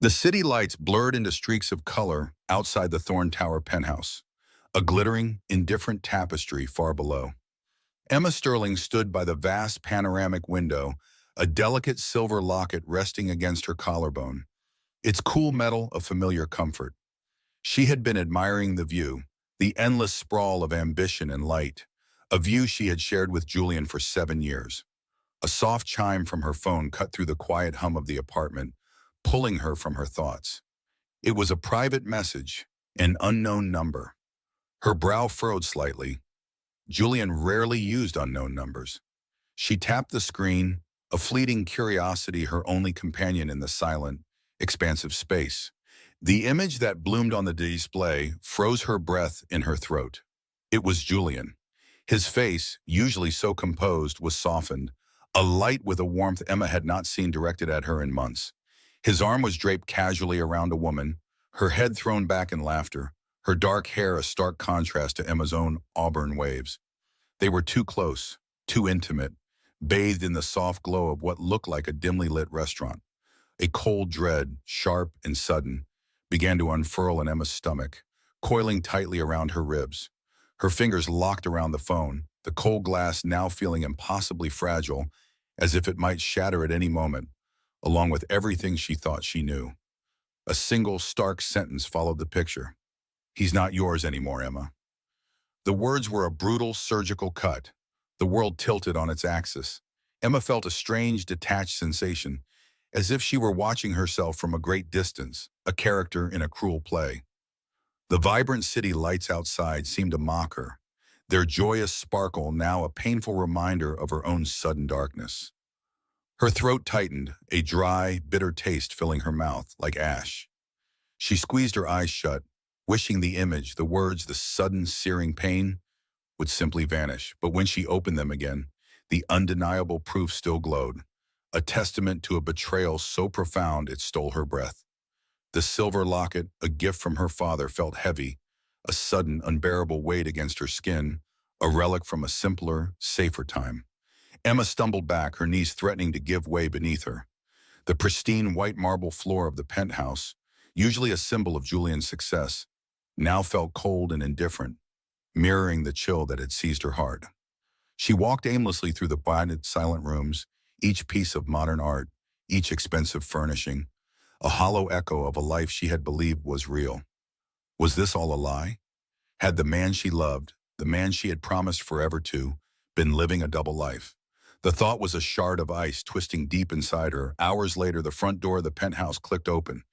The city lights blurred into streaks of color outside the Thorn Tower penthouse, a glittering, indifferent tapestry far below. Emma Sterling stood by the vast panoramic window, a delicate silver locket resting against her collarbone, its cool metal a familiar comfort. She had been admiring the view, the endless sprawl of ambition and light, a view she had shared with Julian for 7 years. A soft chime from her phone cut through the quiet hum of the apartment, pulling her from her thoughts. It was a private message, an unknown number. Her brow furrowed slightly. Julian rarely used unknown numbers. She tapped the screen, a fleeting curiosity her only companion in the silent, expansive space. The image that bloomed on the display froze her breath in her throat. It was Julian. His face, usually so composed, was softened, alight with a warmth Emma had not seen directed at her in months. His arm was draped casually around a woman, her head thrown back in laughter, her dark hair a stark contrast to Emma's own auburn waves. They were too close, too intimate, bathed in the soft glow of what looked like a dimly lit restaurant. A cold dread, sharp and sudden, began to unfurl in Emma's stomach, coiling tightly around her ribs. Her fingers locked around the phone, the cold glass now feeling impossibly fragile, as if it might shatter at any moment, along with everything she thought she knew. A single stark sentence followed the picture. "He's not yours anymore, Emma." The words were a brutal surgical cut. The world tilted on its axis. Emma felt a strange, detached sensation, as if she were watching herself from a great distance, a character in a cruel play. The vibrant city lights outside seemed to mock her, their joyous sparkle now a painful reminder of her own sudden darkness. Her throat tightened, a dry, bitter taste filling her mouth, like ash. She squeezed her eyes shut, wishing the image, the words, the sudden, searing pain would simply vanish. But when she opened them again, the undeniable proof still glowed, a testament to a betrayal so profound it stole her breath. The silver locket, a gift from her father, felt heavy, a sudden, unbearable weight against her skin, a relic from a simpler, safer time. Emma stumbled back, her knees threatening to give way beneath her. The pristine white marble floor of the penthouse, usually a symbol of Julian's success, now felt cold and indifferent, mirroring the chill that had seized her heart. She walked aimlessly through the wide, silent rooms, each piece of modern art, each expensive furnishing, a hollow echo of a life she had believed was real. Was this all a lie? Had the man she loved, the man she had promised forever to, been living a double life? The thought was a shard of ice twisting deep inside her. Hours later, the front door of the penthouse clicked open,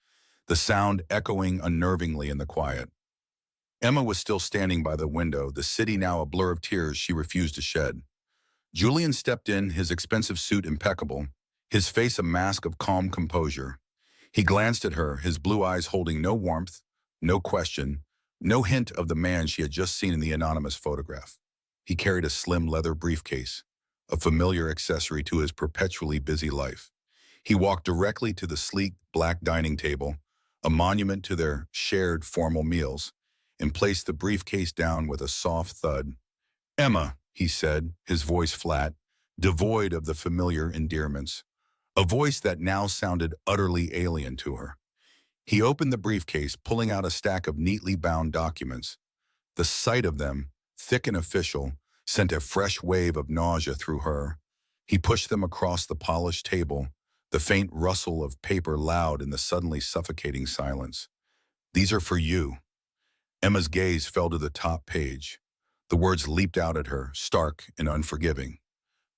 the sound echoing unnervingly in the quiet. Emma was still standing by the window, the city now a blur of tears she refused to shed. Julian stepped in, his expensive suit impeccable, his face a mask of calm composure. He glanced at her, his blue eyes holding no warmth, no question, no hint of the man she had just seen in the anonymous photograph. He carried a slim leather briefcase, a familiar accessory to his perpetually busy life. He walked directly to the sleek black dining table, a monument to their shared formal meals, and placed the briefcase down with a soft thud. "Emma," he said, his voice flat, devoid of the familiar endearments, a voice that now sounded utterly alien to her. He opened the briefcase, pulling out a stack of neatly bound documents. The sight of them, thick and official, sent a fresh wave of nausea through her. He pushed them across the polished table, the faint rustle of paper loud in the suddenly suffocating silence. "These are for you." Emma's gaze fell to the top page. The words leaped out at her, stark and unforgiving.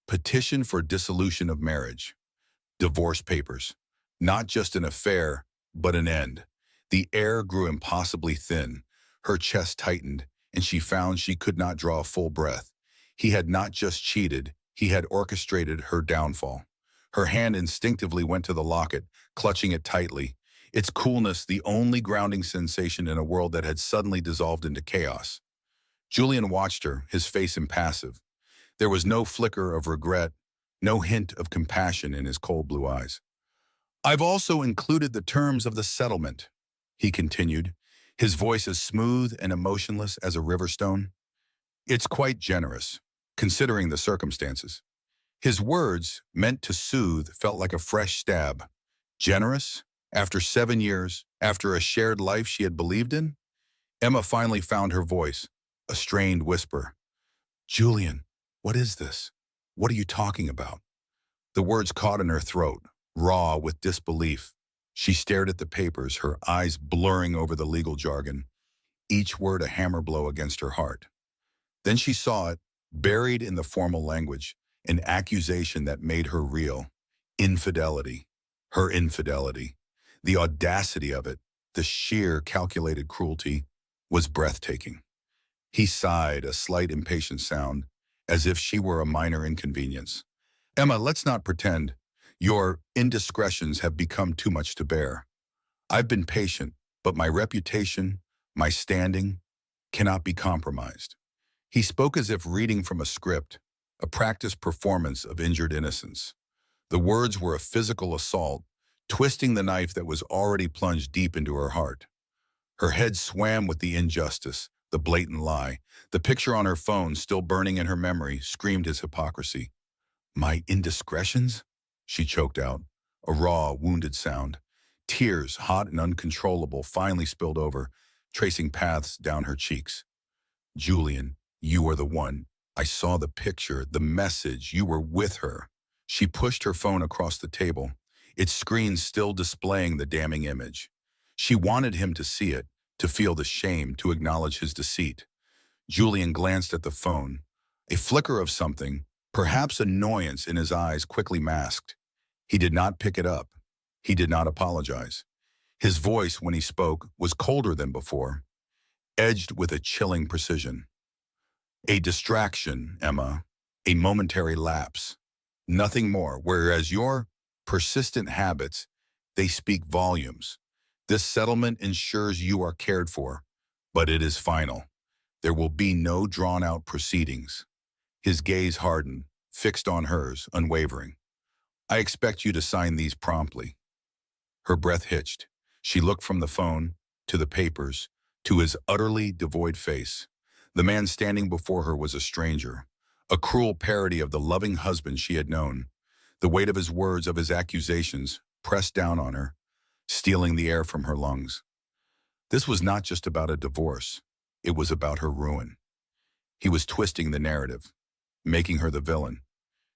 "Petition for dissolution of marriage. Divorce papers. Not just an affair, but an end." The air grew impossibly thin. Her chest tightened, and she found she could not draw a full breath. He had not just cheated, he had orchestrated her downfall. Her hand instinctively went to the locket, clutching it tightly, its coolness the only grounding sensation in a world that had suddenly dissolved into chaos. Julian watched her, his face impassive. There was no flicker of regret, no hint of compassion in his cold blue eyes. "I've also included the terms of the settlement," he continued, his voice as smooth and emotionless as a river stone. "It's quite generous, considering the circumstances." His words, meant to soothe, felt like a fresh stab. Generous? After 7 years, after a shared life she had believed in, Emma finally found her voice, a strained whisper. Julian, what is this? What are you talking about? The words caught in her throat, raw with disbelief. She stared at the papers, her eyes blurring over the legal jargon, each word a hammer blow against her heart. Then she saw it, buried in the formal language, an accusation that made her real. Infidelity. Her infidelity. The audacity of it, the sheer calculated cruelty, was breathtaking. He sighed, a slight impatient sound, as if she were a minor inconvenience. Emma, let's not pretend. Your indiscretions have become too much to bear. I've been patient, but my reputation, my standing, cannot be compromised. He spoke as if reading from a script, a practiced performance of injured innocence. The words were a physical assault, twisting the knife that was already plunged deep into her heart. Her head swam with the injustice, the blatant lie. The picture on her phone, still burning in her memory, screamed his hypocrisy. My indiscretions? She choked out, a raw, wounded sound. Tears, hot and uncontrollable, finally spilled over, tracing paths down her cheeks. Julian, you are the one. I saw the picture, the message. You were with her. She pushed her phone across the table, its screen still displaying the damning image. She wanted him to see it, to feel the shame, to acknowledge his deceit. Julian glanced at the phone. A flicker of something, perhaps annoyance in his eyes, quickly masked. He did not pick it up. He did not apologize. His voice, when he spoke, was colder than before, edged with a chilling precision. A distraction, Emma. A momentary lapse. Nothing more, whereas your persistent habits, they speak volumes. This settlement ensures you are cared for, but it is final. There will be no drawn-out proceedings. His gaze hardened, fixed on hers, unwavering. I expect you to sign these promptly. Her breath hitched. She looked from the phone, to the papers, to his utterly devoid face. The man standing before her was a stranger, a cruel parody of the loving husband she had known. The weight of his words, of his accusations, pressed down on her, stealing the air from her lungs. This was not just about a divorce. It was about her ruin. He was twisting the narrative, making her the villain,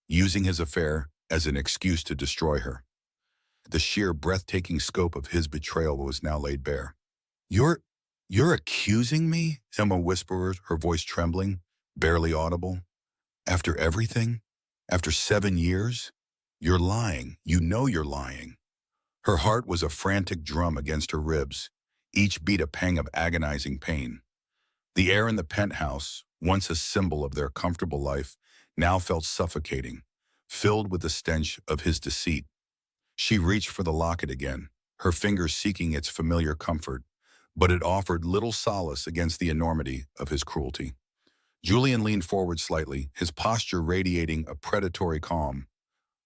using his affair as an excuse to destroy her. The sheer breathtaking scope of his betrayal was now laid bare. You're accusing me? Emma whispered, her voice trembling, barely audible. After everything? After 7 years? You're lying. You know you're lying. Her heart was a frantic drum against her ribs, each beat a pang of agonizing pain. The air in the penthouse, once a symbol of their comfortable life, now felt suffocating, filled with the stench of his deceit. She reached for the locket again, her fingers seeking its familiar comfort, but it offered little solace against the enormity of his cruelty. Julian leaned forward slightly, his posture radiating a predatory calm.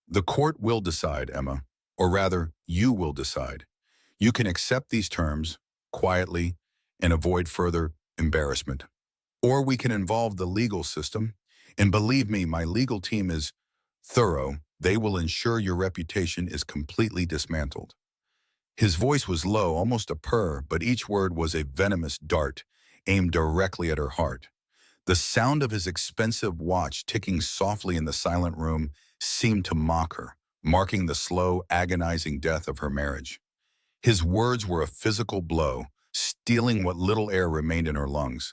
The court will decide, Emma, or rather, you will decide. You can accept these terms, quietly, and avoid further embarrassment. Or we can involve the legal system, and believe me, my legal team is thorough. They will ensure your reputation is completely dismantled. His voice was low, almost a purr, but each word was a venomous dart aimed directly at her heart. The sound of his expensive watch ticking softly in the silent room seemed to mock her, marking the slow, agonizing death of her marriage. His words were a physical blow, stealing what little air remained in her lungs.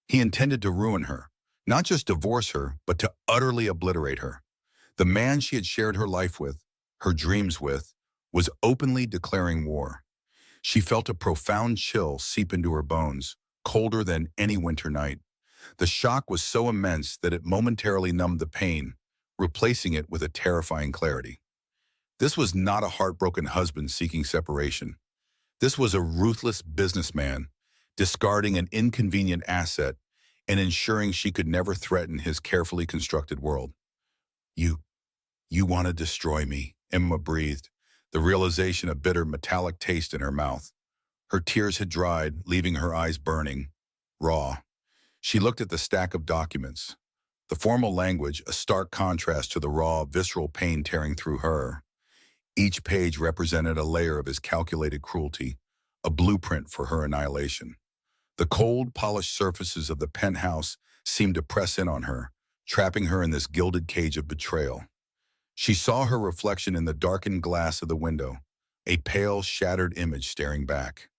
He intended to ruin her, not just divorce her, but to utterly obliterate her. The man she had shared her life with, her dreams with, was openly declaring war. She felt a profound chill seep into her bones, colder than any winter night. The shock was so immense that it momentarily numbed the pain, replacing it with a terrifying clarity. This was not a heartbroken husband seeking separation. This was a ruthless businessman, discarding an inconvenient asset and ensuring she could never threaten his carefully constructed world. You want to destroy me, Emma breathed, the realization a bitter metallic taste in her mouth. Her tears had dried, leaving her eyes burning, raw. She looked at the stack of documents. The formal language, a stark contrast to the raw, visceral pain tearing through her. Each page represented a layer of his calculated cruelty, a blueprint for her annihilation. The cold, polished surfaces of the penthouse seemed to press in on her, trapping her in this gilded cage of betrayal. She saw her reflection in the darkened glass of the window, a pale, shattered image staring back.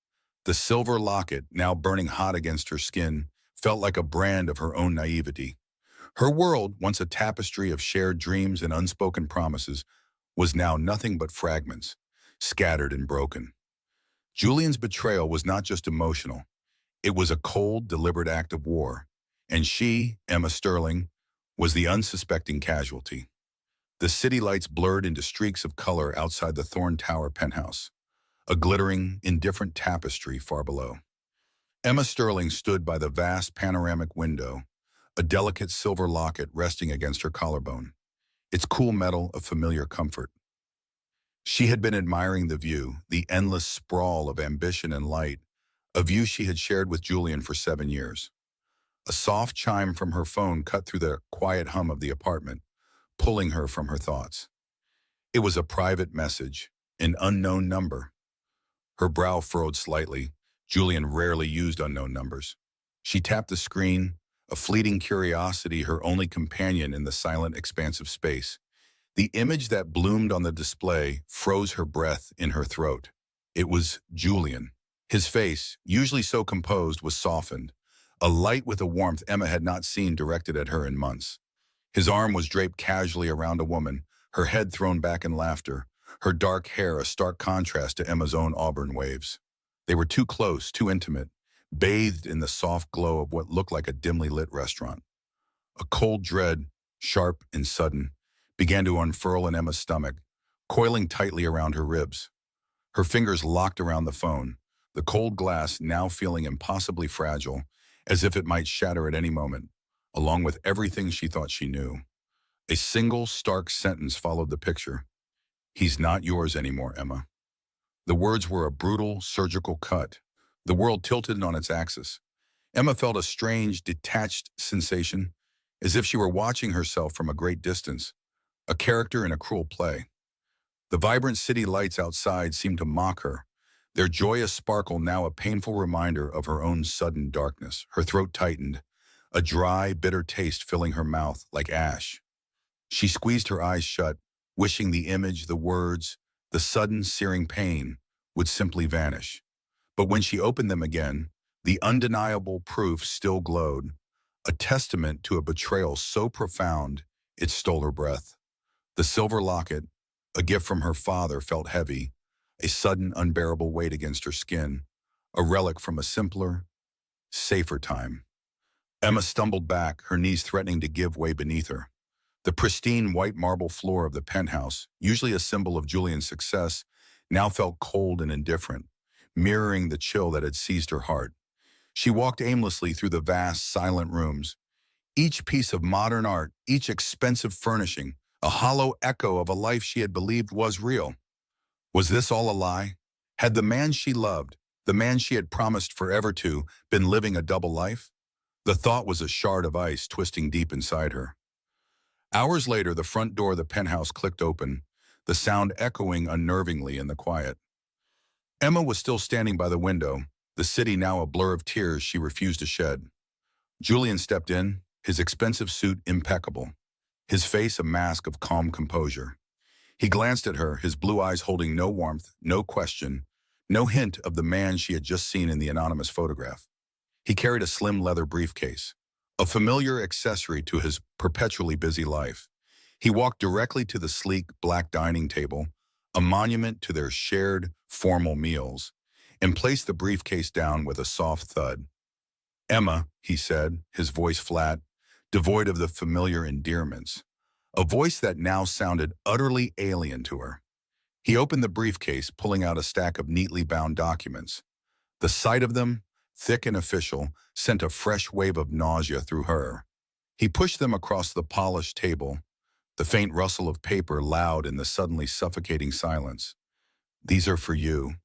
The silver locket, now burning hot against her skin, felt like a brand of her own naivety. Her world, once a tapestry of shared dreams and unspoken promises, was now nothing but fragments, scattered and broken. Julian's betrayal was not just emotional. It was a cold, deliberate act of war. And she, Emma Sterling, was the unsuspecting casualty. The city lights blurred into streaks of color outside the Thorn Tower penthouse, a glittering, indifferent tapestry far below. Emma Sterling stood by the vast panoramic window, a delicate silver locket resting against her collarbone, its cool metal a familiar comfort. She had been admiring the view, the endless sprawl of ambition and light, a view she had shared with Julian for 7 years. A soft chime from her phone cut through the quiet hum of the apartment, pulling her from her thoughts. It was a private message, an unknown number. Her brow furrowed slightly. Julian rarely used unknown numbers. She tapped the screen, a fleeting curiosity her only companion in the silent, expansive space. The image that bloomed on the display froze her breath in her throat. It was Julian. His face, usually so composed, was softened, a light with a warmth Emma had not seen directed at her in months. His arm was draped casually around a woman, her head thrown back in laughter, her dark hair a stark contrast to Emma's own auburn waves. They were too close, too intimate, bathed in the soft glow of what looked like a dimly lit restaurant. A cold dread, sharp and sudden, began to unfurl in Emma's stomach, coiling tightly around her ribs. Her fingers locked around the phone, the cold glass now feeling impossibly fragile, as if it might shatter at any moment, along with everything she thought she knew. A single, stark sentence followed the picture. "He's not yours anymore, Emma." The words were a brutal, surgical cut. The world tilted on its axis. Emma felt a strange, detached sensation, as if she were watching herself from a great distance, a character in a cruel play. The vibrant city lights outside seemed to mock her, their joyous sparkle now a painful reminder of her own sudden darkness. Her throat tightened, a dry, bitter taste filling her mouth like ash. She squeezed her eyes shut, wishing the image, the words, the sudden searing pain would simply vanish. But when she opened them again, the undeniable proof still glowed, a testament to a betrayal so profound it stole her breath. The silver locket, a gift from her father, felt heavy, a sudden unbearable weight against her skin, a relic from a simpler, safer time. Emma stumbled back, her knees threatening to give way beneath her. The pristine white marble floor of the penthouse, usually a symbol of Julian's success, now felt cold and indifferent, mirroring the chill that had seized her heart. She walked aimlessly through the vast, silent rooms, each piece of modern art, each expensive furnishing, a hollow echo of a life she had believed was real. Was this all a lie? Had the man she loved, the man she had promised forever to, been living a double life? The thought was a shard of ice twisting deep inside her. Hours later, the front door of the penthouse clicked open, the sound echoing unnervingly in the quiet. Emma was still standing by the window, the city now a blur of tears she refused to shed. Julian stepped in, his expensive suit impeccable, his face a mask of calm composure. He glanced at her, his blue eyes holding no warmth, no question, no hint of the man she had just seen in the anonymous photograph. He carried a slim leather briefcase, a familiar accessory to his perpetually busy life. He walked directly to the sleek black dining table, a monument to their shared formal meals, and placed the briefcase down with a soft thud. "Emma," he said, his voice flat, devoid of the familiar endearments, a voice that now sounded utterly alien to her. He opened the briefcase, pulling out a stack of neatly bound documents. The sight of them, thick and official, sent a fresh wave of nausea through her. He pushed them across the polished table, the faint rustle of paper loud in the suddenly suffocating silence. "These are for you."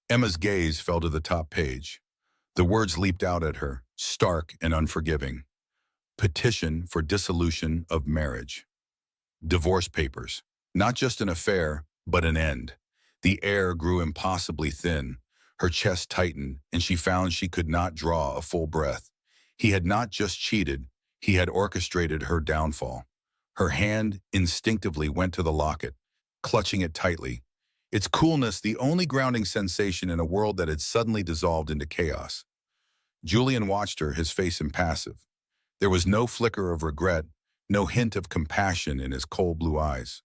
Emma's gaze fell to the top page. The words leaped out at her, stark and unforgiving. "Petition for dissolution of marriage." Divorce papers. Not just an affair, but an end. The air grew impossibly thin. Her chest tightened, and she found she could not draw a full breath. He had not just cheated, he had orchestrated her downfall. Her hand instinctively went to the locket, clutching it tightly. Its coolness the only grounding sensation in a world that had suddenly dissolved into chaos. Julian watched her, his face impassive. There was no flicker of regret, no hint of compassion in his cold blue eyes.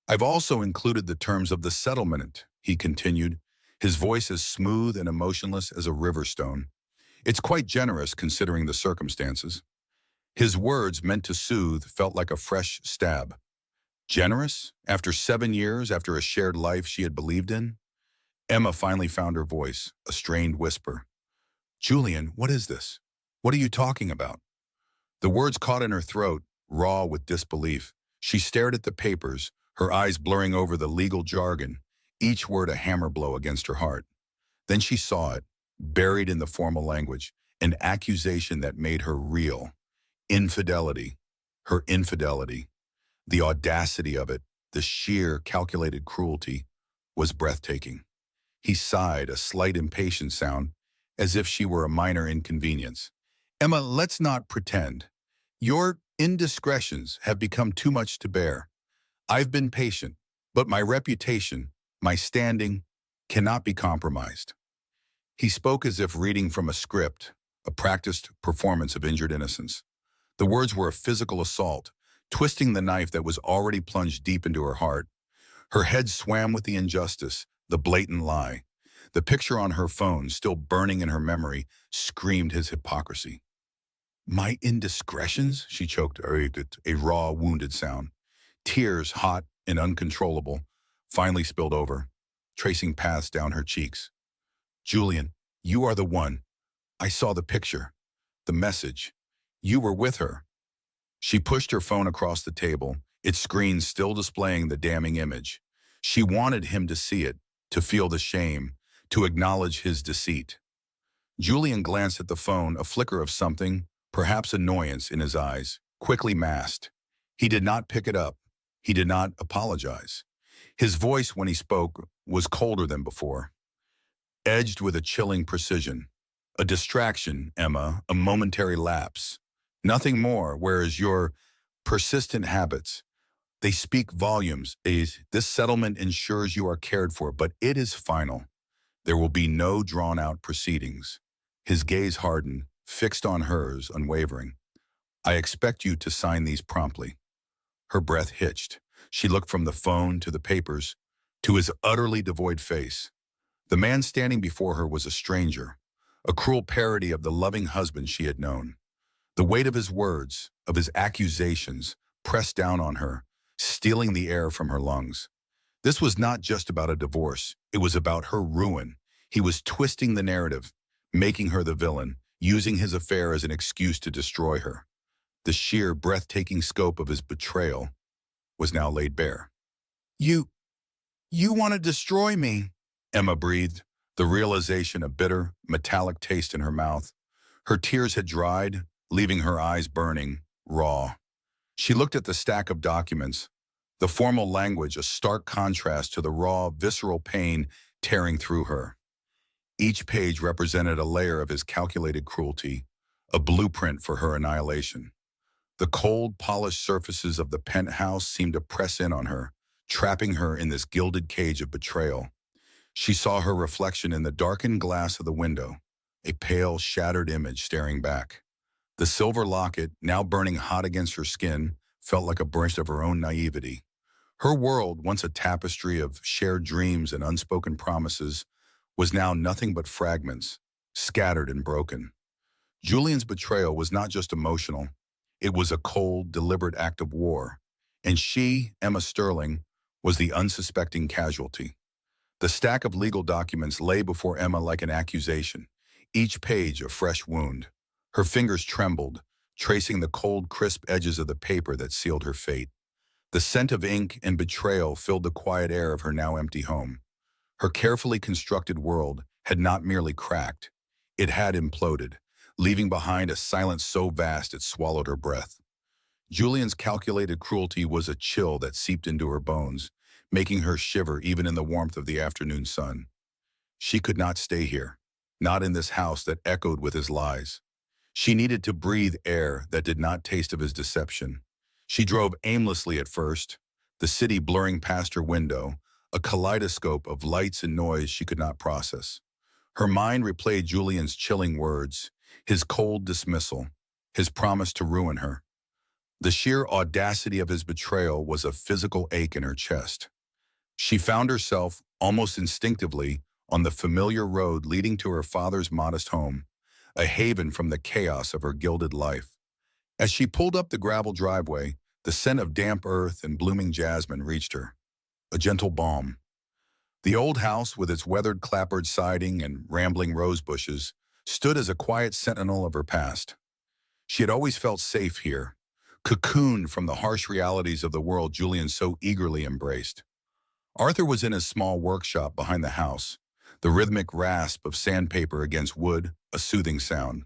"I've also included the terms of the settlement," he continued, his voice as smooth and emotionless as a river stone. "It's quite generous considering the circumstances." His words, meant to soothe, felt like a fresh stab. Generous? After 7 years, after a shared life she had believed in? Emma finally found her voice, a strained whisper. "Julian, what is this? What are you talking about?" The words caught in her throat, raw with disbelief. She stared at the papers, her eyes blurring over the legal jargon, each word a hammer blow against her heart. Then she saw it, buried in the formal language, an accusation that made her reel. Infidelity. Her infidelity. The audacity of it, the sheer, calculated cruelty, was breathtaking. He sighed, a slight impatient sound, as if she were a minor inconvenience. "Emma, let's not pretend. Your indiscretions have become too much to bear. I've been patient, but my reputation, my standing, cannot be compromised." He spoke as if reading from a script, a practiced performance of injured innocence. The words were a physical assault, twisting the knife that was already plunged deep into her heart. Her head swam with the injustice, the blatant lie. The picture on her phone, still burning in her memory, screamed his hypocrisy. "My indiscretions?" she choked, a raw, wounded sound. Tears, hot and uncontrollable, finally spilled over, tracing paths down her cheeks. "Julian, you are the one. I saw the picture, the message. You were with her." She pushed her phone across the table, its screen still displaying the damning image. She wanted him to see it, to feel the shame, to acknowledge his deceit. Julian glanced at the phone, a flicker of something, perhaps annoyance, in his eyes, quickly masked. He did not pick it up. He did not apologize. His voice, when he spoke, was colder than before, edged with a chilling precision. "A distraction, Emma, a momentary lapse. Nothing more, whereas your persistent habits, they speak volumes. This settlement ensures you are cared for, but it is final. There will be no drawn-out proceedings." His gaze hardened, fixed on hers, unwavering. "I expect you to sign these promptly." Her breath hitched. She looked from the phone to the papers, to his utterly devoid face. The man standing before her was a stranger, a cruel parody of the loving husband she had known. The weight of his words, of his accusations, pressed down on her, stealing the air from her lungs. This was not just about a divorce. It was about her ruin. He was twisting the narrative, making her the villain, using his affair as an excuse to destroy her. The sheer, breathtaking scope of his betrayal was now laid bare. You want to destroy me," Emma breathed, the realization a bitter, metallic taste in her mouth. Her tears had dried, leaving her eyes burning, raw. She looked at the stack of documents, the formal language a stark contrast to the raw, visceral pain tearing through her. Each page represented a layer of his calculated cruelty, a blueprint for her annihilation. The cold, polished surfaces of the penthouse seemed to press in on her, trapping her in this gilded cage of betrayal. She saw her reflection in the darkened glass of the window, a pale, shattered image staring back. The silver locket, now burning hot against her skin, felt like a burst of her own naivety. Her world, once a tapestry of shared dreams and unspoken promises, was now nothing but fragments, scattered and broken. Julian's betrayal was not just emotional. It was a cold, deliberate act of war. And she, Emma Sterling, was the unsuspecting casualty. The stack of legal documents lay before Emma like an accusation, each page a fresh wound. Her fingers trembled, tracing the cold, crisp edges of the paper that sealed her fate. The scent of ink and betrayal filled the quiet air of her now empty home. Her carefully constructed world had not merely cracked, it had imploded, leaving behind a silence so vast it swallowed her breath. Julian's calculated cruelty was a chill that seeped into her bones, making her shiver even in the warmth of the afternoon sun. She could not stay here, not in this house that echoed with his lies. She needed to breathe air that did not taste of his deception. She drove aimlessly at first, the city blurring past her window, a kaleidoscope of lights and noise she could not process. Her mind replayed Julian's chilling words, his cold dismissal, his promise to ruin her. The sheer audacity of his betrayal was a physical ache in her chest. She found herself, almost instinctively, on the familiar road leading to her father's modest home, a haven from the chaos of her gilded life. As she pulled up the gravel driveway, the scent of damp earth and blooming jasmine reached her, a gentle balm. The old house, with its weathered clapboard siding and rambling rose bushes, stood as a quiet sentinel of her past. She had always felt safe here, cocooned from the harsh realities of the world Julian so eagerly embraced. Arthur was in his small workshop behind the house, the rhythmic rasp of sandpaper against wood, a soothing sound.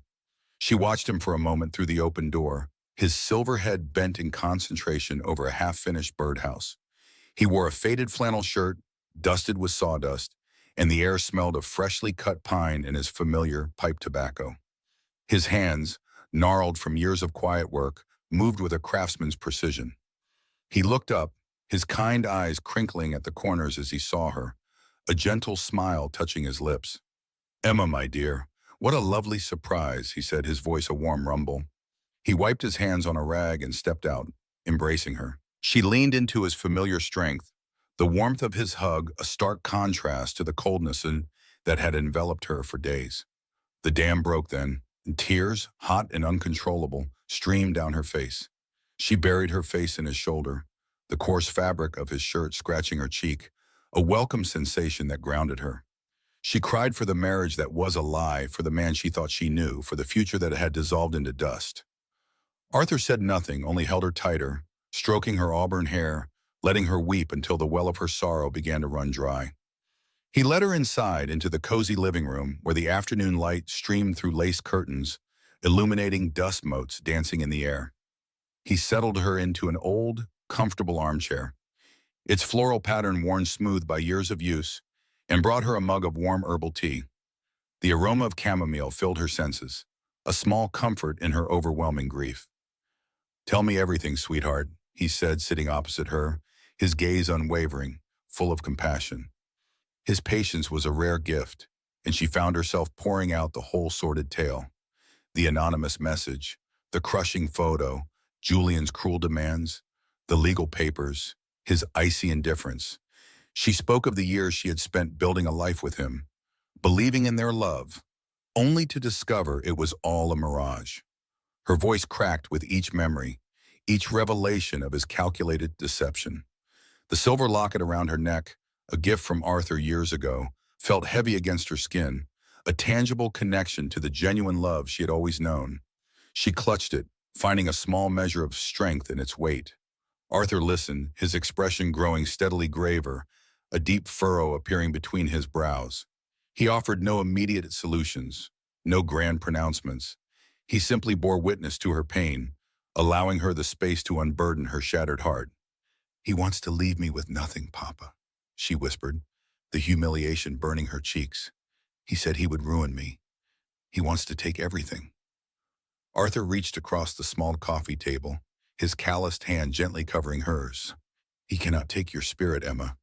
She watched him for a moment through the open door, his silver head bent in concentration over a half-finished birdhouse. He wore a faded flannel shirt, dusted with sawdust, and the air smelled of freshly cut pine and his familiar pipe tobacco. His hands, gnarled from years of quiet work, moved with a craftsman's precision. He looked up, his kind eyes crinkling at the corners as he saw her, a gentle smile touching his lips. "Emma, my dear, what a lovely surprise," he said, his voice a warm rumble. He wiped his hands on a rag and stepped out, embracing her. She leaned into his familiar strength, the warmth of his hug a stark contrast to the coldness that had enveloped her for days. The dam broke then, and tears, hot and uncontrollable, streamed down her face. She buried her face in his shoulder, the coarse fabric of his shirt scratching her cheek, a welcome sensation that grounded her. She cried for the marriage that was a lie, for the man she thought she knew, for the future that had dissolved into dust. Arthur said nothing, only held her tighter, stroking her auburn hair, letting her weep until the well of her sorrow began to run dry. He led her inside into the cozy living room where the afternoon light streamed through lace curtains, illuminating dust motes dancing in the air. He settled her into an old, comfortable armchair, its floral pattern worn smooth by years of use, and brought her a mug of warm herbal tea. The aroma of chamomile filled her senses, a small comfort in her overwhelming grief. "Tell me everything, sweetheart," he said, sitting opposite her, his gaze unwavering, full of compassion. His patience was a rare gift, and she found herself pouring out the whole sordid tale. The anonymous message, the crushing photo, Julian's cruel demands, the legal papers, his icy indifference. She spoke of the years she had spent building a life with him, believing in their love, only to discover it was all a mirage. Her voice cracked with each memory, each revelation of his calculated deception. The silver locket around her neck, a gift from Arthur years ago, felt heavy against her skin, a tangible connection to the genuine love she had always known. She clutched it, finding a small measure of strength in its weight. Arthur listened, his expression growing steadily graver, a deep furrow appearing between his brows. He offered no immediate solutions, no grand pronouncements. He simply bore witness to her pain, allowing her the space to unburden her shattered heart. "He wants to leave me with nothing, Papa," she whispered, the humiliation burning her cheeks. "He said he would ruin me. He wants to take everything." Arthur reached across the small coffee table, his calloused hand gently covering hers. "He cannot take your spirit, Emma,"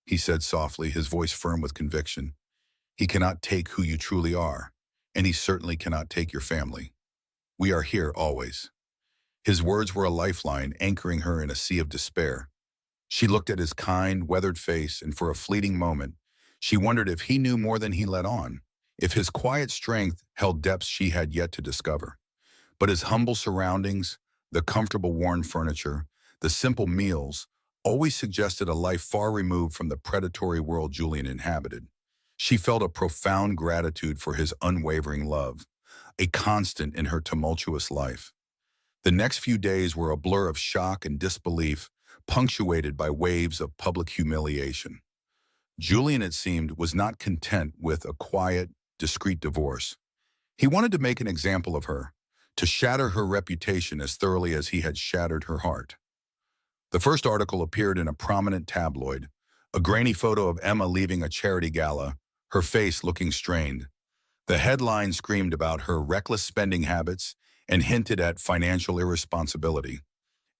he said softly, his voice firm with conviction. "He cannot take who you truly are, and he certainly cannot take your family. We are here always." His words were a lifeline, anchoring her in a sea of despair. She looked at his kind, weathered face, and for a fleeting moment, she wondered if he knew more than he let on, if his quiet strength held depths she had yet to discover. But his humble surroundings, the comfortable worn furniture, the simple meals, always suggested a life far removed from the predatory world Julian inhabited. She felt a profound gratitude for his unwavering love, a constant in her tumultuous life. The next few days were a blur of shock and disbelief, punctuated by waves of public humiliation. Julian, it seemed, was not content with a quiet, discreet divorce. He wanted to make an example of her, to shatter her reputation as thoroughly as he had shattered her heart. The first article appeared in a prominent tabloid, A grainy photo of Emma leaving a charity gala, her face looking strained. The headline screamed about her reckless spending habits and hinted at financial irresponsibility.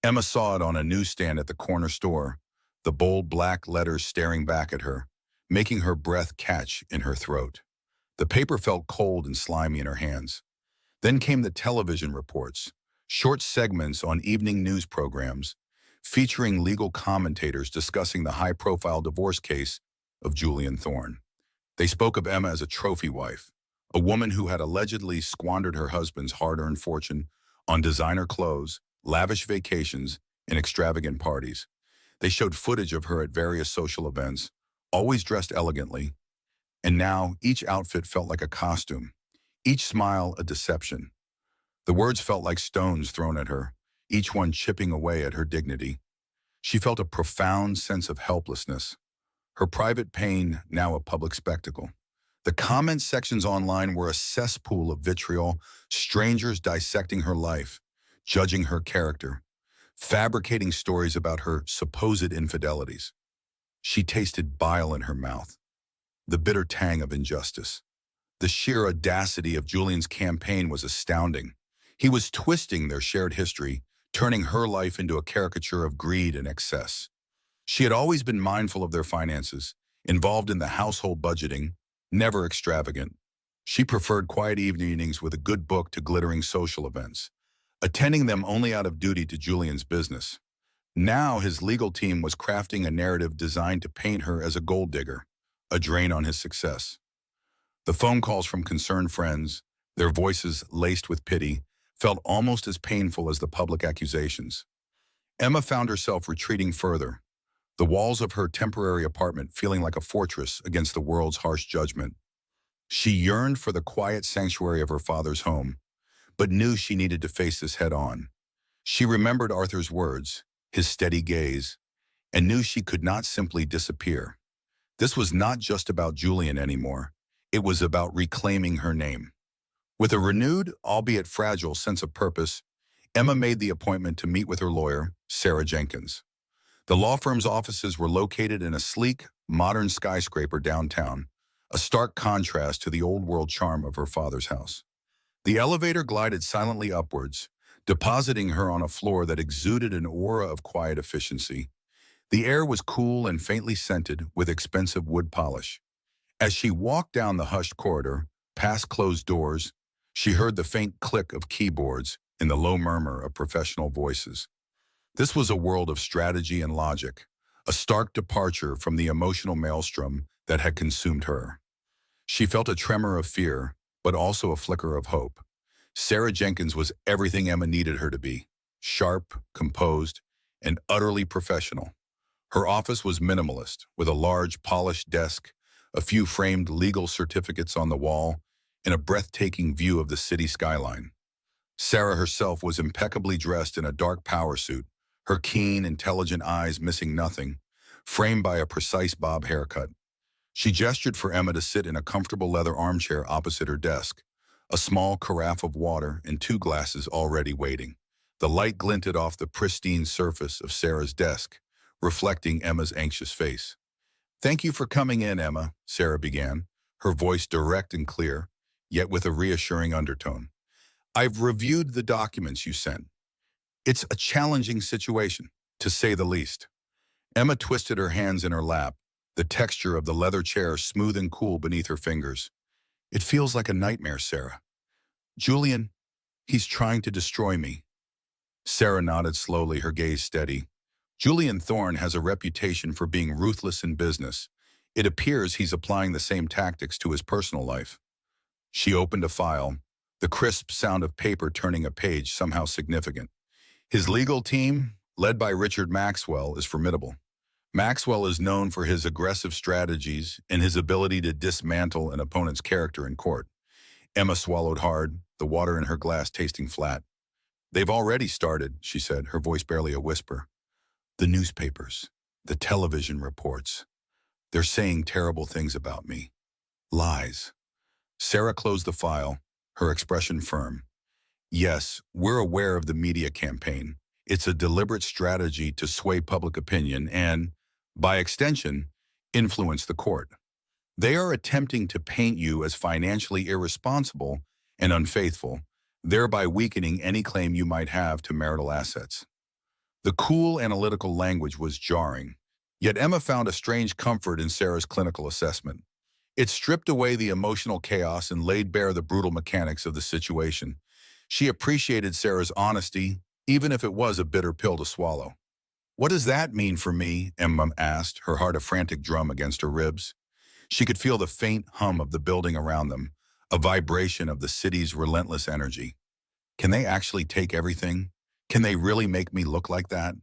Emma saw it on a newsstand at the corner store, the bold black letters staring back at her, making her breath catch in her throat. The paper felt cold and slimy in her hands. Then came the television reports, short segments on evening news programs, featuring legal commentators discussing the high-profile divorce case of Julian Thorne. They spoke of Emma as a trophy wife, a woman who had allegedly squandered her husband's hard-earned fortune on designer clothes, lavish vacations, and extravagant parties. They showed footage of her at various social events, always dressed elegantly, and now each outfit felt like a costume, each smile a deception. The words felt like stones thrown at her, each one chipping away at her dignity. She felt a profound sense of helplessness, her private pain now a public spectacle. The comment sections online were a cesspool of vitriol, strangers dissecting her life, judging her character, fabricating stories about her supposed infidelities. She tasted bile in her mouth, the bitter tang of injustice. The sheer audacity of Julian's campaign was astounding. He was twisting their shared history, turning her life into a caricature of greed and excess. She had always been mindful of their finances, involved in the household budgeting, never extravagant. She preferred quiet evenings with a good book to glittering social events, attending them only out of duty to Julian's business. Now his legal team was crafting a narrative designed to paint her as a gold digger, a drain on his success. The phone calls from concerned friends, their voices laced with pity, felt almost as painful as the public accusations. Emma found herself retreating further, the walls of her temporary apartment feeling like a fortress against the world's harsh judgment. She yearned for the quiet sanctuary of her father's home, but knew she needed to face this head-on. She remembered Arthur's words, his steady gaze, and knew she could not simply disappear. This was not just about Julian anymore. It was about reclaiming her name. With a renewed, albeit fragile, sense of purpose, Emma made the appointment to meet with her lawyer, Sarah Jenkins. The law firm's offices were located in a sleek, modern skyscraper downtown, a stark contrast to the old-world charm of her father's house. The elevator glided silently upwards, depositing her on a floor that exuded an aura of quiet efficiency. The air was cool and faintly scented with expensive wood polish. As she walked down the hushed corridor, past closed doors, she heard the faint click of keyboards and the low murmur of professional voices. This was a world of strategy and logic, a stark departure from the emotional maelstrom that had consumed her. She felt a tremor of fear, but also a flicker of hope. Sarah Jenkins was everything Emma needed her to be, sharp, composed, and utterly professional. Her office was minimalist, with a large, polished desk, a few framed legal certificates on the wall, and a breathtaking view of the city skyline. Sarah herself was impeccably dressed in a dark power suit, her keen, intelligent eyes missing nothing, framed by a precise bob haircut. She gestured for Emma to sit in a comfortable leather armchair opposite her desk, a small carafe of water and 2 glasses already waiting. The light glinted off the pristine surface of Sarah's desk, reflecting Emma's anxious face. "Thank you for coming in, Emma," Sarah began, her voice direct and clear, yet with a reassuring undertone. "I've reviewed the documents you sent. It's a challenging situation, to say the least." Emma twisted her hands in her lap, the texture of the leather chair smooth and cool beneath her fingers. "It feels like a nightmare, Sarah. Julian, he's trying to destroy me." Sarah nodded slowly, her gaze steady. "Julian Thorne has a reputation for being ruthless in business. It appears he's applying the same tactics to his personal life." She opened a file, the crisp sound of paper turning a page somehow significant. "His legal team, led by Richard Maxwell, is formidable. Maxwell is known for his aggressive strategies and his ability to dismantle an opponent's character in court." Emma swallowed hard, the water in her glass tasting flat. "They've already started," she said, her voice barely a whisper. "The newspapers, the television reports. They're saying terrible things about me. Lies." Sarah closed the file, her expression firm. "Yes, we're aware of the media campaign. It's a deliberate strategy to sway public opinion and, by extension, influence the court. They are attempting to paint you as financially irresponsible and unfaithful, thereby weakening any claim you might have to marital assets. The cool, analytical language was jarring, yet Emma found a strange comfort in Sarah's clinical assessment. It stripped away the emotional chaos and laid bare the brutal mechanics of the situation. She appreciated Sarah's honesty, even if it was a bitter pill to swallow. "What does that mean for me?" Emma asked, her heart a frantic drum against her ribs. She could feel the faint hum of the building around them, a vibration of the city's relentless energy. Can they actually take everything? Can they really make me look like that?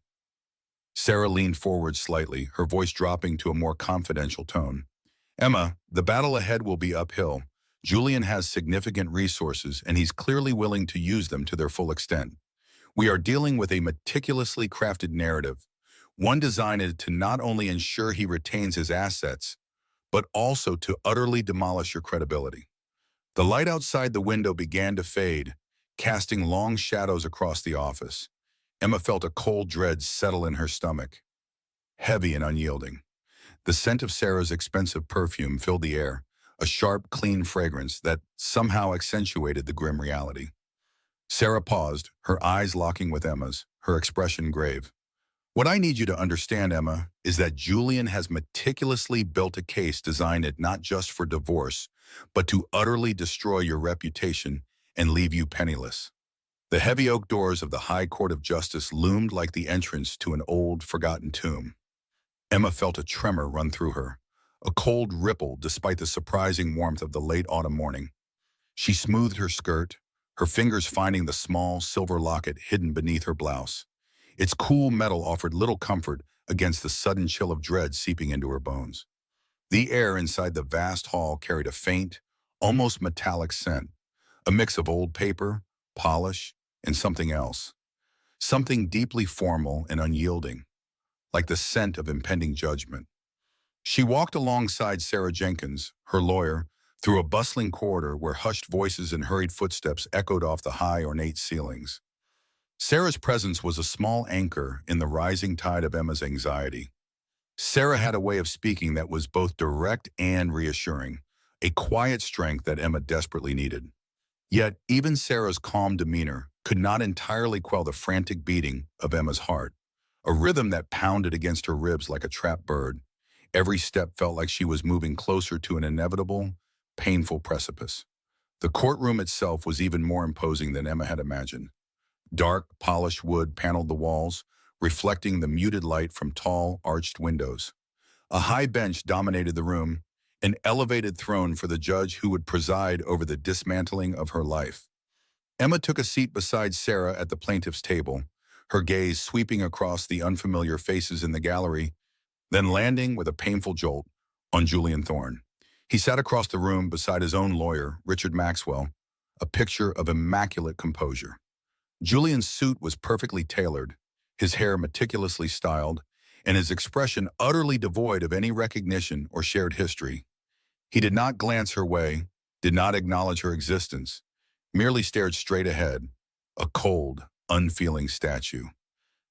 Sarah leaned forward slightly, her voice dropping to a more confidential tone. "Emma, the battle ahead will be uphill. Julian has significant resources, and he's clearly willing to use them to their full extent. We are dealing with a meticulously crafted narrative, one designed to not only ensure he retains his assets, but also to utterly demolish your credibility." The light outside the window began to fade, casting long shadows across the office. Emma felt a cold dread settle in her stomach, heavy and unyielding. The scent of Sarah's expensive perfume filled the air, a sharp, clean fragrance that somehow accentuated the grim reality. Sarah paused, her eyes locking with Emma's, her expression grave. "What I need you to understand, Emma, is that Julian has meticulously built a case designed not just for divorce, but to utterly destroy your reputation and leave you penniless." The heavy oak doors of the High Court of Justice loomed like the entrance to an old, forgotten tomb. Emma felt a tremor run through her, a cold ripple despite the surprising warmth of the late autumn morning. She smoothed her skirt, her fingers finding the small, silver locket hidden beneath her blouse. Its cool metal offered little comfort against the sudden chill of dread seeping into her bones. The air inside the vast hall carried a faint, almost metallic scent, a mix of old paper, polish, and something else. Something deeply formal and unyielding, like the scent of impending judgment. She walked alongside Sarah Jenkins, her lawyer, through a bustling corridor where hushed voices and hurried footsteps echoed off the high, ornate ceilings. Sarah's presence was a small anchor in the rising tide of Emma's anxiety. Sarah had a way of speaking that was both direct and reassuring, a quiet strength that Emma desperately needed. Yet, even Sarah's calm demeanor could not entirely quell the frantic beating of Emma's heart, a rhythm that pounded against her ribs like a trapped bird. Every step felt like she was moving closer to an inevitable, painful precipice. The courtroom itself was even more imposing than Emma had imagined. Dark, polished wood paneled the walls, reflecting the muted light from tall, arched windows. A high bench dominated the room, an elevated throne for the judge who would preside over the dismantling of her life. Emma took a seat beside Sarah at the plaintiff's table, her gaze sweeping across the unfamiliar faces in the gallery, then landing with a painful jolt on Julian Thorne. He sat across the room beside his own lawyer, Richard Maxwell, a picture of immaculate composure. Julian's suit was perfectly tailored, his hair meticulously styled, and his expression utterly devoid of any recognition or shared history. He did not glance her way, did not acknowledge her existence, merely stared straight ahead, a cold, unfeeling statue.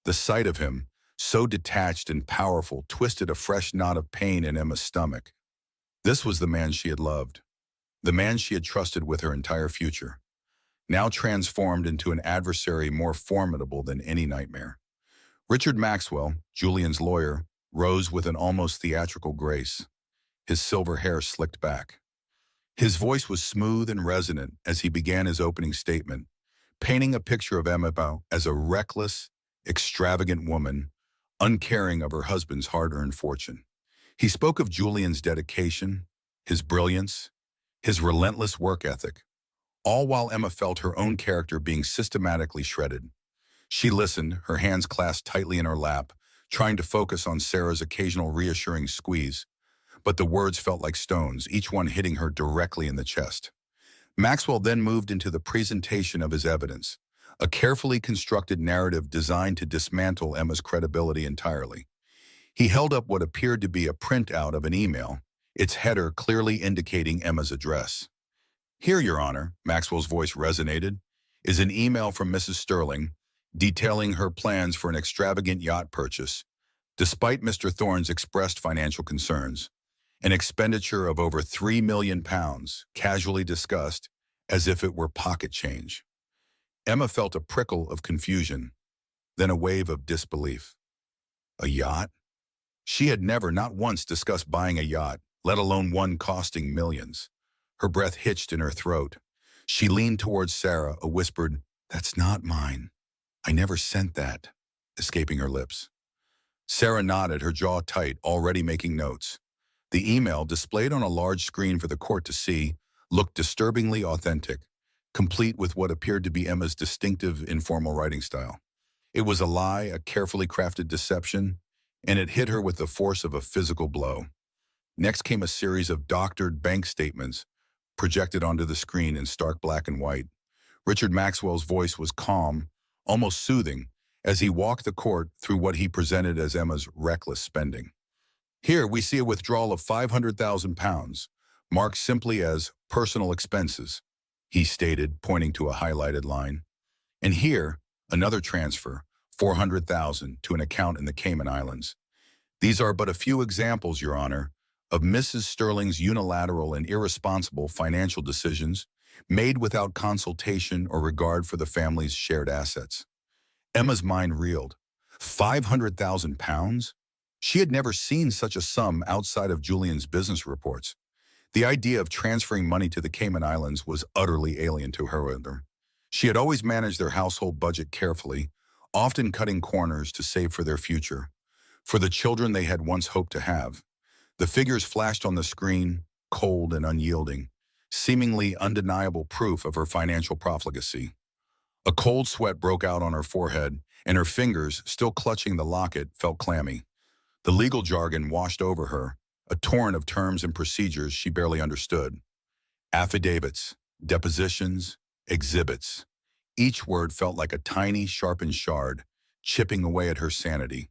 The sight of him, so detached and powerful, twisted a fresh knot of pain in Emma's stomach. This was the man she had loved, the man she had trusted with her entire future, now transformed into an adversary more formidable than any nightmare. Richard Maxwell, Julian's lawyer, rose with an almost theatrical grace, his silver hair slicked back. His voice was smooth and resonant as he began his opening statement, painting a picture of Emma as a reckless, extravagant woman, uncaring of her husband's hard-earned fortune. He spoke of Julian's dedication, his brilliance, his relentless work ethic, all while Emma felt her own character being systematically shredded. She listened, her hands clasped tightly in her lap, trying to focus on Sarah's occasional reassuring squeeze, but the words felt like stones, each one hitting her directly in the chest. Maxwell then moved into the presentation of his evidence, a carefully constructed narrative designed to dismantle Emma's credibility entirely. He held up what appeared to be a printout of an email, its header clearly indicating Emma's address. "Here, Your Honor," Maxwell's voice resonated, "is an email from Mrs. Sterling detailing her plans for an extravagant yacht purchase, Despite Mr. Thorne's expressed financial concerns, an expenditure of over £3 million casually discussed as if it were pocket change. Emma felt a prickle of confusion, then a wave of disbelief. A yacht? She had never, not once, discussed buying a yacht, let alone one costing millions. Her breath hitched in her throat. She leaned towards Sarah, a whispered, "That's not mine. I never sent that," escaping her lips. Sarah nodded, her jaw tight, already making notes. The email, displayed on a large screen for the court to see, looked disturbingly authentic, complete with what appeared to be Emma's distinctive informal writing style. It was a lie, a carefully crafted deception, and it hit her with the force of a physical blow. Next came a series of doctored bank statements projected onto the screen in stark black and white. Richard Maxwell's voice was calm, almost soothing, as he walked the court through what he presented as Emma's reckless spending. Here we see a withdrawal of £500,000, marked simply as personal expenses, he stated, pointing to a highlighted line. And here, another transfer, $400,000, to an account in the Cayman Islands. These are but a few examples, Your Honor, of Mrs. Sterling's unilateral and irresponsible financial decisions made without consultation or regard for the family's shared assets. Emma's mind reeled. £500,000? She had never seen such a sum outside of Julian's business reports. The idea of transferring money to the Cayman Islands was utterly alien to her. She had always managed their household budget carefully, often cutting corners to save for their future, for the children they had once hoped to have. The figures flashed on the screen, cold and unyielding, seemingly undeniable proof of her financial profligacy. A cold sweat broke out on her forehead, and her fingers, still clutching the locket, felt clammy. The legal jargon washed over her, a torrent of terms and procedures she barely understood. Affidavits, depositions, exhibits. Each word felt like a tiny, sharpened shard, chipping away at her sanity.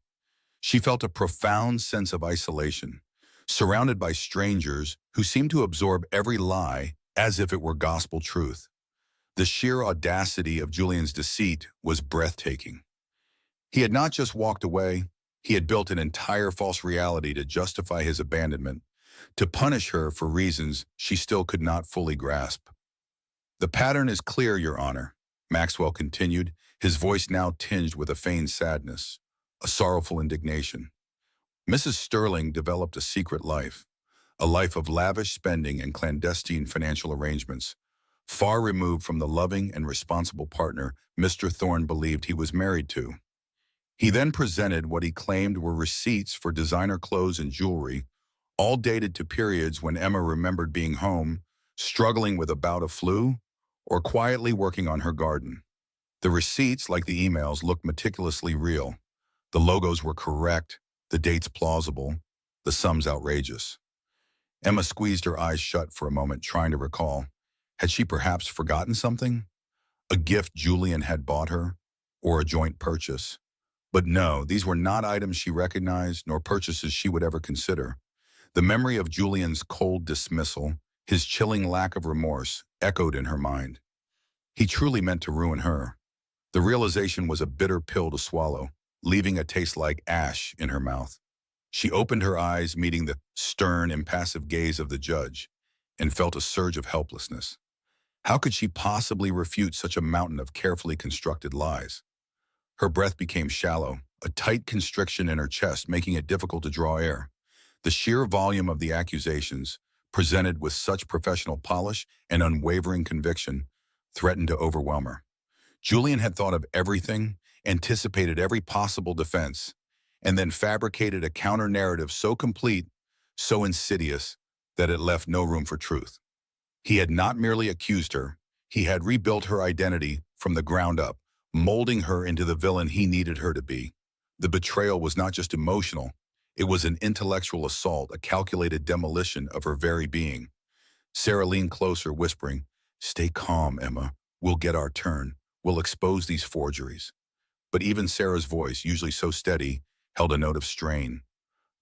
She felt a profound sense of isolation, surrounded by strangers who seemed to absorb every lie as if it were gospel truth. The sheer audacity of Julian's deceit was breathtaking. He had not just walked away, he had built an entire false reality to justify his abandonment, to punish her for reasons she still could not fully grasp. "The pattern is clear, Your Honor," Maxwell continued, his voice now tinged with a feigned sadness, a sorrowful indignation. Mrs. Sterling developed a secret life, a life of lavish spending and clandestine financial arrangements, far removed from the loving and responsible partner Mr. Thorne believed he was married to. He then presented what he claimed were receipts for designer clothes and jewelry, all dated to periods when Emma remembered being home, struggling with a bout of flu, or quietly working on her garden. The receipts, like the emails, looked meticulously real. The logos were correct, the dates plausible, the sums outrageous. Emma squeezed her eyes shut for a moment, trying to recall. Had she perhaps forgotten something? A gift Julian had bought her, or a joint purchase? But no, these were not items she recognized, nor purchases she would ever consider. The memory of Julian's cold dismissal, his chilling lack of remorse, echoed in her mind. He truly meant to ruin her. The realization was a bitter pill to swallow, leaving a taste like ash in her mouth. She opened her eyes, meeting the stern, impassive gaze of the judge, and felt a surge of helplessness. How could she possibly refute such a mountain of carefully constructed lies? Her breath became shallow, a tight constriction in her chest, making it difficult to draw air. The sheer volume of the accusations, presented with such professional polish and unwavering conviction, threatened to overwhelm her. Julian had thought of everything, anticipated every possible defense, and then fabricated a counter-narrative so complete, so insidious, that it left no room for truth. He had not merely accused her, he had rebuilt her identity from the ground up, molding her into the villain he needed her to be. The betrayal was not just emotional, it was an intellectual assault, a calculated demolition of her very being. Sarah leaned closer, whispering, "Stay calm, Emma. We'll get our turn. We'll expose these forgeries." But even Sarah's voice, usually so steady, held a note of strain.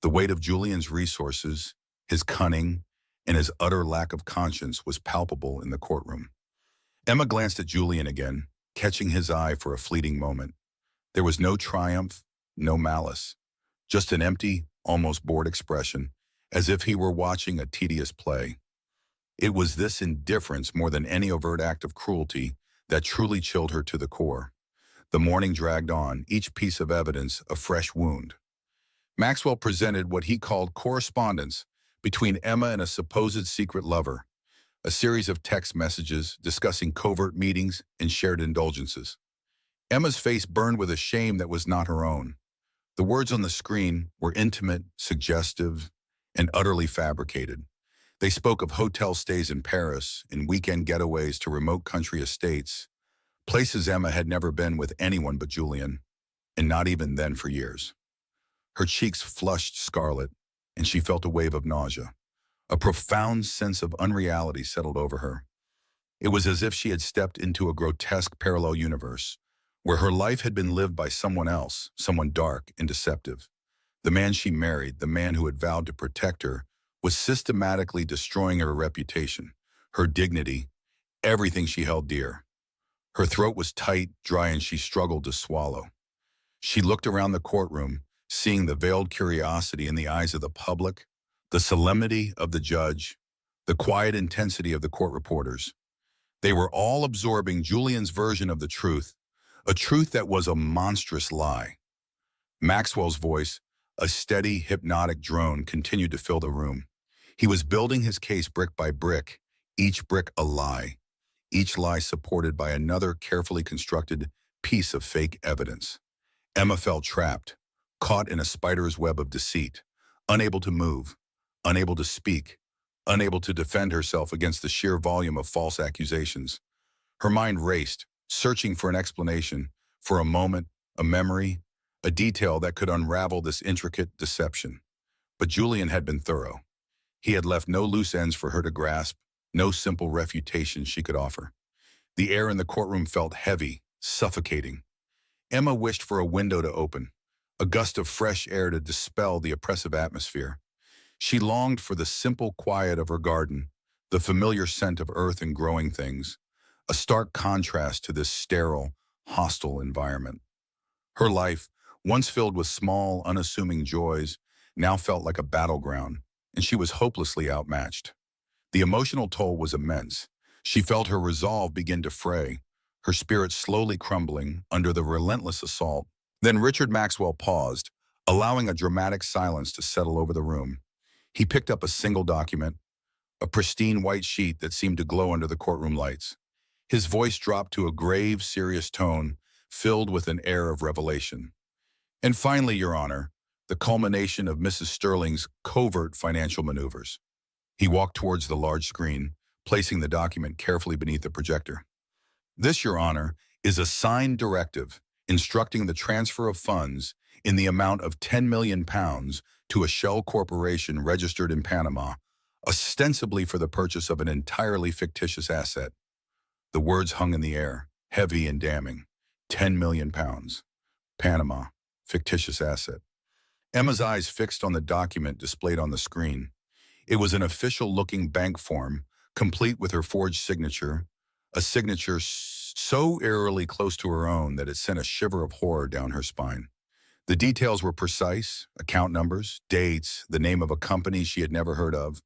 The weight of Julian's resources, his cunning, and his utter lack of conscience was palpable in the courtroom. Emma glanced at Julian again, catching his eye for a fleeting moment. There was no triumph, no malice, just an empty, almost bored expression, as if he were watching a tedious play. It was this indifference more than any overt act of cruelty that truly chilled her to the core. The morning dragged on, each piece of evidence a fresh wound. Maxwell presented what he called correspondence between Emma and a supposed secret lover, a series of text messages discussing covert meetings and shared indulgences. Emma's face burned with a shame that was not her own. The words on the screen were intimate, suggestive, and utterly fabricated. They spoke of hotel stays in Paris and weekend getaways to remote country estates, places Emma had never been with anyone but Julian, and not even then for years. Her cheeks flushed scarlet, and she felt a wave of nausea. A profound sense of unreality settled over her. It was as if she had stepped into a grotesque parallel universe, where her life had been lived by someone else, someone dark and deceptive. The man she married, the man who had vowed to protect her, was systematically destroying her reputation, her dignity, everything she held dear. Her throat was tight, dry, and she struggled to swallow. She looked around the courtroom, seeing the veiled curiosity in the eyes of the public, the solemnity of the judge, the quiet intensity of the court reporters. They were all absorbing Julian's version of the truth, a truth that was a monstrous lie. Maxwell's voice, a steady, hypnotic drone, continued to fill the room. He was building his case brick by brick, each brick a lie, each lie supported by another carefully constructed piece of fake evidence. Emma felt trapped, caught in a spider's web of deceit, unable to move, unable to speak, unable to defend herself against the sheer volume of false accusations. Her mind raced, searching for an explanation, for a moment, a memory, a detail that could unravel this intricate deception. But Julian had been thorough. He had left no loose ends for her to grasp, no simple refutation she could offer. The air in the courtroom felt heavy, suffocating. Emma wished for a window to open, a gust of fresh air to dispel the oppressive atmosphere. She longed for the simple quiet of her garden, the familiar scent of earth and growing things, a stark contrast to this sterile, hostile environment. Her life, once filled with small, unassuming joys, now felt like a battleground, and she was hopelessly outmatched. The emotional toll was immense. She felt her resolve begin to fray, her spirit slowly crumbling under the relentless assault. Then Richard Maxwell paused, allowing a dramatic silence to settle over the room. He picked up a single document, a pristine white sheet that seemed to glow under the courtroom lights. His voice dropped to a grave, serious tone, filled with an air of revelation. And finally, Your Honor, the culmination of Mrs. Sterling's covert financial maneuvers. He walked towards the large screen, placing the document carefully beneath the projector. This, Your Honor, is a signed directive instructing the transfer of funds in the amount of £10 million to a shell corporation registered in Panama, ostensibly for the purchase of an entirely fictitious asset. The words hung in the air, heavy and damning. £10 million. Panama. Fictitious asset. Emma's eyes fixed on the document displayed on the screen. It was an official-looking bank form, complete with her forged signature, a signature so eerily close to her own that it sent a shiver of horror down her spine. The details were precise: account numbers, dates, the name of a company she had never heard of,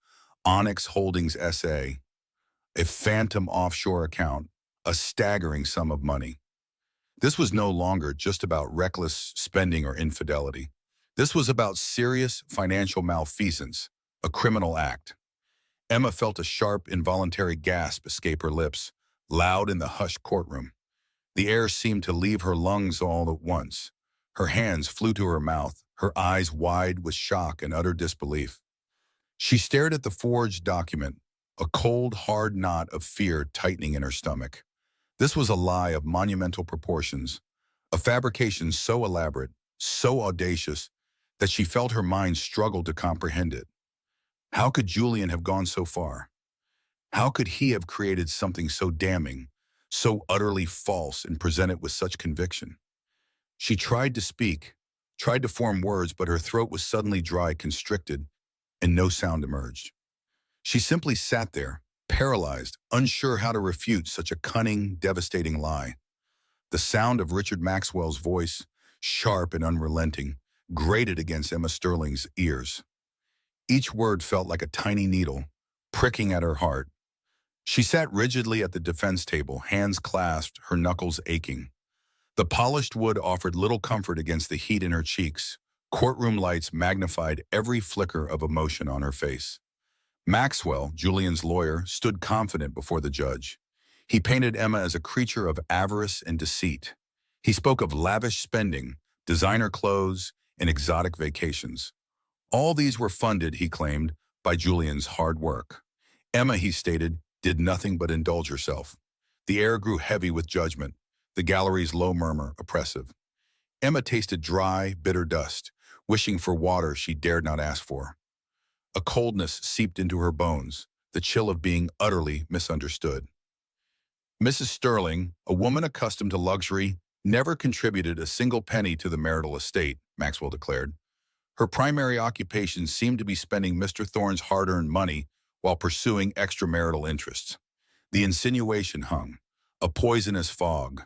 Onyx Holdings S.A., a phantom offshore account, a staggering sum of money. This was no longer just about reckless spending or infidelity. This was about serious financial malfeasance, a criminal act. Emma felt a sharp, involuntary gasp escape her lips, loud in the hushed courtroom. The air seemed to leave her lungs all at once. Her hands flew to her mouth, her eyes wide with shock and utter disbelief. She stared at the forged document, a cold, hard knot of fear tightening in her stomach. This was a lie of monumental proportions, a fabrication so elaborate, so audacious, that she felt her mind struggle to comprehend it. How could Julian have gone so far? How could he have created something so damning, so utterly false, and present it with such conviction? She tried to speak, tried to form words, but her throat was suddenly dry, constricted, and no sound emerged. She simply sat there, paralyzed, unsure how to refute such a cunning, devastating lie. The sound of Richard Maxwell's voice, sharp and unrelenting, grated against Emma Sterling's ears. Each word felt like a tiny needle, pricking at her heart. She sat rigidly at the defense table, hands clasped, her knuckles aching. The polished wood offered little comfort against the heat in her cheeks. Courtroom lights magnified every flicker of emotion on her face. Maxwell, Julian's lawyer, stood confident before the judge. He painted Emma as a creature of avarice and deceit. He spoke of lavish spending, designer clothes, and exotic vacations. All these were funded, he claimed, by Julian's hard work. Emma, he stated, did nothing but indulge herself. The air grew heavy with judgment, the gallery's low murmur oppressive. Emma tasted dry, bitter dust, wishing for water she dared not ask for. A coldness seeped into her bones, the chill of being utterly misunderstood. Mrs. Sterling, a woman accustomed to luxury, never contributed a single penny to the marital estate, Maxwell declared. Her primary occupation seemed to be spending Mr. Thorne's hard-earned money while pursuing extramarital interests. The insinuation hung, a poisonous fog.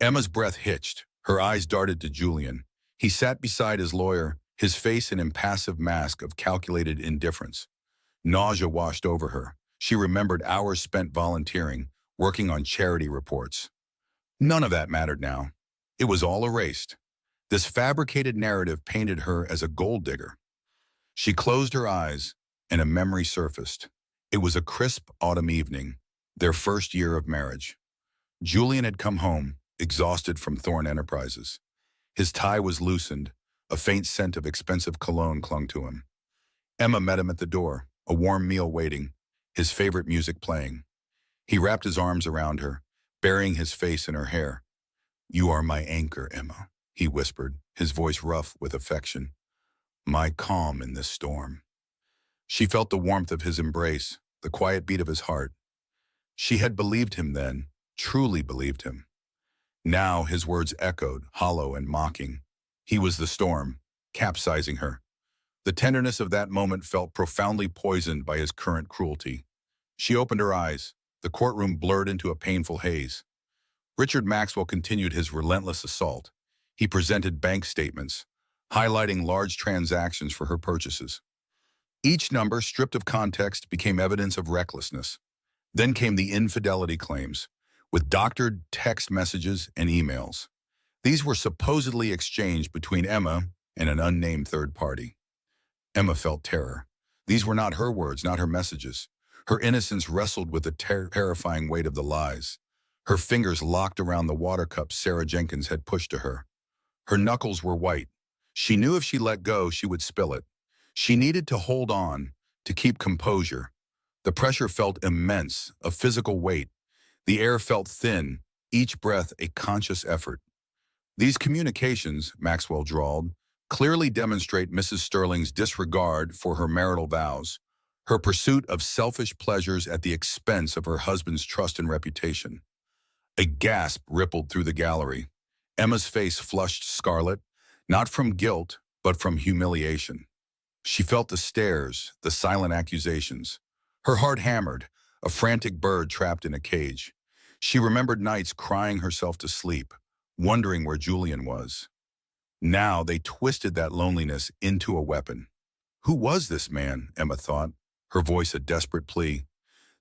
Emma's breath hitched, her eyes darted to Julian. He sat beside his lawyer, his face an impassive mask of calculated indifference. Nausea washed over her. She remembered hours spent volunteering, working on charity reports. None of that mattered now. It was all erased. This fabricated narrative painted her as a gold digger. She closed her eyes, and a memory surfaced. It was a crisp autumn evening, their first year of marriage. Julian had come home, exhausted from Thorne Enterprises. His tie was loosened, a faint scent of expensive cologne clung to him. Emma met him at the door, a warm meal waiting, his favorite music playing. He wrapped his arms around her, burying his face in her hair. "You are my anchor, Emma," he whispered, his voice rough with affection. "My calm in this storm." She felt the warmth of his embrace, the quiet beat of his heart. She had believed him then, truly believed him. Now his words echoed, hollow and mocking. He was the storm, capsizing her. The tenderness of that moment felt profoundly poisoned by his current cruelty. She opened her eyes. The courtroom blurred into a painful haze. Richard Maxwell continued his relentless assault. He presented bank statements, highlighting large transactions for her purchases. Each number, stripped of context, became evidence of recklessness. Then came the infidelity claims, with doctored text messages and emails. These were supposedly exchanged between Emma and an unnamed third party. Emma felt terror. These were not her words, not her messages. Her innocence wrestled with the terrifying weight of the lies. Her fingers locked around the water cup Sarah Jenkins had pushed to her. Her knuckles were white. She knew if she let go, she would spill it. She needed to hold on, to keep composure. The pressure felt immense, a physical weight. The air felt thin, each breath a conscious effort. These communications, Maxwell drawled, clearly demonstrate Mrs. Sterling's disregard for her marital vows, her pursuit of selfish pleasures at the expense of her husband's trust and reputation. A gasp rippled through the gallery. Emma's face flushed scarlet, not from guilt, but from humiliation. She felt the stares, the silent accusations. Her heart hammered, a frantic bird trapped in a cage. She remembered nights crying herself to sleep, wondering where Julian was. Now they twisted that loneliness into a weapon. Who was this man, Emma thought, her voice a desperate plea.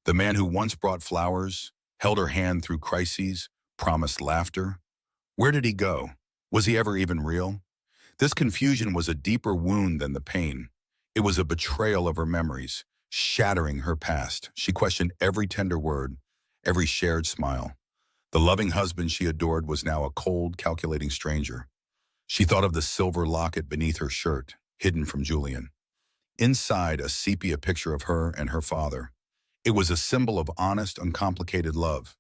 The man who once brought flowers, held her hand through crises, promised laughter. Where did he go? Was he ever even real? This confusion was a deeper wound than the pain. It was a betrayal of her memories, shattering her past. She questioned every tender word, every shared smile. The loving husband she adored was now a cold, calculating stranger. She thought of the silver locket beneath her shirt, hidden from Julian. Inside, a sepia picture of her and her father. It was a symbol of honest, uncomplicated love.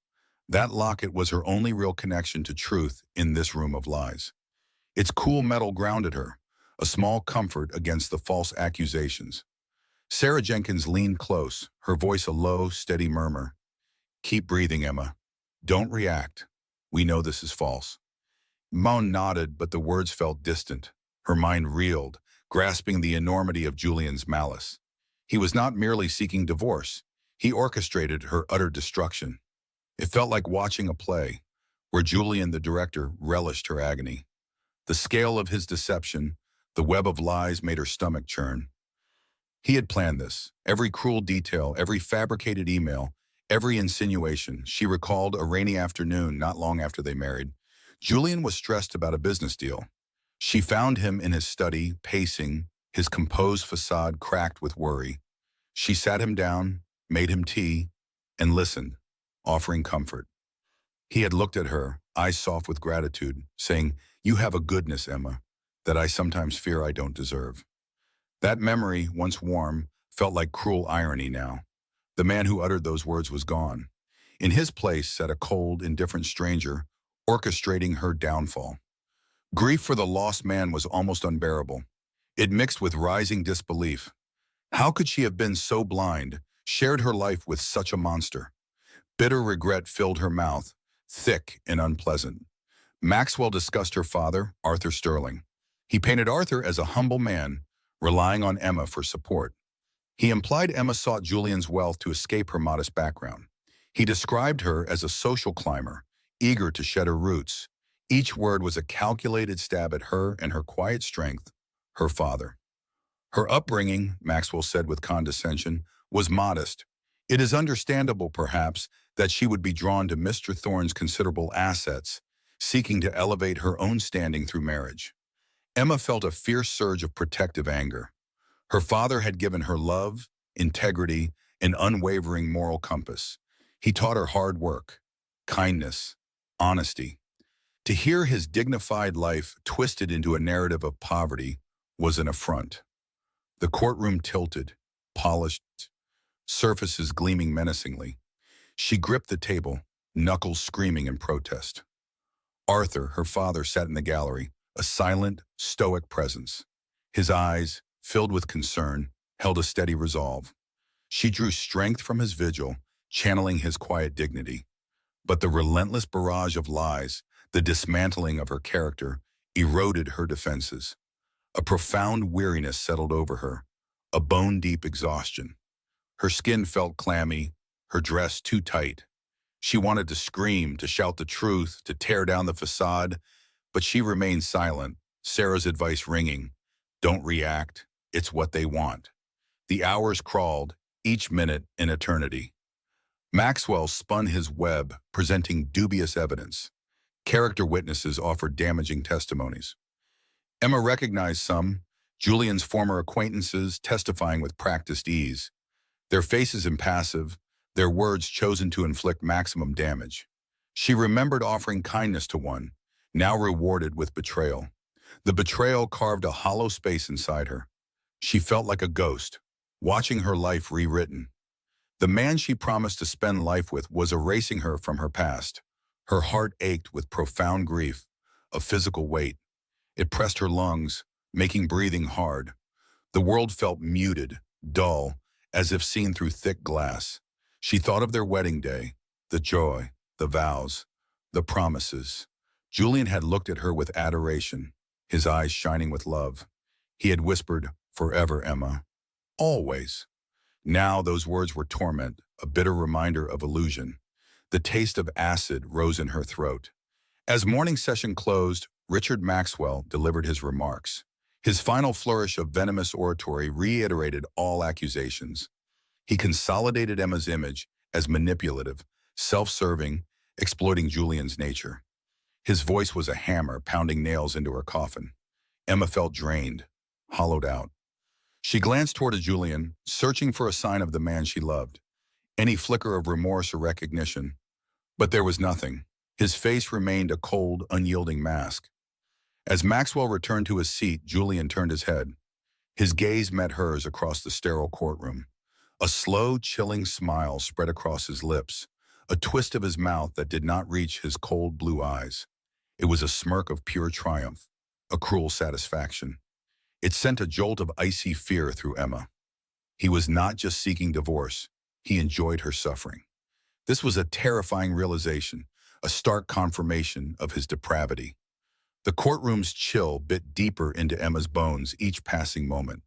That locket was her only real connection to truth in this room of lies. Its cool metal grounded her, a small comfort against the false accusations. Sarah Jenkins leaned close, her voice a low, steady murmur. "Keep breathing, Emma. Don't react. We know this is false." Maud nodded, but the words felt distant. Her mind reeled, grasping the enormity of Julian's malice. He was not merely seeking divorce. He orchestrated her utter destruction. It felt like watching a play, where Julian, the director, relished her agony. The scale of his deception, The web of lies made her stomach churn. He had planned this. Every cruel detail, every fabricated email, every insinuation. She recalled a rainy afternoon not long after they married. Julian was stressed about a business deal. She found him in his study, pacing, his composed facade cracked with worry. She sat him down, made him tea, and listened, offering comfort. He had looked at her, eyes soft with gratitude, saying, "You have a goodness, Emma, that I sometimes fear I don't deserve." That memory, once warm, felt like cruel irony now. The man who uttered those words was gone. In his place sat a cold, indifferent stranger, orchestrating her downfall. Grief for the lost man was almost unbearable. It mixed with rising disbelief. How could she have been so blind, shared her life with such a monster? Bitter regret filled her mouth, thick and unpleasant. Maxwell discussed her father, Arthur Sterling. He painted Arthur as a humble man, relying on Emma for support. He implied Emma sought Julian's wealth to escape her modest background. He described her as a social climber, eager to shed her roots. Each word was a calculated stab at her and her quiet strength, her father. Her upbringing, Maxwell said with condescension, was modest. It is understandable, perhaps, that she would be drawn to Mr. Thorne's considerable assets, seeking to elevate her own standing through marriage. Emma felt a fierce surge of protective anger. Her father had given her love, integrity, and unwavering moral compass. He taught her hard work, kindness, honesty. To hear his dignified life twisted into a narrative of poverty was an affront. The courtroom tilted, polished, surfaces gleaming menacingly. She gripped the table, knuckles screaming in protest. Arthur, her father, sat in the gallery, a silent, stoic presence. His eyes, filled with concern, held a steady resolve. She drew strength from his vigil, channeling his quiet dignity. But the relentless barrage of lies, the dismantling of her character, eroded her defenses. A profound weariness settled over her, a bone-deep exhaustion. Her skin felt clammy, her dress too tight. She wanted to scream, to shout the truth, to tear down the facade, but she remained silent, Sarah's advice ringing. Don't react, it's what they want. The hours crawled, each minute an eternity. Maxwell spun his web, presenting dubious evidence. Character witnesses offered damaging testimonies. Emma recognized some, Julian's former acquaintances testifying with practiced ease. Their faces impassive, their words chosen to inflict maximum damage. She remembered offering kindness to one, now rewarded with betrayal. The betrayal carved a hollow space inside her. She felt like a ghost, watching her life rewritten. The man she promised to spend life with was erasing her from her past. Her heart ached with profound grief, a physical weight. It pressed her lungs, making breathing hard. The world felt muted, dull, as if seen through thick glass. She thought of their wedding day, the joy, the vows, the promises. Julian had looked at her with adoration, his eyes shining with love. He had whispered, "Forever, Emma." Always. Now those words were torment, a bitter reminder of illusion. The taste of acid rose in her throat. As morning session closed, Richard Maxwell delivered his remarks. His final flourish of venomous oratory reiterated all accusations. He consolidated Emma's image as manipulative, self-serving, exploiting Julian's nature. His voice was a hammer pounding nails into her coffin. Emma felt drained, hollowed out. She glanced toward Julian, searching for a sign of the man she loved. Any flicker of remorse or recognition. But there was nothing. His face remained a cold, unyielding mask. As Maxwell returned to his seat, Julian turned his head. His gaze met hers across the sterile courtroom. A slow, chilling smile spread across his lips, a twist of his mouth that did not reach his cold blue eyes. It was a smirk of pure triumph, a cruel satisfaction. It sent a jolt of icy fear through Emma. He was not just seeking divorce, he enjoyed her suffering. This was a terrifying realization, a stark confirmation of his depravity. The courtroom's chill bit deeper into Emma's bones each passing moment.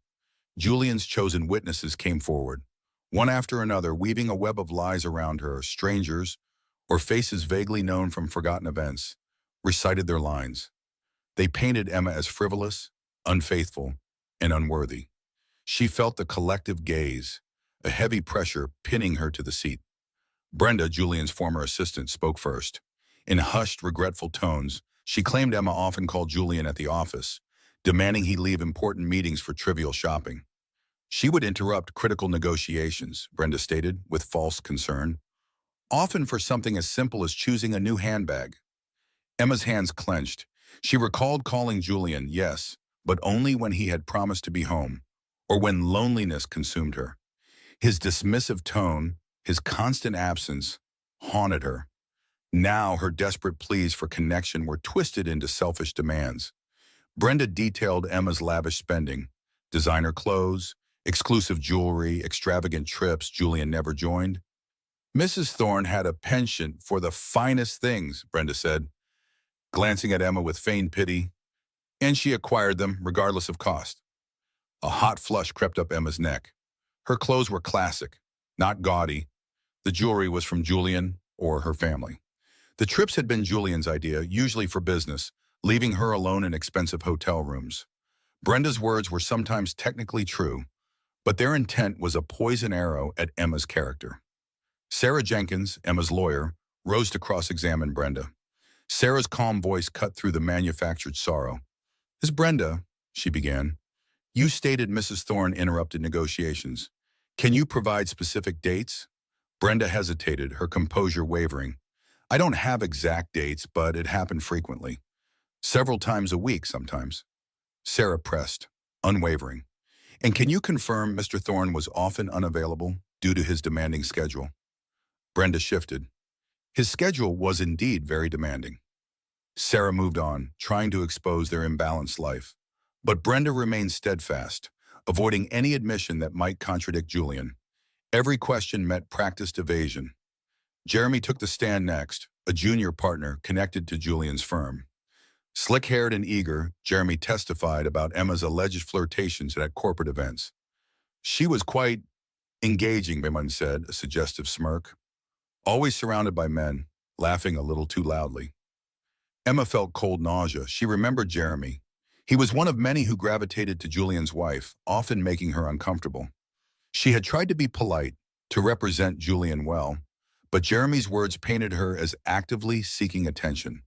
Julian's chosen witnesses came forward, one after another, weaving a web of lies around her. Strangers, or faces vaguely known from forgotten events, recited their lines. They painted Emma as frivolous, unfaithful, and unworthy. She felt the collective gaze, a heavy pressure pinning her to the seat. Brenda, Julian's former assistant, spoke first. In hushed, regretful tones, she claimed Emma often called Julian at the office, demanding he leave important meetings for trivial shopping. She would interrupt critical negotiations, Brenda stated, with false concern, often for something as simple as choosing a new handbag. Emma's hands clenched. She recalled calling Julian, yes, but only when he had promised to be home, or when loneliness consumed her. His dismissive tone, his constant absence, haunted her. Now her desperate pleas for connection were twisted into selfish demands. Brenda detailed Emma's lavish spending, designer clothes, exclusive jewelry, extravagant trips Julian never joined. Mrs. Thorne had a penchant for the finest things, Brenda said, glancing at Emma with feigned pity, and she acquired them regardless of cost. A hot flush crept up Emma's neck. Her clothes were classic, not gaudy. The jewelry was from Julian or her family. The trips had been Julian's idea, usually for business, leaving her alone in expensive hotel rooms. Brenda's words were sometimes technically true, but their intent was a poison arrow at Emma's character. Sarah Jenkins, Emma's lawyer, rose to cross-examine Brenda. Sarah's calm voice cut through the manufactured sorrow. "Miss Brenda," she began, "you stated Mrs. Thorne interrupted negotiations. Can you provide specific dates?" Brenda hesitated, her composure wavering. "I don't have exact dates, but it happened frequently. Several times a week sometimes." Sarah pressed, unwavering. "And can you confirm Mr. Thorne was often unavailable due to his demanding schedule?" Brenda shifted. His schedule was indeed very demanding. Sarah moved on, trying to expose their imbalanced life. But Brenda remained steadfast, avoiding any admission that might contradict Julian. Every question met practiced evasion. Jeremy took the stand next, a junior partner connected to Julian's firm. Slick-haired and eager, Jeremy testified about Emma's alleged flirtations at corporate events. "She was quite engaging," Beman said, a suggestive smirk. "Always surrounded by men, laughing a little too loudly." Emma felt cold nausea. She remembered Jeremy. He was one of many who gravitated to Julian's wife, often making her uncomfortable. She had tried to be polite, to represent Julian well, but Jeremy's words painted her as actively seeking attention.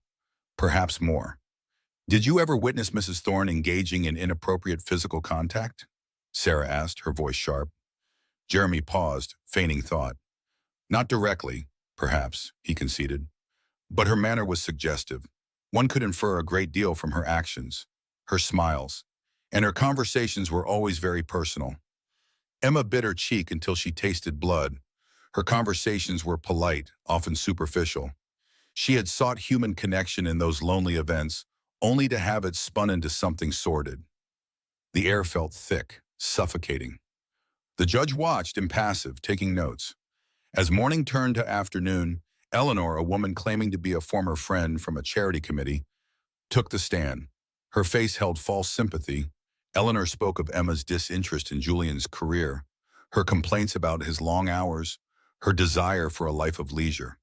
Perhaps more. "Did you ever witness Mrs. Thorne engaging in inappropriate physical contact?" Sarah asked, her voice sharp. Jeremy paused, feigning thought. "Not directly, perhaps," he conceded. But her manner was suggestive. One could infer a great deal from her actions, her smiles, and her conversations were always very personal. Emma bit her cheek until she tasted blood. Her conversations were polite, often superficial. She had sought human connection in those lonely events, only to have it spun into something sordid. The air felt thick, suffocating. The judge watched, impassive, taking notes. As morning turned to afternoon, Eleanor, a woman claiming to be a former friend from a charity committee, took the stand. Her face held false sympathy. Eleanor spoke of Emma's disinterest in Julian's career, her complaints about his long hours, her desire for a life of leisure.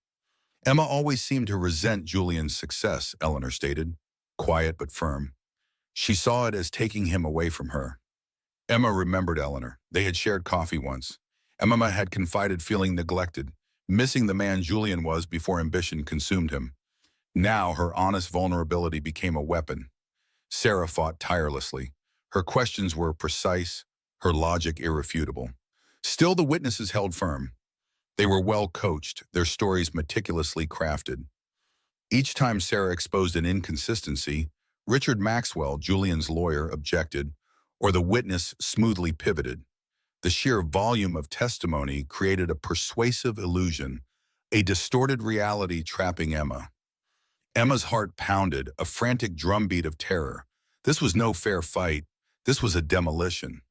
"Emma always seemed to resent Julian's success," Eleanor stated, quiet but firm. She saw it as taking him away from her. Emma remembered Eleanor. They had shared coffee once. Emma had confided feeling neglected, missing the man Julian was before ambition consumed him. Now her honest vulnerability became a weapon. Sarah fought tirelessly. Her questions were precise, her logic irrefutable. Still, the witnesses held firm. They were well coached, their stories meticulously crafted. Each time Sarah exposed an inconsistency, Richard Maxwell, Julian's lawyer, objected, or the witness smoothly pivoted. The sheer volume of testimony created a persuasive illusion, a distorted reality trapping Emma. Emma's heart pounded, a frantic drumbeat of terror. This was no fair fight. This was a demolition.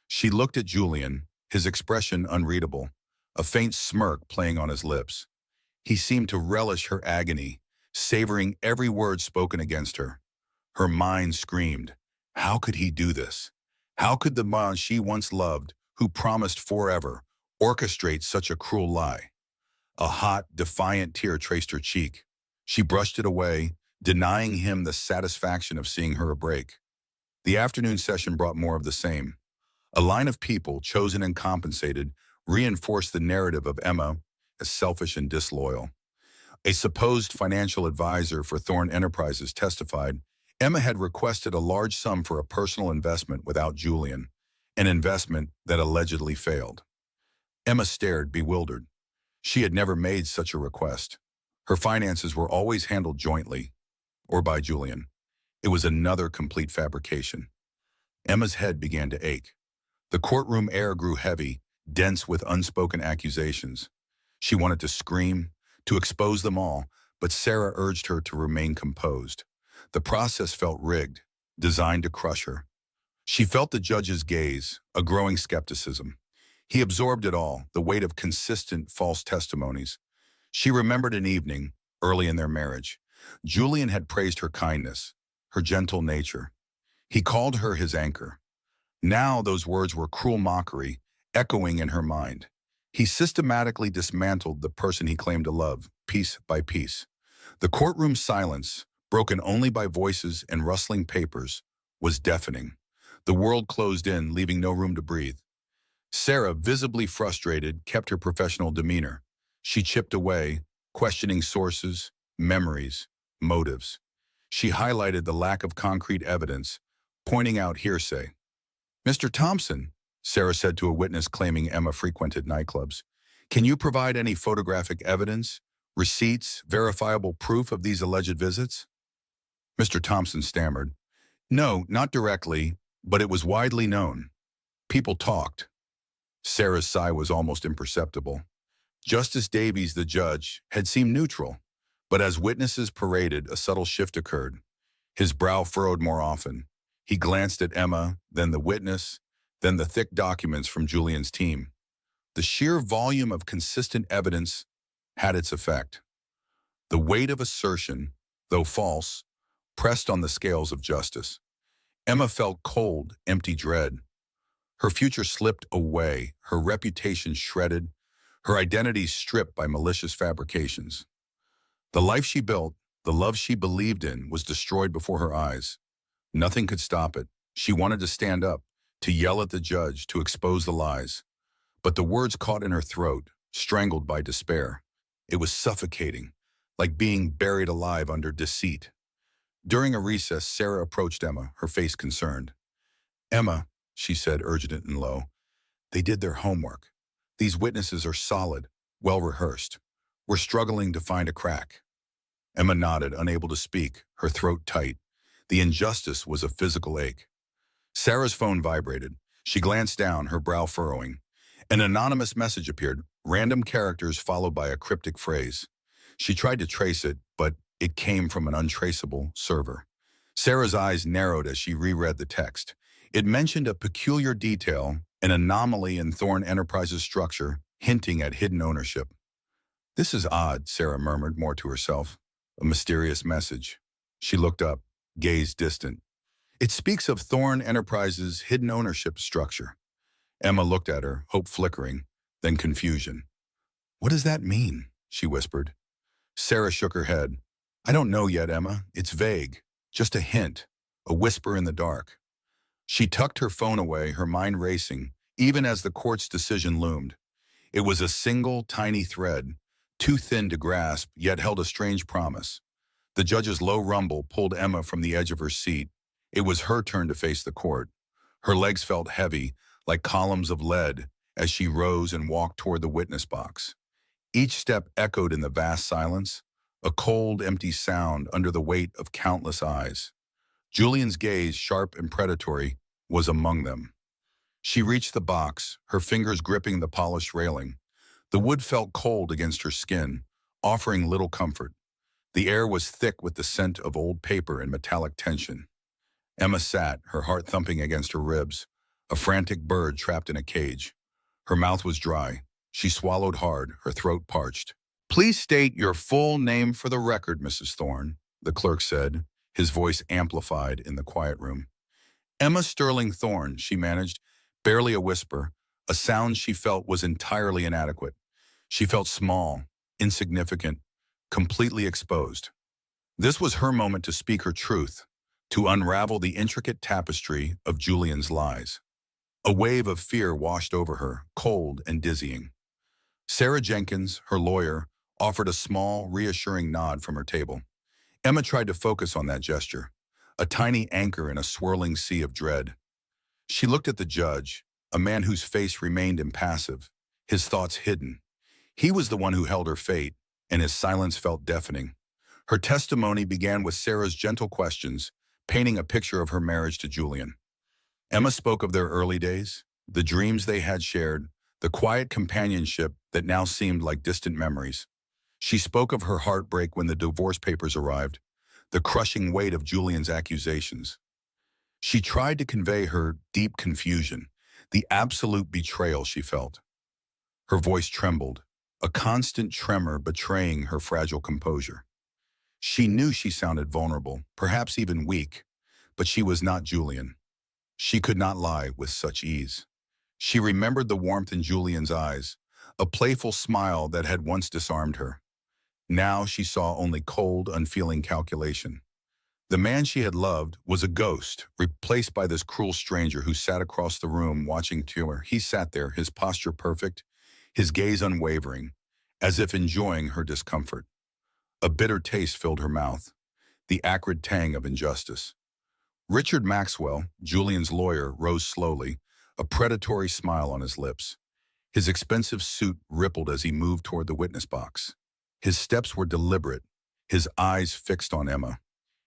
She looked at Julian, his expression unreadable, a faint smirk playing on his lips. He seemed to relish her agony, savoring every word spoken against her. Her mind screamed, how could he do this? How could the man she once loved, who promised forever, orchestrate such a cruel lie? A hot, defiant tear traced her cheek. She brushed it away, denying him the satisfaction of seeing her break. The afternoon session brought more of the same. A line of people, chosen and compensated, reinforced the narrative of Emma as selfish and disloyal. A supposed financial advisor for Thorne Enterprises testified Emma had requested a large sum for a personal investment without Julian, an investment that allegedly failed. Emma stared, bewildered. She had never made such a request. Her finances were always handled jointly, or by Julian. It was another complete fabrication. Emma's head began to ache. The courtroom air grew heavy, dense with unspoken accusations. She wanted to scream, to expose them all, but Sarah urged her to remain composed. The process felt rigged, designed to crush her. She felt the judge's gaze, a growing skepticism. He absorbed it all, the weight of consistent false testimonies. She remembered an evening, early in their marriage. Julian had praised her kindness, her gentle nature. He called her his anchor. Now those words were cruel mockery, echoing in her mind. He systematically dismantled the person he claimed to love, piece by piece. The courtroom silence, broken only by voices and rustling papers, was deafening. The world closed in, leaving no room to breathe. Sarah, visibly frustrated, kept her professional demeanor. She chipped away, questioning sources, memories, motives. She highlighted the lack of concrete evidence, pointing out hearsay. "Mr. Thompson," Sarah said to a witness claiming Emma frequented nightclubs, "can you provide any photographic evidence, receipts, verifiable proof of these alleged visits?" Mr. Thompson stammered, "No, not directly, but it was widely known. People talked." Sarah's sigh was almost imperceptible. Justice Davies, the judge, had seemed neutral, but as witnesses paraded, a subtle shift occurred. His brow furrowed more often. He glanced at Emma, then the witness, then the thick documents from Julian's team. The sheer volume of consistent evidence had its effect. The weight of assertion, though false, pressed on the scales of justice. Emma felt cold, empty dread. Her future slipped away, her reputation shredded, her identity stripped by malicious fabrications. The life she built, the love she believed in, was destroyed before her eyes. Nothing could stop it. She wanted to stand up, to yell at the judge, to expose the lies. But the words caught in her throat, strangled by despair. It was suffocating, like being buried alive under deceit. During a recess, Sarah approached Emma, her face concerned. "Emma," she said, urgent and low, "they did their homework. These witnesses are solid, well-rehearsed. We're struggling to find a crack." Emma nodded, unable to speak, her throat tight. The injustice was a physical ache. Sarah's phone vibrated. She glanced down, her brow furrowing. An anonymous message appeared, random characters followed by a cryptic phrase. She tried to trace it, but it came from an untraceable server. Sarah's eyes narrowed as she reread the text. It mentioned a peculiar detail, an anomaly in Thorne Enterprises' structure, hinting at hidden ownership. "This is odd," Sarah murmured, more to herself. A mysterious message. She looked up, gaze distant. "It speaks of Thorne Enterprises' hidden ownership structure." Emma looked at her, hope flickering, then confusion. "What does that mean?" she whispered. Sarah shook her head. "I don't know yet, Emma. It's vague. Just a hint, a whisper in the dark." She tucked her phone away, her mind racing, even as the court's decision loomed. It was a single, tiny thread, too thin to grasp, yet held a strange promise. The judge's low rumble pulled Emma from the edge of her seat. It was her turn to face the court. Her legs felt heavy, like columns of lead, as she rose and walked toward the witness box. Each step echoed in the vast silence, a cold, empty sound under the weight of countless eyes. Julian's gaze, sharp and predatory, was among them. She reached the box, her fingers gripping the polished railing. The wood felt cold against her skin, offering little comfort. The air was thick with the scent of old paper and metallic tension. Emma sat, her heart thumping against her ribs, a frantic bird trapped in a cage. Her mouth was dry. She swallowed hard, her throat parched. "Please state your full name for the record, Mrs. Thorne," the clerk said, his voice amplified in the quiet room. "Emma Sterling Thorne," she managed, barely a whisper, a sound she felt was entirely inadequate. She felt small, insignificant, completely exposed. This was her moment to speak her truth, to unravel the intricate tapestry of Julian's lies. A wave of fear washed over her, cold and dizzying. Sarah Jenkins, her lawyer, offered a small, reassuring nod from her table. Emma tried to focus on that gesture, a tiny anchor in a swirling sea of dread. She looked at the judge, a man whose face remained impassive, his thoughts hidden. He was the one who held her fate, and his silence felt deafening. Her testimony began with Sarah's gentle questions, painting a picture of her marriage to Julian. Emma spoke of their early days, the dreams they had shared, the quiet companionship that now seemed like distant memories. She spoke of her heartbreak when the divorce papers arrived, the crushing weight of Julian's accusations. She tried to convey her deep confusion, the absolute betrayal she felt. Her voice trembled, a constant tremor betraying her fragile composure. She knew she sounded vulnerable, perhaps even weak, but she was not Julian. She could not lie with such ease. She remembered the warmth in Julian's eyes, a playful smile that had once disarmed her. Now she saw only cold, unfeeling calculation. The man she had loved was a ghost, replaced by this cruel stranger who sat across the room watching her. He sat there, his posture perfect, his gaze unwavering, as if enjoying her discomfort. A bitter taste filled her mouth, the acrid tang of injustice. Richard Maxwell, Julian's lawyer, rose slowly, a predatory smile on his lips. His expensive suit rippled as he moved toward the witness box. His steps were deliberate, his eyes fixed on Emma.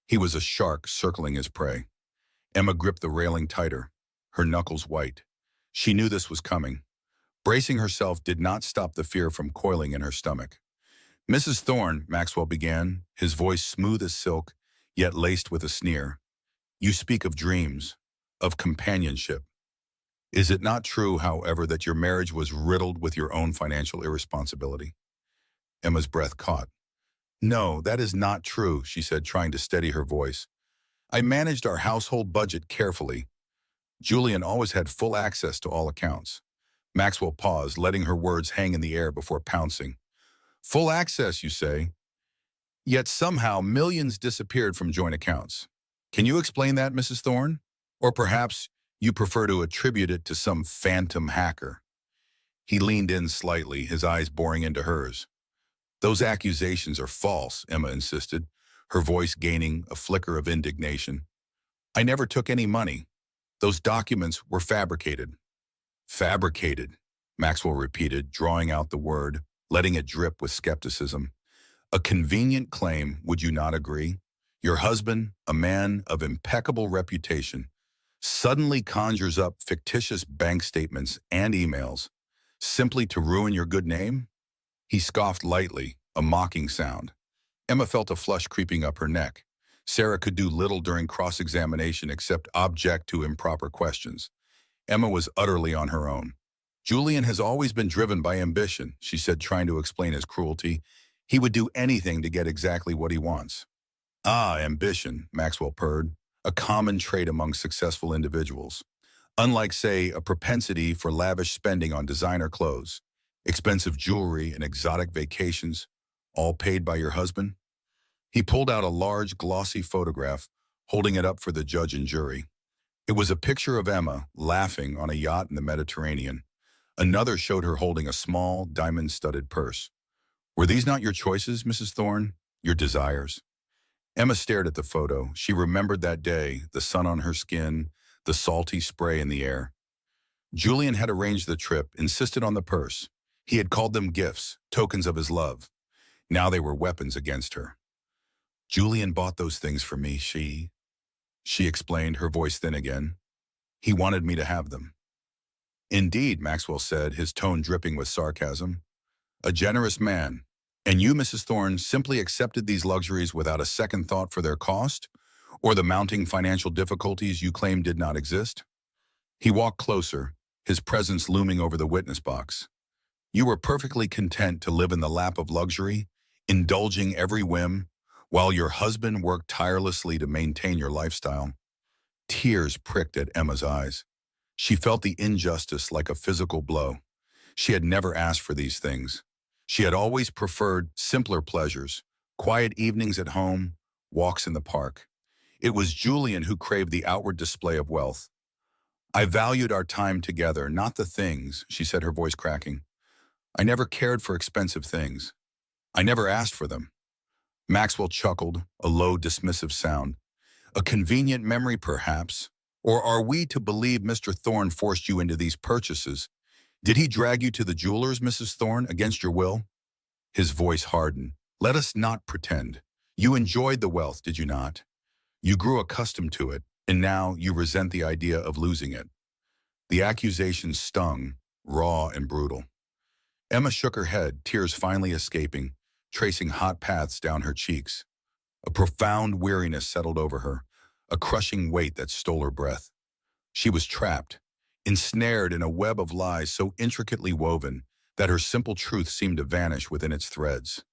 He was a shark circling his prey. Emma gripped the railing tighter, her knuckles white. She knew this was coming. Bracing herself did not stop the fear from coiling in her stomach. "Mrs. Thorne," Maxwell began, his voice smooth as silk, yet laced with a sneer. "You speak of dreams, of companionship. Is it not true, however, that your marriage was riddled with your own financial irresponsibility?" Emma's breath caught. "No, that is not true," she said, trying to steady her voice. "I managed our household budget carefully. Julian always had full access to all accounts." Maxwell paused, letting her words hang in the air before pouncing. "Full access, you say? Yet somehow millions disappeared from joint accounts. Can you explain that, Mrs. Thorne? Or perhaps you prefer to attribute it to some phantom hacker?" He leaned in slightly, his eyes boring into hers. "Those accusations are false," Emma insisted, her voice gaining a flicker of indignation. "I never took any money. Those documents were fabricated." "Fabricated," Maxwell repeated, drawing out the word, letting it drip with skepticism. "A convenient claim, would you not agree? Your husband, a man of impeccable reputation, suddenly conjures up fictitious bank statements and emails, simply to ruin your good name?" He scoffed lightly, a mocking sound. Emma felt a flush creeping up her neck. Sarah could do little during cross-examination except object to improper questions. Emma was utterly on her own. "Julian has always been driven by ambition," she said, trying to explain his cruelty. "He would do anything to get exactly what he wants." "Ah, ambition," Maxwell purred, "a common trait among successful individuals. Unlike, say, a propensity for lavish spending on designer clothes, expensive jewelry, and exotic vacations, all paid by your husband." He pulled out a large, glossy photograph, holding it up for the judge and jury. It was a picture of Emma, laughing on a yacht in the Mediterranean. Another showed her holding a small, diamond-studded purse. "Were these not your choices, Mrs. Thorne? Your desires?" Emma stared at the photo. She remembered that day, the sun on her skin, the salty spray in the air. Julian had arranged the trip, insisted on the purse. He had called them gifts, tokens of his love. Now they were weapons against her. "Julian bought those things for me, she explained, her voice thin again. "He wanted me to have them." "Indeed," Maxwell said, his tone dripping with sarcasm. "A generous man. And you, Mrs. Thorne, simply accepted these luxuries without a second thought for their cost, or the mounting financial difficulties you claim did not exist?" He walked closer, his presence looming over the witness box. "You were perfectly content to live in the lap of luxury, indulging every whim, while your husband worked tirelessly to maintain your lifestyle." Tears pricked at Emma's eyes. She felt the injustice like a physical blow. She had never asked for these things. She had always preferred simpler pleasures, quiet evenings at home, walks in the park. It was Julian who craved the outward display of wealth. I valued our time together, not the things, she said, her voice cracking. I never cared for expensive things. I never asked for them. Maxwell chuckled, a low, dismissive sound. A convenient memory, perhaps. Or are we to believe Mr. Thorne forced you into these purchases? Did he drag you to the jeweler's, Mrs. Thorne, against your will? His voice hardened. Let us not pretend. You enjoyed the wealth, did you not? You grew accustomed to it, and now you resent the idea of losing it. The accusation stung, raw and brutal. Emma shook her head, tears finally escaping, tracing hot paths down her cheeks. A profound weariness settled over her, a crushing weight that stole her breath. She was trapped, ensnared in a web of lies so intricately woven that her simple truth seemed to vanish within its threads.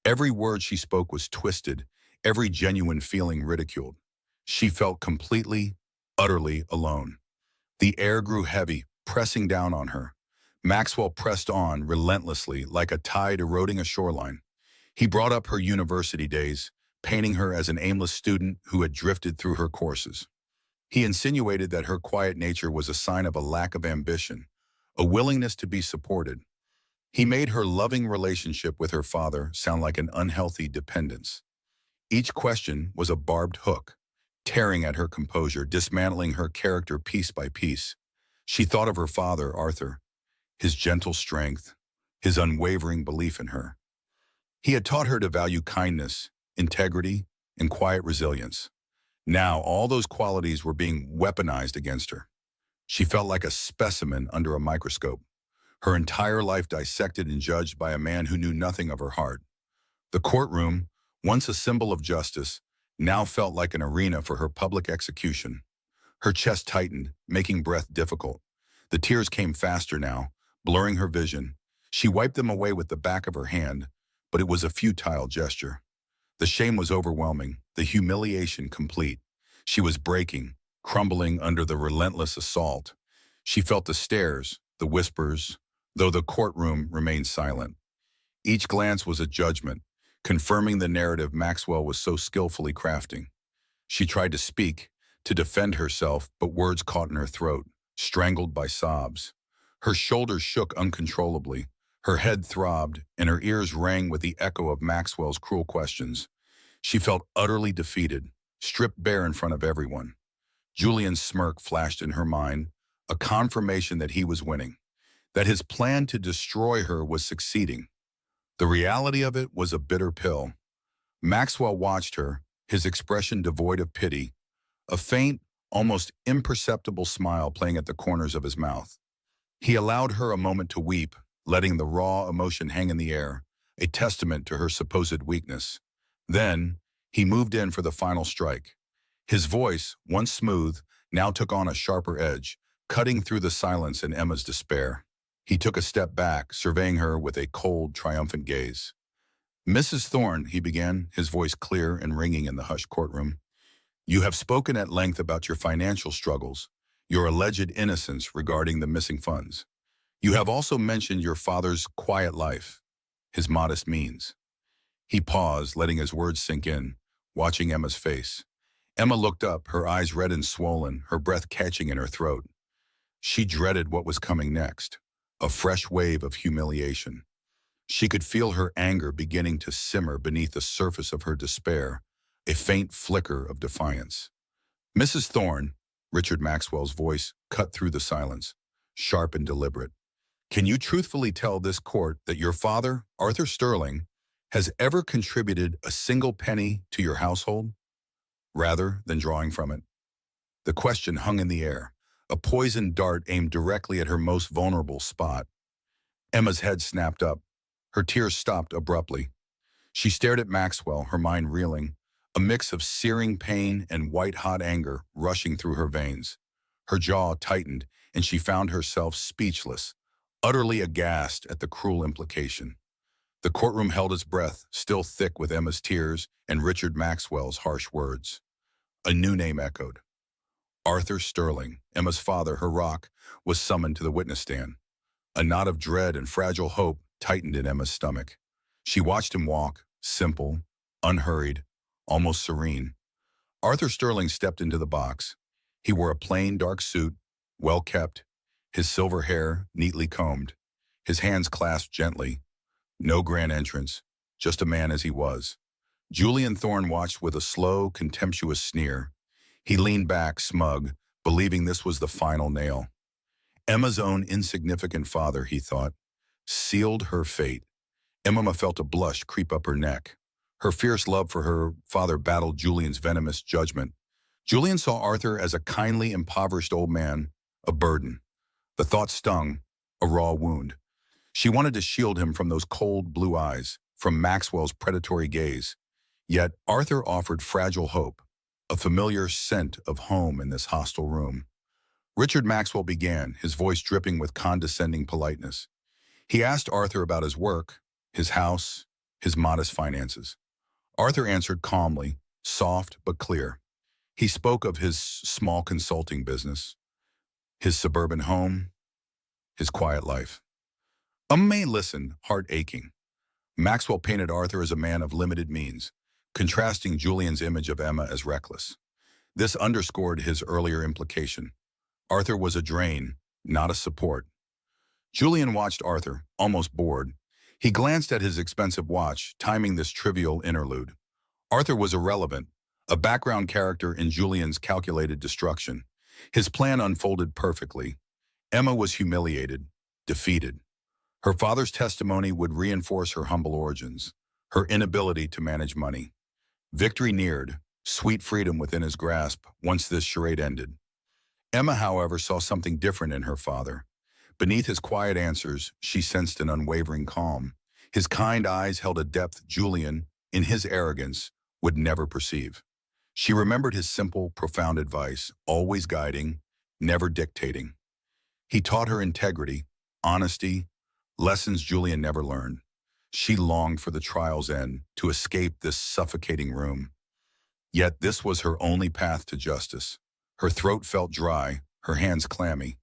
Every word she spoke was twisted, every genuine feeling ridiculed. She felt completely, utterly alone. The air grew heavy, pressing down on her. Maxwell pressed on relentlessly, like a tide eroding a shoreline. He brought up her university days, painting her as an aimless student who had drifted through her courses. He insinuated that her quiet nature was a sign of a lack of ambition, a willingness to be supported. He made her loving relationship with her father sound like an unhealthy dependence. Each question was a barbed hook, tearing at her composure, dismantling her character piece by piece. She thought of her father, Arthur, his gentle strength, his unwavering belief in her. He had taught her to value kindness, integrity, and quiet resilience. Now all those qualities were being weaponized against her. She felt like a specimen under a microscope, her entire life dissected and judged by a man who knew nothing of her heart. The courtroom, once a symbol of justice, now felt like an arena for her public execution. Her chest tightened, making breath difficult. The tears came faster now, blurring her vision. She wiped them away with the back of her hand, but it was a futile gesture. The shame was overwhelming, the humiliation complete. She was breaking, crumbling under the relentless assault. She felt the stares, the whispers, though the courtroom remained silent. Each glance was a judgment, confirming the narrative Maxwell was so skillfully crafting. She tried to speak, to defend herself, but words caught in her throat, strangled by sobs. Her shoulders shook uncontrollably, her head throbbed, and her ears rang with the echo of Maxwell's cruel questions. She felt utterly defeated, stripped bare in front of everyone. Julian's smirk flashed in her mind, a confirmation that he was winning, that his plan to destroy her was succeeding. The reality of it was a bitter pill. Maxwell watched her, his expression devoid of pity, a faint, almost imperceptible smile playing at the corners of his mouth. He allowed her a moment to weep, letting the raw emotion hang in the air, a testament to her supposed weakness. Then, he moved in for the final strike. His voice, once smooth, now took on a sharper edge, cutting through the silence and Emma's despair. He took a step back, surveying her with a cold, triumphant gaze. Mrs. Thorne, he began, his voice clear and ringing in the hushed courtroom, you have spoken at length about your financial struggles, your alleged innocence regarding the missing funds. You have also mentioned your father's quiet life, his modest means. He paused, letting his words sink in, watching Emma's face. Emma looked up, her eyes red and swollen, her breath catching in her throat. She dreaded what was coming next, a fresh wave of humiliation. She could feel her anger beginning to simmer beneath the surface of her despair, a faint flicker of defiance. Mrs. Thorne, Richard Maxwell's voice cut through the silence, sharp and deliberate. Can you truthfully tell this court that your father, Arthur Sterling, has ever contributed a single penny to your household, rather than drawing from it? The question hung in the air, a poisoned dart aimed directly at her most vulnerable spot. Emma's head snapped up. Her tears stopped abruptly. She stared at Maxwell, her mind reeling, a mix of searing pain and white-hot anger rushing through her veins. Her jaw tightened, and she found herself speechless, utterly aghast at the cruel implication. The courtroom held its breath, still thick with Emma's tears and Richard Maxwell's harsh words. A new name echoed. Arthur Sterling, Emma's father, her rock, was summoned to the witness stand. A knot of dread and fragile hope tightened in Emma's stomach. She watched him walk, simple, unhurried, almost serene. Arthur Sterling stepped into the box. He wore a plain, dark suit, well kept, his silver hair neatly combed, his hands clasped gently. No grand entrance, just a man as he was. Julian Thorne watched with a slow, contemptuous sneer. He leaned back, smug, believing this was the final nail. Emma's own insignificant father, he thought, sealed her fate. Emma felt a blush creep up her neck. Her fierce love for her father battled Julian's venomous judgment. Julian saw Arthur as a kindly, impoverished old man, a burden. The thought stung, a raw wound. She wanted to shield him from those cold blue eyes, from Maxwell's predatory gaze. Yet Arthur offered fragile hope, a familiar scent of home in this hostile room. Richard Maxwell began, his voice dripping with condescending politeness. He asked Arthur about his work, his house, his modest finances. Arthur answered calmly, soft but clear. He spoke of his small consulting business, his suburban home, his quiet life. May listened, heart aching. Maxwell painted Arthur as a man of limited means, contrasting Julian's image of Emma as reckless. This underscored his earlier implication. Arthur was a drain, not a support. Julian watched Arthur, almost bored. He glanced at his expensive watch, timing this trivial interlude. Arthur was irrelevant, a background character in Julian's calculated destruction. His plan unfolded perfectly. Emma was humiliated, defeated. Her father's testimony would reinforce her humble origins, her inability to manage money. Victory neared, sweet freedom within his grasp once this charade ended. Emma, however, saw something different in her father. Beneath his quiet answers, she sensed an unwavering calm. His kind eyes held a depth Julian, in his arrogance, would never perceive. She remembered his simple, profound advice, always guiding, never dictating. He taught her integrity, honesty, lessons Julian never learned. She longed for the trial's end, to escape this suffocating room. Yet this was her only path to justice. Her throat felt dry, her hands clammy.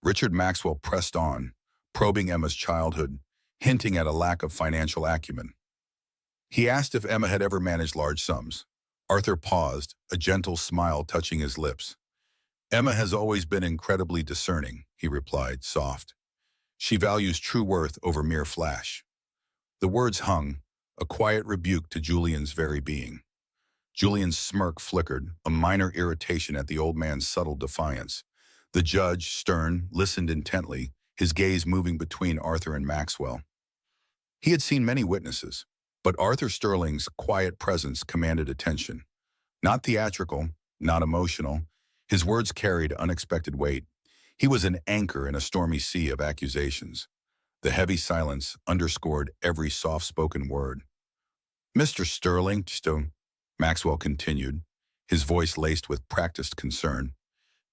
Richard Maxwell pressed on, probing Emma's childhood, hinting at a lack of financial acumen. He asked if Emma had ever managed large sums. Arthur paused, a gentle smile touching his lips. Emma has always been incredibly discerning, he replied, soft. She values true worth over mere flash. The words hung, a quiet rebuke to Julian's very being. Julian's smirk flickered, a minor irritation at the old man's subtle defiance. The judge, stern, listened intently, his gaze moving between Arthur and Maxwell. He had seen many witnesses, but Arthur Sterling's quiet presence commanded attention. Not theatrical, not emotional, his words carried unexpected weight. He was an anchor in a stormy sea of accusations. The heavy silence underscored every soft-spoken word. Mr. Sterling, Maxwell continued, his voice laced with practiced concern.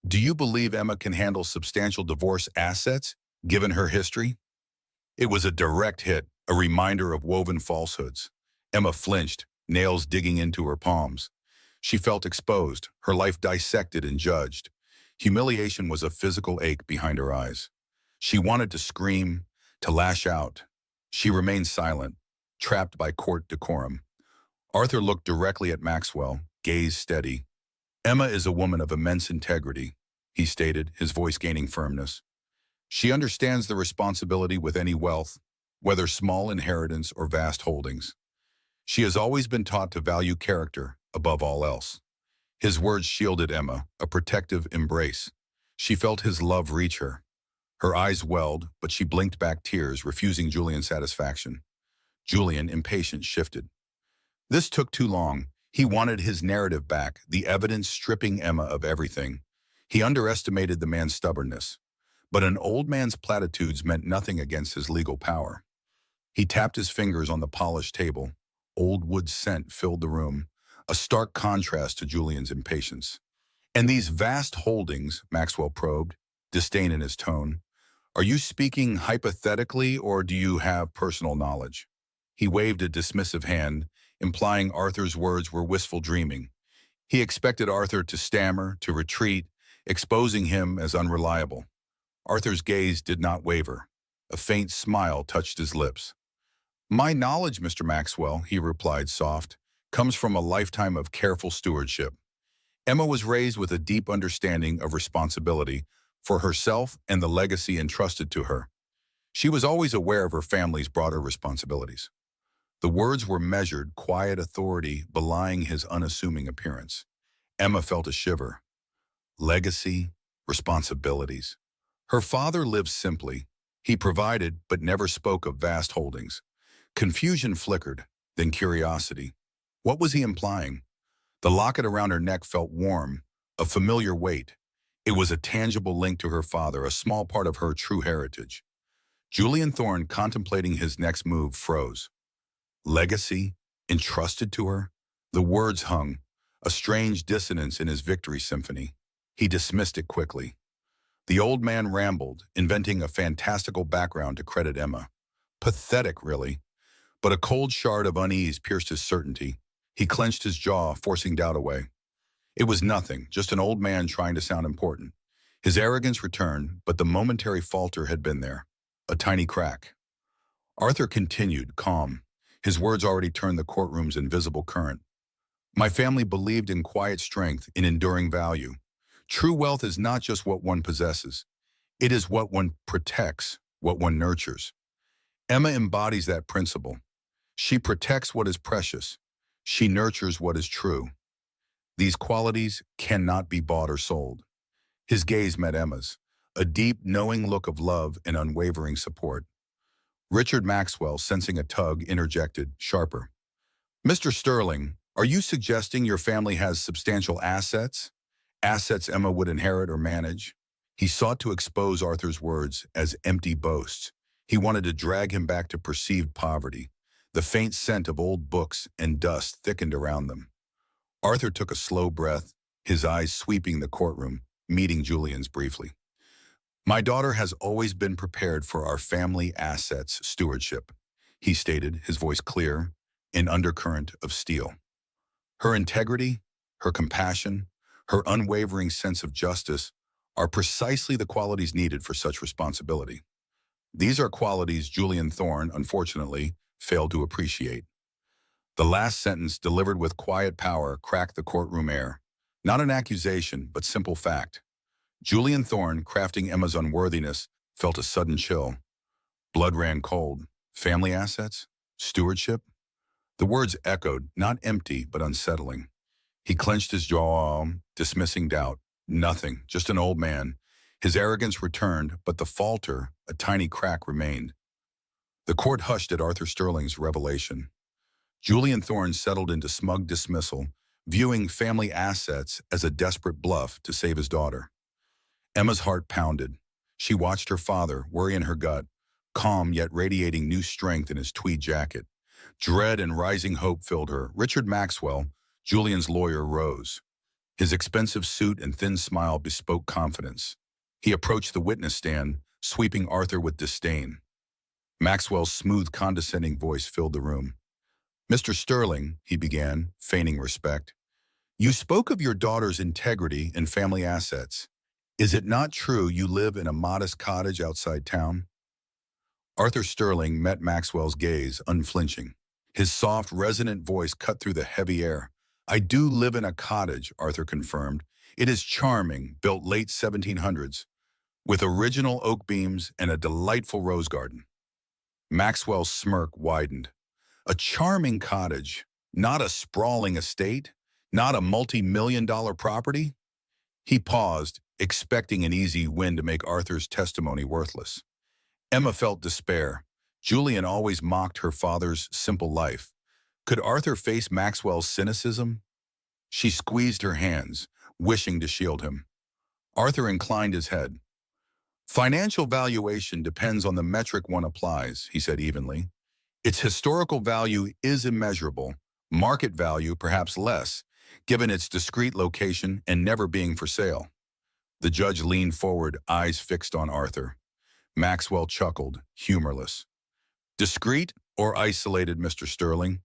Do you believe Emma can handle substantial divorce assets, given her history? It was a direct hit, a reminder of woven falsehoods. Emma flinched, nails digging into her palms. She felt exposed, her life dissected and judged. Humiliation was a physical ache behind her eyes. She wanted to scream, to lash out. She remained silent, trapped by court decorum. Arthur looked directly at Maxwell, gaze steady. Emma is a woman of immense integrity, he stated, his voice gaining firmness. She understands the responsibility with any wealth, whether small inheritance or vast holdings. She has always been taught to value character above all else. His words shielded Emma, a protective embrace. She felt his love reach her. Her eyes welled, but she blinked back tears, refusing Julian's satisfaction. Julian, impatient, shifted. This took too long. He wanted his narrative back, the evidence stripping Emma of everything. He underestimated the man's stubbornness. But an old man's platitudes meant nothing against his legal power. He tapped his fingers on the polished table. Old wood scent filled the room, a stark contrast to Julian's impatience. And these vast holdings, Maxwell probed, disdain in his tone. Are you speaking hypothetically, or do you have personal knowledge? He waved a dismissive hand, implying Arthur's words were wistful dreaming. He expected Arthur to stammer, to retreat, exposing him as unreliable. Arthur's gaze did not waver. A faint smile touched his lips. My knowledge, Mr. Maxwell, he replied soft, comes from a lifetime of careful stewardship. Emma was raised with a deep understanding of responsibility for herself and the legacy entrusted to her. She was always aware of her family's broader responsibilities. The words were measured, quiet authority belying his unassuming appearance. Emma felt a shiver. Legacy, responsibilities. Her father lived simply. He provided, but never spoke of vast holdings. Confusion flickered, then curiosity. What was he implying? The locket around her neck felt warm, a familiar weight. It was a tangible link to her father, a small part of her true heritage. Julian Thorne, contemplating his next move, froze. Legacy? Entrusted to her? The words hung, a strange dissonance in his victory symphony. He dismissed it quickly. The old man rambled, inventing a fantastical background to credit Emma. Pathetic, really. But a cold shard of unease pierced his certainty. He clenched his jaw, forcing doubt away. It was nothing, just an old man trying to sound important. His arrogance returned, but the momentary falter had been there. A tiny crack. Arthur continued, calm. His words already turned the courtroom's invisible current. My family believed in quiet strength, in enduring value. True wealth is not just what one possesses. It is what one protects, what one nurtures. Emma embodies that principle. She protects what is precious. She nurtures what is true. These qualities cannot be bought or sold. His gaze met Emma's, a deep, knowing look of love and unwavering support. Richard Maxwell, sensing a tug, interjected, sharper. Mr. Sterling, are you suggesting your family has substantial assets? Assets Emma would inherit or manage? He sought to expose Arthur's words as empty boasts. He wanted to drag him back to perceived poverty. The faint scent of old books and dust thickened around them. Arthur took a slow breath, his eyes sweeping the courtroom, meeting Julian's briefly. My daughter has always been prepared for our family assets stewardship, he stated, his voice clear, an undercurrent of steel. Her integrity, her compassion, her unwavering sense of justice are precisely the qualities needed for such responsibility. These are qualities Julian Thorne, unfortunately, failed to appreciate. The last sentence, delivered with quiet power, cracked the courtroom air. Not an accusation, but simple fact. Julian Thorne, crafting Emma's unworthiness, felt a sudden chill. Blood ran cold. Family assets? Stewardship? The words echoed, not empty, but unsettling. He clenched his jaw, dismissing doubt. Nothing, just an old man. His arrogance returned, but the falter, a tiny crack, remained. The court hushed at Arthur Sterling's revelation. Julian Thorne settled into smug dismissal, viewing family assets as a desperate bluff to save his daughter. Emma's heart pounded. She watched her father, worry in her gut, calm yet radiating new strength in his tweed jacket. Dread and rising hope filled her. Richard Maxwell, Julian's lawyer, rose. His expensive suit and thin smile bespoke confidence. He approached the witness stand, sweeping Arthur with disdain. Maxwell's smooth, condescending voice filled the room. Mr. Sterling, he began, feigning respect, you spoke of your daughter's integrity and family assets. Is it not true you live in a modest cottage outside town? Arthur Sterling met Maxwell's gaze, unflinching. His soft, resonant voice cut through the heavy air. I do live in a cottage, Arthur confirmed. It is charming, built late 1700s, with original oak beams and a delightful rose garden. Maxwell's smirk widened. A charming cottage, not a sprawling estate, not a multi-million-dollar property? He paused, expecting an easy win to make Arthur's testimony worthless. Emma felt despair. Julian always mocked her father's simple life. Could Arthur face Maxwell's cynicism? She squeezed her hands, wishing to shield him. Arthur inclined his head. Financial valuation depends on the metric one applies, he said evenly. Its historical value is immeasurable, market value perhaps less, given its discrete location and never being for sale. The judge leaned forward, eyes fixed on Arthur. Maxwell chuckled, humorless. Discrete or isolated, Mr. Sterling?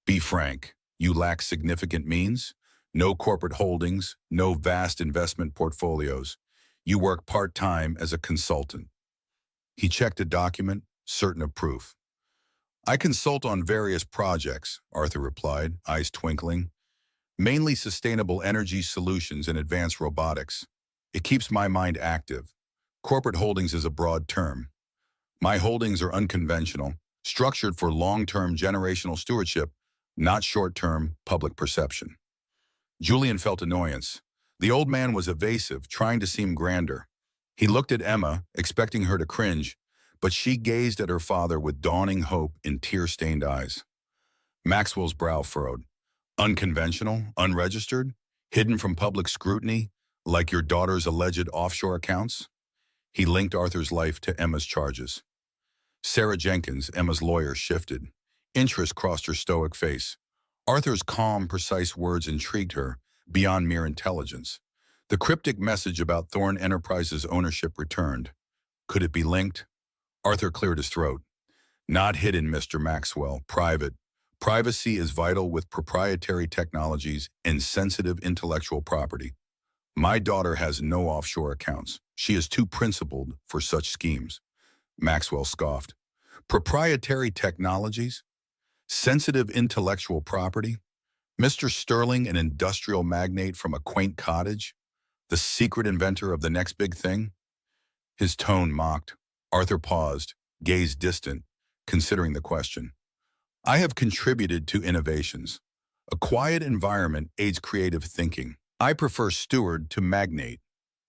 Be frank, you lack significant means? No corporate holdings, no vast investment portfolios. You work part-time as a consultant. He checked a document, certain of proof. I consult on various projects, Arthur replied, eyes twinkling. Mainly sustainable energy solutions and advanced robotics. It keeps my mind active. Corporate holdings is a broad term. My holdings are unconventional, structured for long-term generational stewardship, not short-term public perception. Julian felt annoyance. The old man was evasive, trying to seem grander. He looked at Emma, expecting her to cringe, but she gazed at her father with dawning hope in tear-stained eyes. Maxwell's brow furrowed. Unconventional, unregistered, hidden from public scrutiny, like your daughter's alleged offshore accounts? He linked Arthur's life to Emma's charges. Sarah Jenkins, Emma's lawyer, shifted. Interest crossed her stoic face. Arthur's calm, precise words intrigued her, beyond mere intelligence. The cryptic message about Thorn Enterprises' ownership returned. Could it be linked? Arthur cleared his throat. Not hidden, Mr. Maxwell. Private. Privacy is vital with proprietary technologies and sensitive intellectual property. My daughter has no offshore accounts. She is too principled for such schemes. Maxwell scoffed. Proprietary technologies? Sensitive intellectual property? Mr. Sterling, an industrial magnate from a quaint cottage? The secret inventor of the next big thing? His tone mocked. Arthur paused, gaze distant, considering the question. I have contributed to innovations. A quiet environment aids creative thinking. I prefer steward to magnate.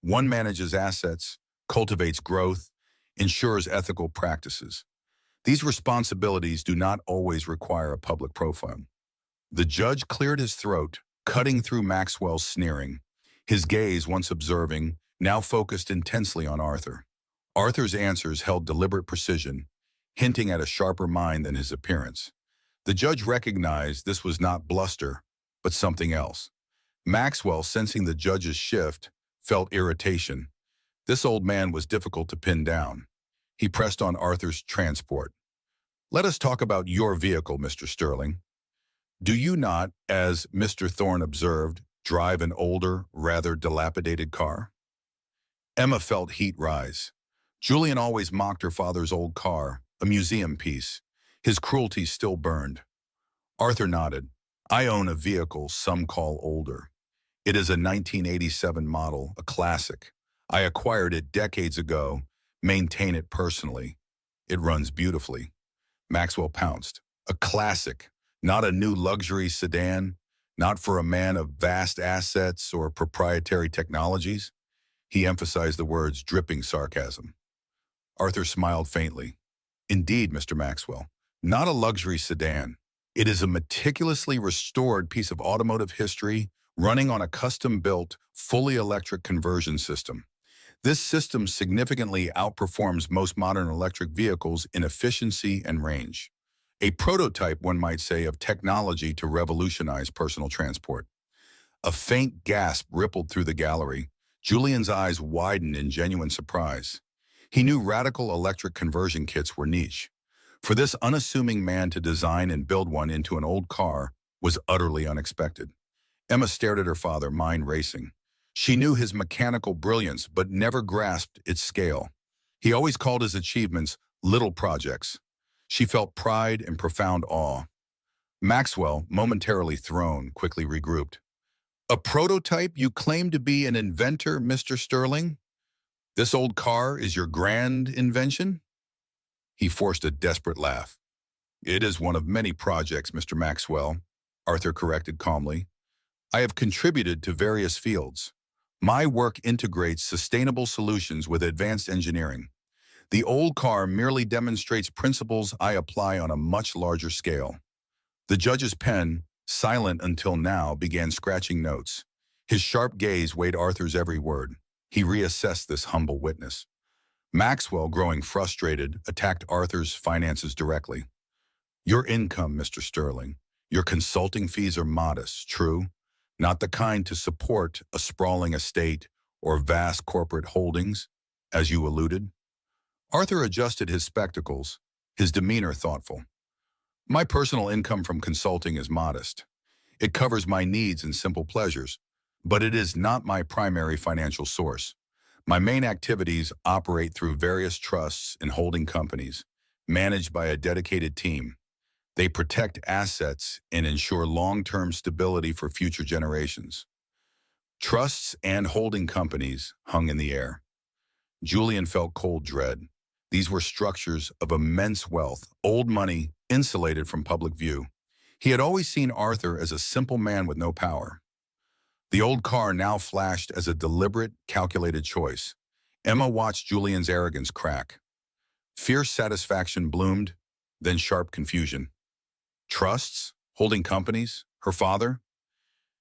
One manages assets, cultivates growth, ensures ethical practices. These responsibilities do not always require a public profile. The judge cleared his throat, cutting through Maxwell's sneering. His gaze, once observing, now focused intensely on Arthur. Arthur's answers held deliberate precision, hinting at a sharper mind than his appearance. The judge recognized this was not bluster, but something else. Maxwell, sensing the judge's shift, felt irritation. This old man was difficult to pin down. He pressed on Arthur's transport. Let us talk about your vehicle, Mr. Sterling. Do you not, as Mr. Thorne observed, drive an older, rather dilapidated car? Emma felt heat rise. Julian always mocked her father's old car, a museum piece. His cruelty still burned. Arthur nodded. I own a vehicle some call older. It is a 1987 model, a classic. I acquired it decades ago, maintain it personally. It runs beautifully. Maxwell pounced. A classic, not a new luxury sedan, not for a man of vast assets or proprietary technologies. He emphasized the words, dripping sarcasm. Arthur smiled faintly. Indeed, Mr. Maxwell. Not a luxury sedan. It is a meticulously restored piece of automotive history running on a custom-built, fully electric conversion system. This system significantly outperforms most modern electric vehicles in efficiency and range. A prototype, one might say, of technology to revolutionize personal transport. A faint gasp rippled through the gallery. Julian's eyes widened in genuine surprise. He knew radical electric conversion kits were niche. For this unassuming man to design and build one into an old car was utterly unexpected. Emma stared at her father, mind racing. She knew his mechanical brilliance, but never grasped its scale. He always called his achievements little projects. She felt pride and profound awe. Maxwell, momentarily thrown, quickly regrouped. A prototype? You claim to be an inventor, Mr. Sterling? This old car is your grand invention? He forced a desperate laugh. It is one of many projects, Mr. Maxwell, Arthur corrected calmly. I have contributed to various fields. My work integrates sustainable solutions with advanced engineering. The old car merely demonstrates principles I apply on a much larger scale. The judge's pen, silent until now, began scratching notes. His sharp gaze weighed Arthur's every word. He reassessed this humble witness. Maxwell, growing frustrated, attacked Arthur's finances directly. Your income, Mr. Sterling. Your consulting fees are modest, true, not the kind to support a sprawling estate or vast corporate holdings, as you alluded. Arthur adjusted his spectacles, his demeanor thoughtful. My personal income from consulting is modest. It covers my needs and simple pleasures, but it is not my primary financial source. My main activities operate through various trusts and holding companies, managed by a dedicated team. They protect assets and ensure long-term stability for future generations. Trusts and holding companies hung in the air. Julian felt cold dread. These were structures of immense wealth, old money, insulated from public view. He had always seen Arthur as a simple man with no power. The old car now flashed as a deliberate, calculated choice. Emma watched Julian's arrogance crack. Fierce satisfaction bloomed, then sharp confusion. Trusts? Holding companies? Her father?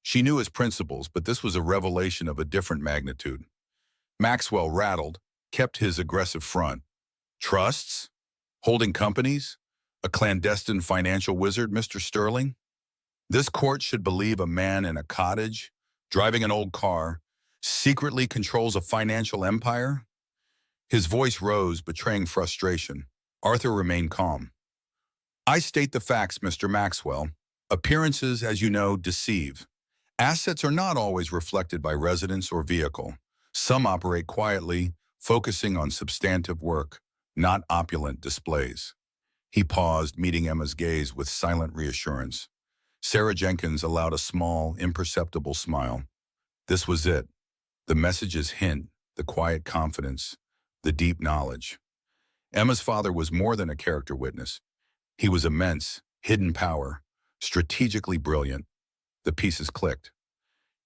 She knew his principles, but this was a revelation of a different magnitude. Maxwell, rattled, kept his aggressive front. Trusts? Holding companies? A clandestine financial wizard, Mr. Sterling? This court should believe a man in a cottage, driving an old car, secretly controls a financial empire? His voice rose, betraying frustration. Arthur remained calm. I state the facts, Mr. Maxwell. Appearances, as you know, deceive. Assets are not always reflected by residence or vehicle. Some operate quietly, focusing on substantive work, not opulent displays. He paused, meeting Emma's gaze with silent reassurance. Sarah Jenkins allowed a small, imperceptible smile. This was it. The message's hint, the quiet confidence, the deep knowledge. Emma's father was more than a character witness. He was immense, hidden power, strategically brilliant. The pieces clicked.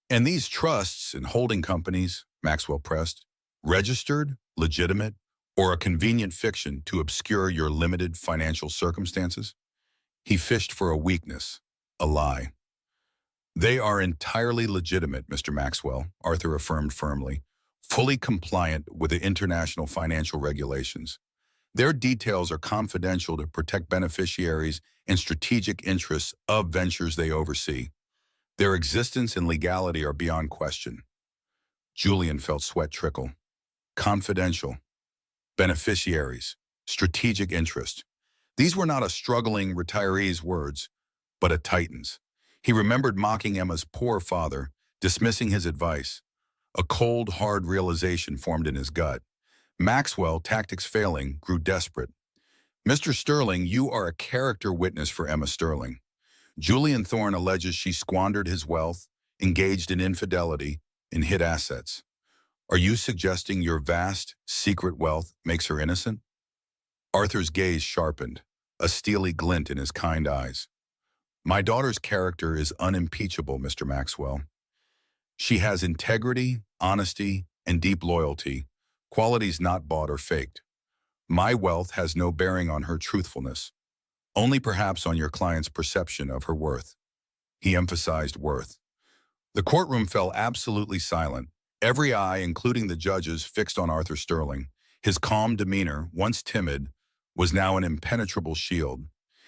And these trusts and holding companies, Maxwell pressed, registered, legitimate, or a convenient fiction to obscure your limited financial circumstances? He fished for a weakness, a lie. They are entirely legitimate, Mr. Maxwell, Arthur affirmed firmly, fully compliant with the international financial regulations. Their details are confidential to protect beneficiaries and strategic interests of ventures they oversee. Their existence and legality are beyond question. Julian felt sweat trickle. Confidential. Beneficiaries. Strategic interest. These were not a struggling retiree's words, but a titan's. He remembered mocking Emma's poor father, dismissing his advice. A cold, hard realization formed in his gut. Maxwell, tactics failing, grew desperate. Mr. Sterling, you are a character witness for Emma Sterling. Julian Thorne alleges she squandered his wealth, engaged in infidelity, and hid assets. Are you suggesting your vast, secret wealth makes her innocent? Arthur's gaze sharpened, a steely glint in his kind eyes. My daughter's character is unimpeachable, Mr. Maxwell. She has integrity, honesty, and deep loyalty, qualities not bought or faked. My wealth has no bearing on her truthfulness, only perhaps on your client's perception of her worth. He emphasized worth. The courtroom fell absolutely silent, every eye, including the judge's, fixed on Arthur Sterling. His calm demeanor, once timid, was now an impenetrable shield.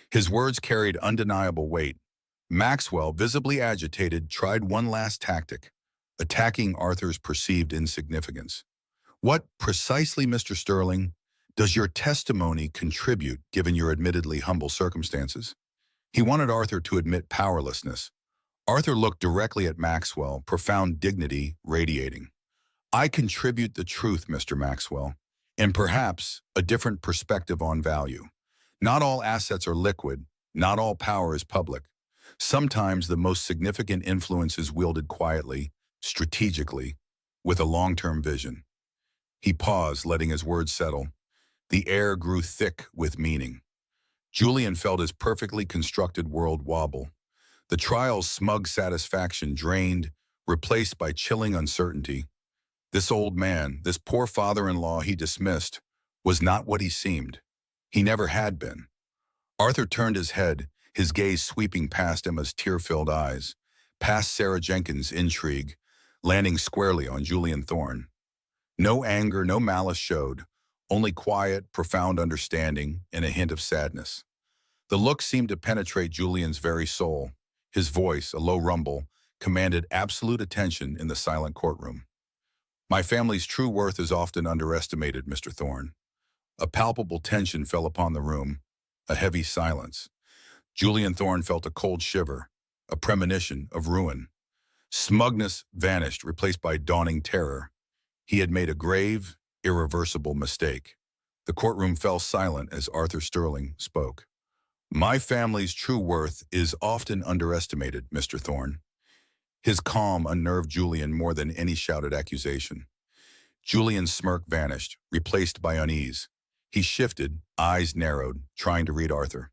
His words carried undeniable weight. Maxwell, visibly agitated, tried one last tactic, attacking Arthur's perceived insignificance. What precisely, Mr. Sterling, does your testimony contribute given your admittedly humble circumstances? He wanted Arthur to admit powerlessness. Arthur looked directly at Maxwell, profound dignity radiating. I contribute the truth, Mr. Maxwell, and perhaps a different perspective on value. Not all assets are liquid, not all power is public. Sometimes the most significant influence is wielded quietly, strategically, with a long-term vision. He paused, letting his words settle. The air grew thick with meaning. Julian felt his perfectly constructed world wobble. The trial's smug satisfaction drained, replaced by chilling uncertainty. This old man, this poor father-in-law he dismissed, was not what he seemed. He never had been. Arthur turned his head, his gaze sweeping past Emma's tear-filled eyes, past Sarah Jenkins' intrigue, landing squarely on Julian Thorne. No anger, no malice showed, only quiet, profound understanding and a hint of sadness. The look seemed to penetrate Julian's very soul. His voice, a low rumble, commanded absolute attention in the silent courtroom. My family's true worth is often underestimated, Mr. Thorne. A palpable tension fell upon the room, a heavy silence. Julian Thorne felt a cold shiver, a premonition of ruin. Smugness vanished, replaced by dawning terror. He had made a grave, irreversible mistake. The courtroom fell silent as Arthur Sterling spoke. My family's true worth is often underestimated, Mr. Thorne. His calm unnerved Julian more than any shouted accusation. Julian's smirk vanished, replaced by unease. He shifted, eyes narrowed, trying to read Arthur.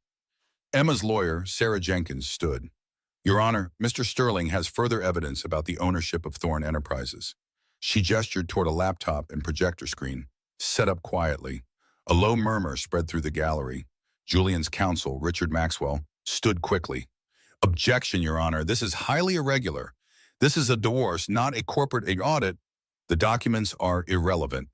Emma's lawyer, Sarah Jenkins, stood. Your Honor, Mr. Sterling has further evidence about the ownership of Thorne Enterprises. She gestured toward a laptop and projector screen, set up quietly. A low murmur spread through the gallery. Julian's counsel, Richard Maxwell, stood quickly. Objection, Your Honor. This is highly irregular. This is a divorce, not a corporate audit. The documents are irrelevant.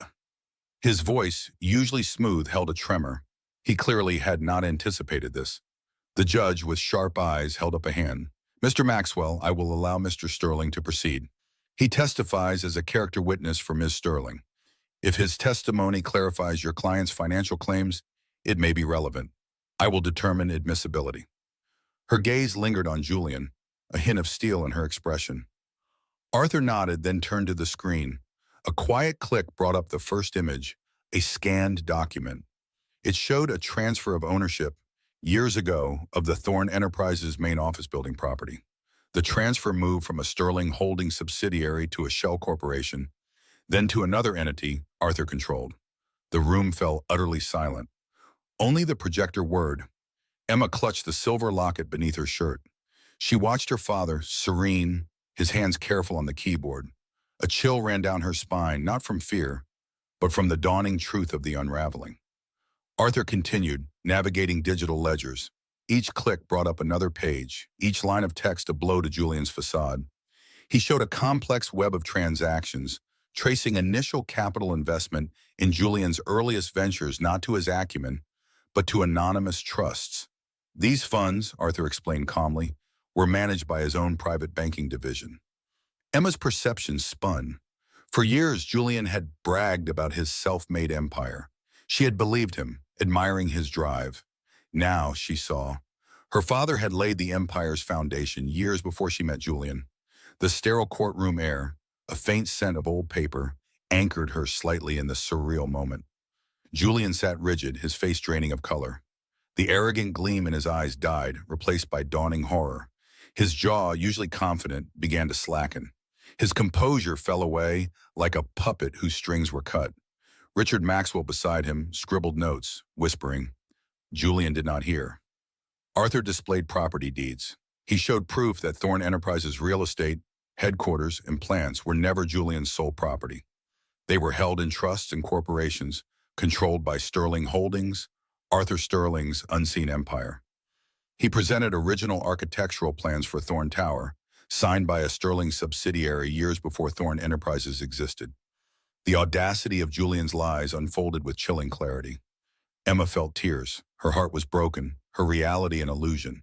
His voice, usually smooth, held a tremor. He clearly had not anticipated this. The judge, with sharp eyes, held up a hand. Mr. Maxwell, I will allow Mr. Sterling to proceed. He testifies as a character witness for Ms. Sterling. If his testimony clarifies your client's financial claims, it may be relevant. I will determine admissibility. Her gaze lingered on Julian, a hint of steel in her expression. Arthur nodded, then turned to the screen. A quiet click brought up the first image, a scanned document. It showed a transfer of ownership, years ago, of the Thorne Enterprises main office building property. The transfer moved from a Sterling holding subsidiary to a shell corporation, then to another entity Arthur controlled. The room fell utterly silent. Only the projector whirred. Emma clutched the silver locket beneath her shirt. She watched her father, serene, his hands careful on the keyboard. A chill ran down her spine, not from fear, but from the dawning truth of the unraveling. Arthur continued, navigating digital ledgers. Each click brought up another page, each line of text a blow to Julian's facade. He showed a complex web of transactions, tracing initial capital investment in Julian's earliest ventures not to his acumen, but to anonymous trusts. These funds, Arthur explained calmly, were managed by his own private banking division. Emma's perception spun. For years, Julian had bragged about his self-made empire. She had believed him, admiring his drive. Now, she saw, her father had laid the empire's foundation years before she met Julian. The sterile courtroom air, a faint scent of old paper, anchored her slightly in the surreal moment. Julian sat rigid, his face draining of color. The arrogant gleam in his eyes died, replaced by dawning horror. His jaw, usually confident, began to slacken. His composure fell away like a puppet whose strings were cut. Richard Maxwell beside him scribbled notes, whispering. Julian did not hear. Arthur displayed property deeds. He showed proof that Thorne Enterprises' real estate, headquarters, and plants were never Julian's sole property. They were held in trusts and corporations, controlled by Sterling Holdings, Arthur Sterling's unseen empire. He presented original architectural plans for Thorne Tower, signed by a Sterling subsidiary years before Thorne Enterprises existed. The audacity of Julian's lies unfolded with chilling clarity. Emma felt tears. Her heart was broken, her reality an illusion.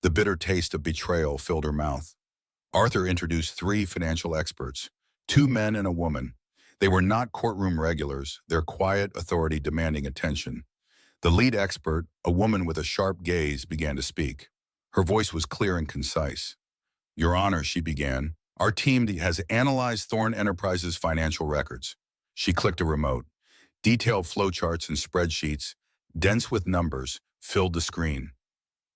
The bitter taste of betrayal filled her mouth. Arthur introduced 3 financial experts, 2 men and a woman. They were not courtroom regulars, their quiet authority demanding attention. The lead expert, a woman with a sharp gaze, began to speak. Her voice was clear and concise. Your Honor, she began, our team has analyzed Thorne Enterprises' financial records. She clicked a remote. Detailed flowcharts and spreadsheets, dense with numbers, filled the screen.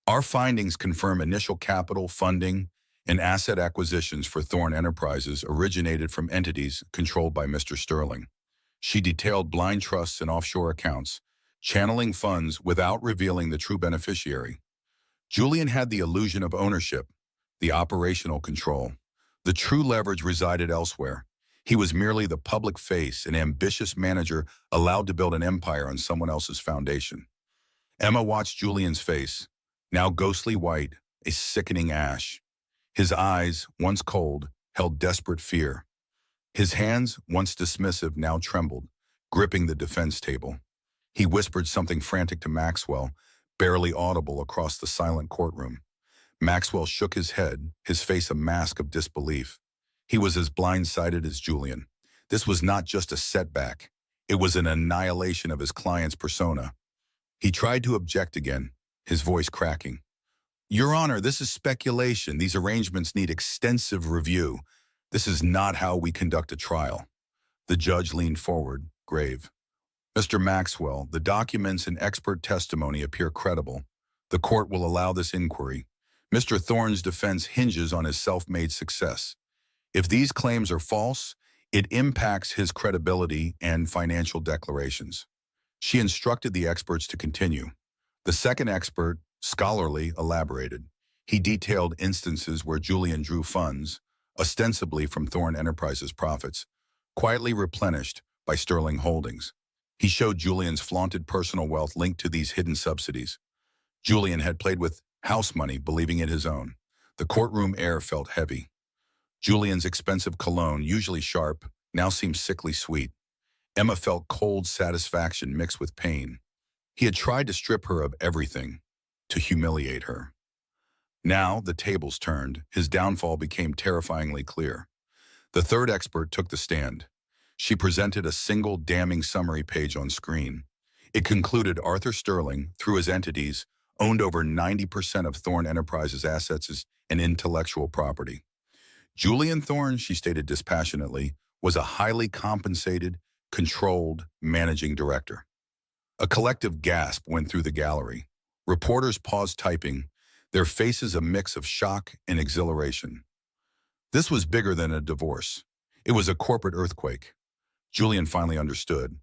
Our findings confirm initial capital, funding, and asset acquisitions for Thorne Enterprises originated from entities controlled by Mr. Sterling. She detailed blind trusts and offshore accounts, channeling funds without revealing the true beneficiary. Julian had the illusion of ownership, the operational control. The true leverage resided elsewhere. He was merely the public face, an ambitious manager allowed to build an empire on someone else's foundation. Emma watched Julian's face, now ghostly white, a sickening ash. His eyes, once cold, held desperate fear. His hands, once dismissive, now trembled, gripping the defense table. He whispered something frantic to Maxwell, barely audible across the silent courtroom. Maxwell shook his head, his face a mask of disbelief. He was as blindsided as Julian. This was not just a setback. It was an annihilation of his client's persona. He tried to object again, his voice cracking. Your Honor, this is speculation. These arrangements need extensive review. This is not how we conduct a trial. The judge leaned forward, grave. Mr. Maxwell, the documents and expert testimony appear credible. The court will allow this inquiry. Mr. Thorne's defense hinges on his self-made success. If these claims are false, it impacts his credibility and financial declarations. She instructed the experts to continue. The second expert, scholarly, elaborated. He detailed instances where Julian drew funds, ostensibly from Thorne Enterprises' profits, quietly replenished by Sterling Holdings. He showed Julian's flaunted personal wealth linked to these hidden subsidies. Julian had played with house money, believing it his own. The courtroom air felt heavy. Julian's expensive cologne, usually sharp, now seemed sickly sweet. Emma felt cold satisfaction mixed with pain. He had tried to strip her of everything, to humiliate her. Now the tables turned. His downfall became terrifyingly clear. The third expert took the stand. She presented a single damning summary page on screen. It concluded Arthur Sterling, through his entities, owned over 90% of Thorne Enterprises' assets and intellectual property. Julian Thorne, she stated dispassionately, was a highly compensated, controlled managing director. A collective gasp went through the gallery. Reporters paused typing, their faces a mix of shock and exhilaration. This was bigger than a divorce. It was a corporate earthquake. Julian finally understood.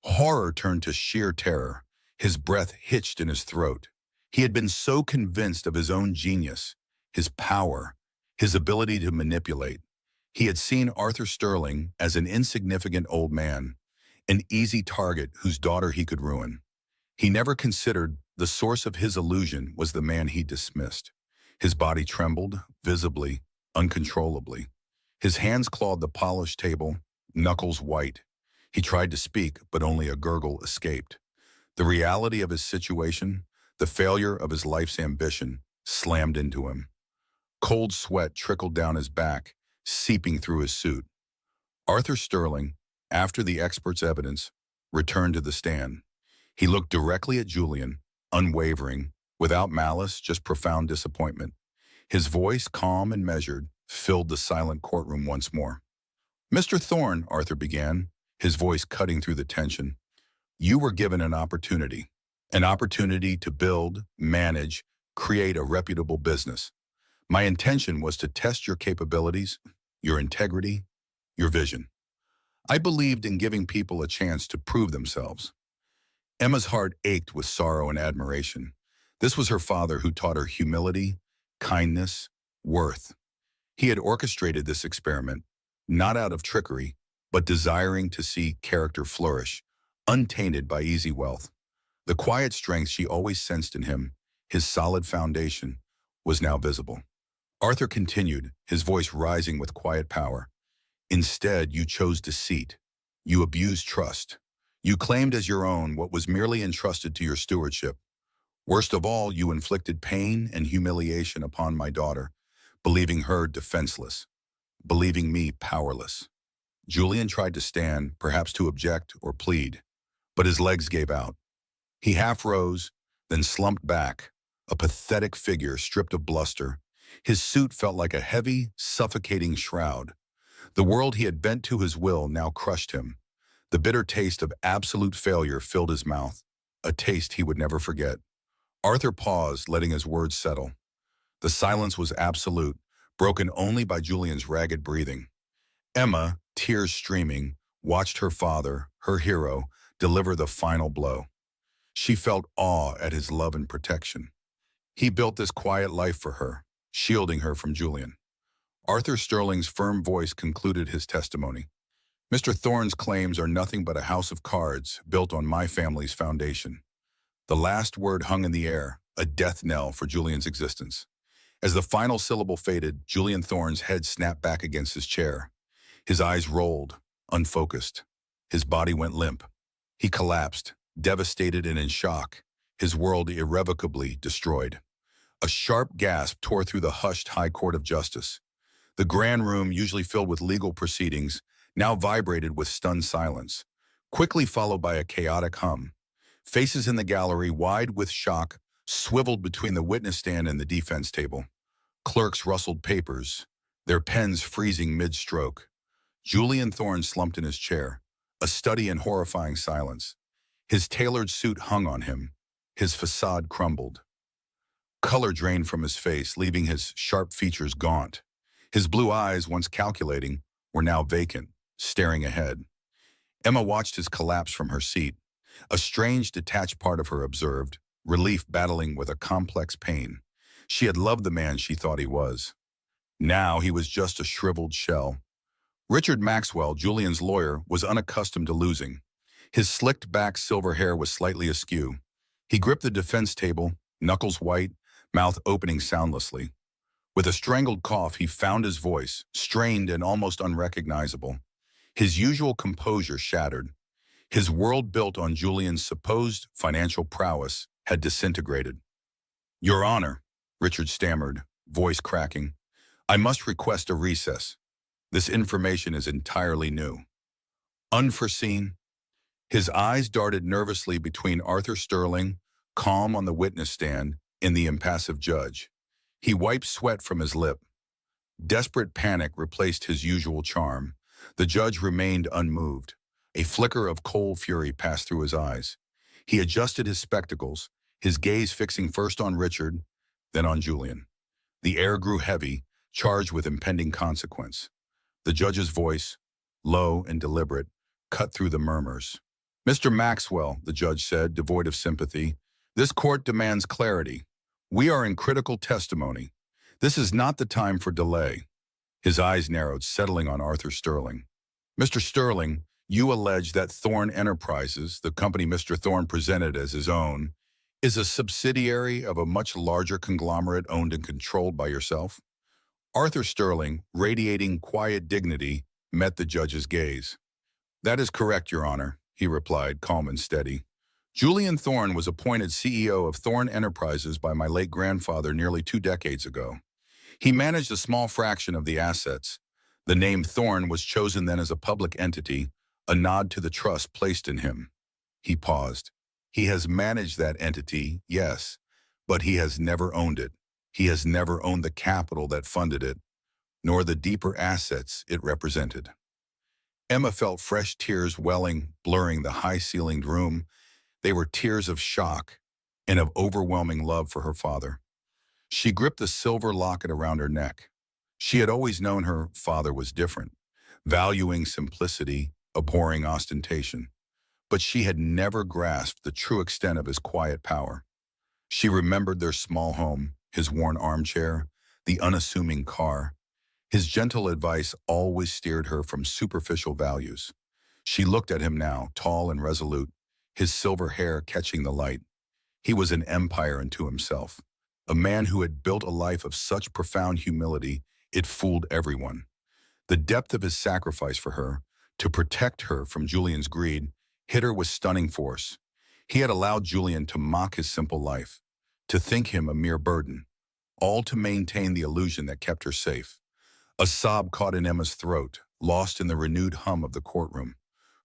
Horror turned to sheer terror. His breath hitched in his throat. He had been so convinced of his own genius, his power, his ability to manipulate. He had seen Arthur Sterling as an insignificant old man, an easy target whose daughter he could ruin. He never considered the source of his illusion was the man he dismissed. His body trembled, visibly, uncontrollably. His hands clawed the polished table, knuckles white. He tried to speak, but only a gurgle escaped. The reality of his situation, the failure of his life's ambition, slammed into him. Cold sweat trickled down his back, seeping through his suit. Arthur Sterling, after the expert's evidence, returned to the stand. He looked directly at Julian, unwavering, without malice, just profound disappointment. His voice, calm and measured, filled the silent courtroom once more. "Mr. Thorne," Arthur began, his voice cutting through the tension, "you were given an opportunity to build, manage, create a reputable business. My intention was to test your capabilities, your integrity, your vision. I believed in giving people a chance to prove themselves." Emma's heart ached with sorrow and admiration. This was her father who taught her humility, kindness, worth. He had orchestrated this experiment, not out of trickery, but desiring to see character flourish, untainted by easy wealth. The quiet strength she always sensed in him, his solid foundation, was now visible. Arthur continued, his voice rising with quiet power. "Instead, you chose deceit. You abused trust. You claimed as your own what was merely entrusted to your stewardship. Worst of all, you inflicted pain and humiliation upon my daughter, believing her defenseless, believing me powerless." Julian tried to stand, perhaps to object or plead, but his legs gave out. He half rose, then slumped back, a pathetic figure stripped of bluster. His suit felt like a heavy, suffocating shroud. The world he had bent to his will now crushed him. The bitter taste of absolute failure filled his mouth, a taste he would never forget. Arthur paused, letting his words settle. The silence was absolute, broken only by Julian's ragged breathing. Emma, tears streaming, watched her father, her hero, deliver the final blow. She felt awe at his love and protection. He built this quiet life for her, shielding her from Julian. Arthur Sterling's firm voice concluded his testimony. "Mr. Thorne's claims are nothing but a house of cards built on my family's foundation." The last word hung in the air, a death knell for Julian's existence. As the final syllable faded, Julian Thorne's head snapped back against his chair. His eyes rolled, unfocused. His body went limp. He collapsed, devastated and in shock, his world irrevocably destroyed. A sharp gasp tore through the hushed High Court of Justice. The grand room, usually filled with legal proceedings, now vibrated with stunned silence, quickly followed by a chaotic hum. Faces in the gallery, wide with shock, swiveled between the witness stand and the defense table. Clerks rustled papers, their pens freezing mid-stroke. Julian Thorne slumped in his chair, a study in horrifying silence. His tailored suit hung on him. His facade crumbled. Color drained from his face, leaving his sharp features gaunt. His blue eyes, once calculating, were now vacant, staring ahead. Emma watched his collapse from her seat. A strange, detached part of her observed, relief battling with a complex pain. She had loved the man she thought he was. Now he was just a shriveled shell. Richard Maxwell, Julian's lawyer, was unaccustomed to losing. His slicked-back silver hair was slightly askew. He gripped the defense table, knuckles white, mouth opening soundlessly. With a strangled cough, he found his voice, strained and almost unrecognizable. His usual composure shattered. His world built on Julian's supposed financial prowess had disintegrated. "Your Honor," Richard stammered, voice cracking, "I must request a recess. This information is entirely new." Unforeseen. His eyes darted nervously between Arthur Sterling, calm on the witness stand, and the impassive judge. He wiped sweat from his lip. Desperate panic replaced his usual charm. The judge remained unmoved. A flicker of cold fury passed through his eyes. He adjusted his spectacles, his gaze fixing first on Richard, then on Julian. The air grew heavy, charged with impending consequence. The judge's voice, low and deliberate, cut through the murmurs. "Mr. Maxwell," the judge said, devoid of sympathy, "this court demands clarity. We are in critical testimony. This is not the time for delay." His eyes narrowed, settling on Arthur Sterling. "Mr. Sterling, you allege that Thorne Enterprises, the company Mr. Thorne presented as his own, is a subsidiary of a much larger conglomerate owned and controlled by yourself?" Arthur Sterling, radiating quiet dignity, met the judge's gaze. "That is correct, Your Honor," he replied, calm and steady. "Julian Thorne was appointed CEO of Thorne Enterprises by my late grandfather nearly 2 decades ago. He managed a small fraction of the assets. The name Thorne was chosen then as a public entity, a nod to the trust placed in him." He paused. "He has managed that entity, yes, but he has never owned it. He has never owned the capital that funded it, nor the deeper assets it represented." Emma felt fresh tears welling, blurring the high-ceilinged room. They were tears of shock and of overwhelming love for her father. She gripped the silver locket around her neck. She had always known her father was different, valuing simplicity, abhorring ostentation. But she had never grasped the true extent of his quiet power. She remembered their small home, his worn armchair, the unassuming car. His gentle advice always steered her from superficial values. She looked at him now, tall and resolute, his silver hair catching the light. He was an empire unto himself, a man who had built a life of such profound humility it fooled everyone. The depth of his sacrifice for her, to protect her from Julian's greed, hit her with stunning force. He had allowed Julian to mock his simple life, to think him a mere burden, all to maintain the illusion that kept her safe. A sob caught in Emma's throat, lost in the renewed hum of the courtroom.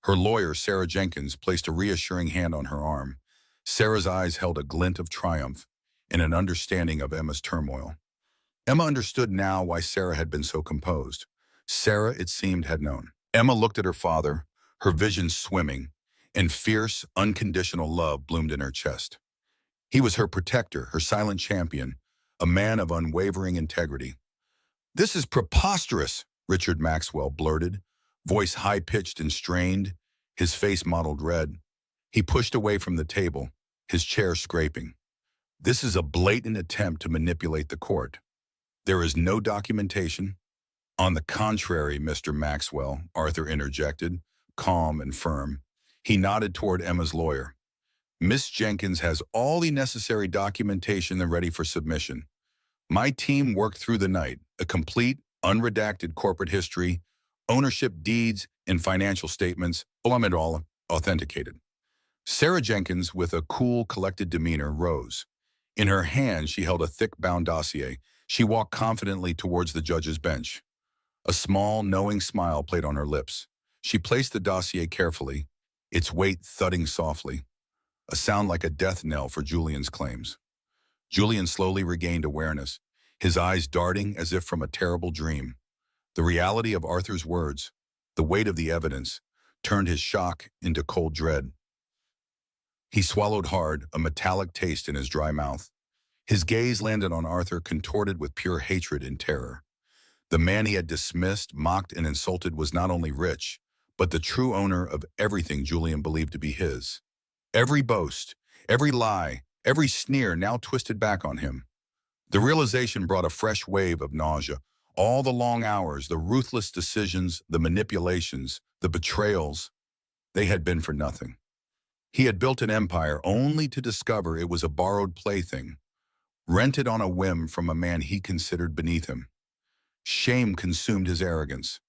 Her lawyer, Sarah Jenkins, placed a reassuring hand on her arm. Sarah's eyes held a glint of triumph and an understanding of Emma's turmoil. Emma understood now why Sarah had been so composed. Sarah, it seemed, had known. Emma looked at her father, her vision swimming, and fierce, unconditional love bloomed in her chest. He was her protector, her silent champion, a man of unwavering integrity. "This is preposterous," Richard Maxwell blurted, voice high-pitched and strained, his face mottled red. He pushed away from the table, his chair scraping. "This is a blatant attempt to manipulate the court. There is no documentation." "On the contrary, Mr. Maxwell," Arthur interjected, calm and firm. He nodded toward Emma's lawyer. "Miss Jenkins has all the necessary documentation and ready for submission. My team worked through the night, a complete, unredacted corporate history, ownership deeds, and financial statements, all authenticated." Sarah Jenkins, with a cool, collected demeanor, rose. In her hand, she held a thick-bound dossier. She walked confidently towards the judge's bench. A small, knowing smile played on her lips. She placed the dossier carefully, its weight thudding softly, a sound like a death knell for Julian's claims. Julian slowly regained awareness, his eyes darting as if from a terrible dream. The reality of Arthur's words, the weight of the evidence, turned his shock into cold dread. He swallowed hard, a metallic taste in his dry mouth. His gaze landed on Arthur, contorted with pure hatred and terror. The man he had dismissed, mocked, and insulted was not only rich, but the true owner of everything Julian believed to be his. Every boast, every lie, every sneer now twisted back on him. The realization brought a fresh wave of nausea. All the long hours, the ruthless decisions, the manipulations, the betrayals, they had been for nothing. He had built an empire only to discover it was a borrowed plaything, rented on a whim from a man he considered beneath him. Shame consumed his arrogance,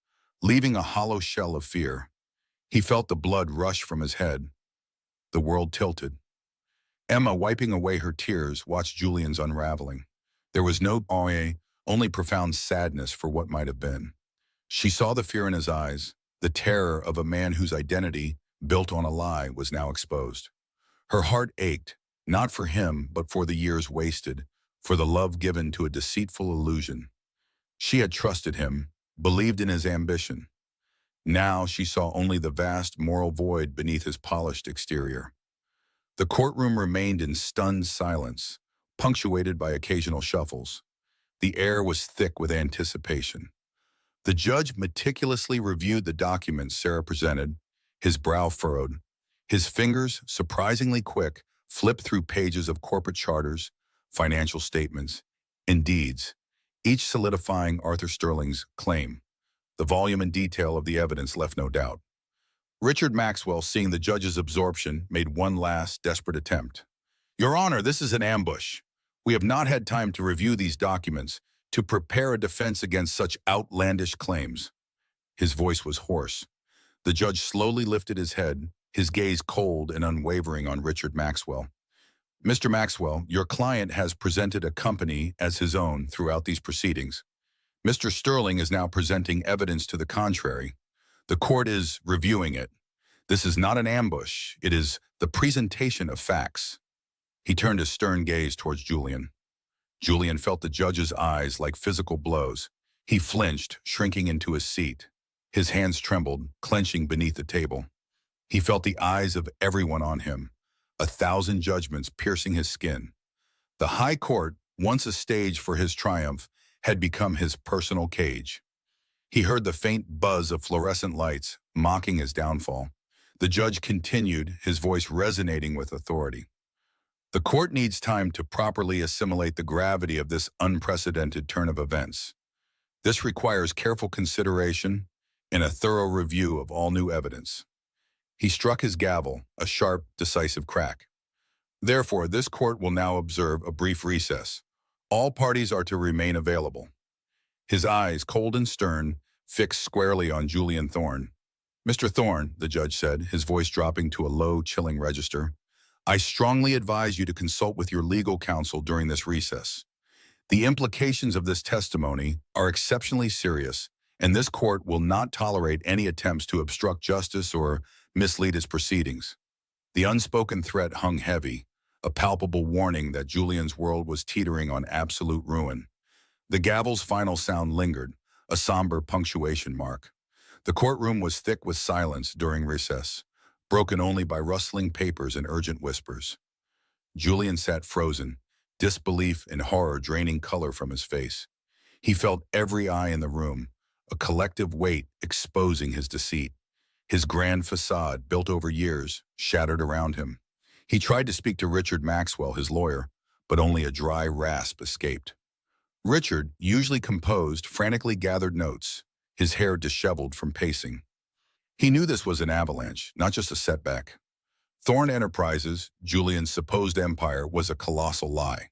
leaving a hollow shell of fear. He felt the blood rush from his head. The world tilted. Emma, wiping away her tears, watched Julian's unraveling. There was no awe, only profound sadness for what might have been. She saw the fear in his eyes, the terror of a man whose identity, built on a lie, was now exposed. Her heart ached, not for him, but for the years wasted, for the love given to a deceitful illusion. She had trusted him, believed in his ambition. Now she saw only the vast moral void beneath his polished exterior. The courtroom remained in stunned silence, punctuated by occasional shuffles. The air was thick with anticipation. The judge meticulously reviewed the documents Sarah presented, his brow furrowed. His fingers, surprisingly quick, flipped through pages of corporate charters, financial statements, and deeds, each solidifying Arthur Sterling's claim. The volume and detail of the evidence left no doubt. Richard Maxwell, seeing the judge's absorption, made one last desperate attempt. "Your Honor, this is an ambush. We have not had time to review these documents, to prepare a defense against such outlandish claims." His voice was hoarse. The judge slowly lifted his head, his gaze cold and unwavering on Richard Maxwell. "Mr. Maxwell, your client has presented a company as his own throughout these proceedings. Mr. Sterling is now presenting evidence to the contrary. The court is reviewing it. This is not an ambush. It is the presentation of facts." He turned his stern gaze towards Julian. Julian felt the judge's eyes like physical blows. He flinched, shrinking into his seat. His hands trembled, clenching beneath the table. He felt the eyes of everyone on him, 1,000 judgments piercing his skin. The High Court, once a stage for his triumph, had become his personal cage. He heard the faint buzz of fluorescent lights, mocking his downfall. The judge continued, his voice resonating with authority. "The court needs time to properly assimilate the gravity of this unprecedented turn of events. This requires careful consideration and a thorough review of all new evidence." He struck his gavel, a sharp, decisive crack. "Therefore, this court will now observe a brief recess. All parties are to remain available." His eyes, cold and stern, fixed squarely on Julian Thorne. "Mr. Thorne," the judge said, his voice dropping to a low, chilling register, "I strongly advise you to consult with your legal counsel during this recess. The implications of this testimony are exceptionally serious, and this court will not tolerate any attempts to obstruct justice or mislead its proceedings." The unspoken threat hung heavy, a palpable warning that Julian's world was teetering on absolute ruin. The gavel's final sound lingered, a somber punctuation mark. The courtroom was thick with silence during recess, broken only by rustling papers and urgent whispers. Julian sat frozen, disbelief and horror draining color from his face. He felt every eye in the room, a collective weight exposing his deceit. His grand facade, built over years, shattered around him. He tried to speak to Richard Maxwell, his lawyer, but only a dry rasp escaped. Richard, usually composed, frantically gathered notes, his hair disheveled from pacing. He knew this was an avalanche, not just a setback. Thorne Enterprises, Julian's supposed empire, was a colossal lie.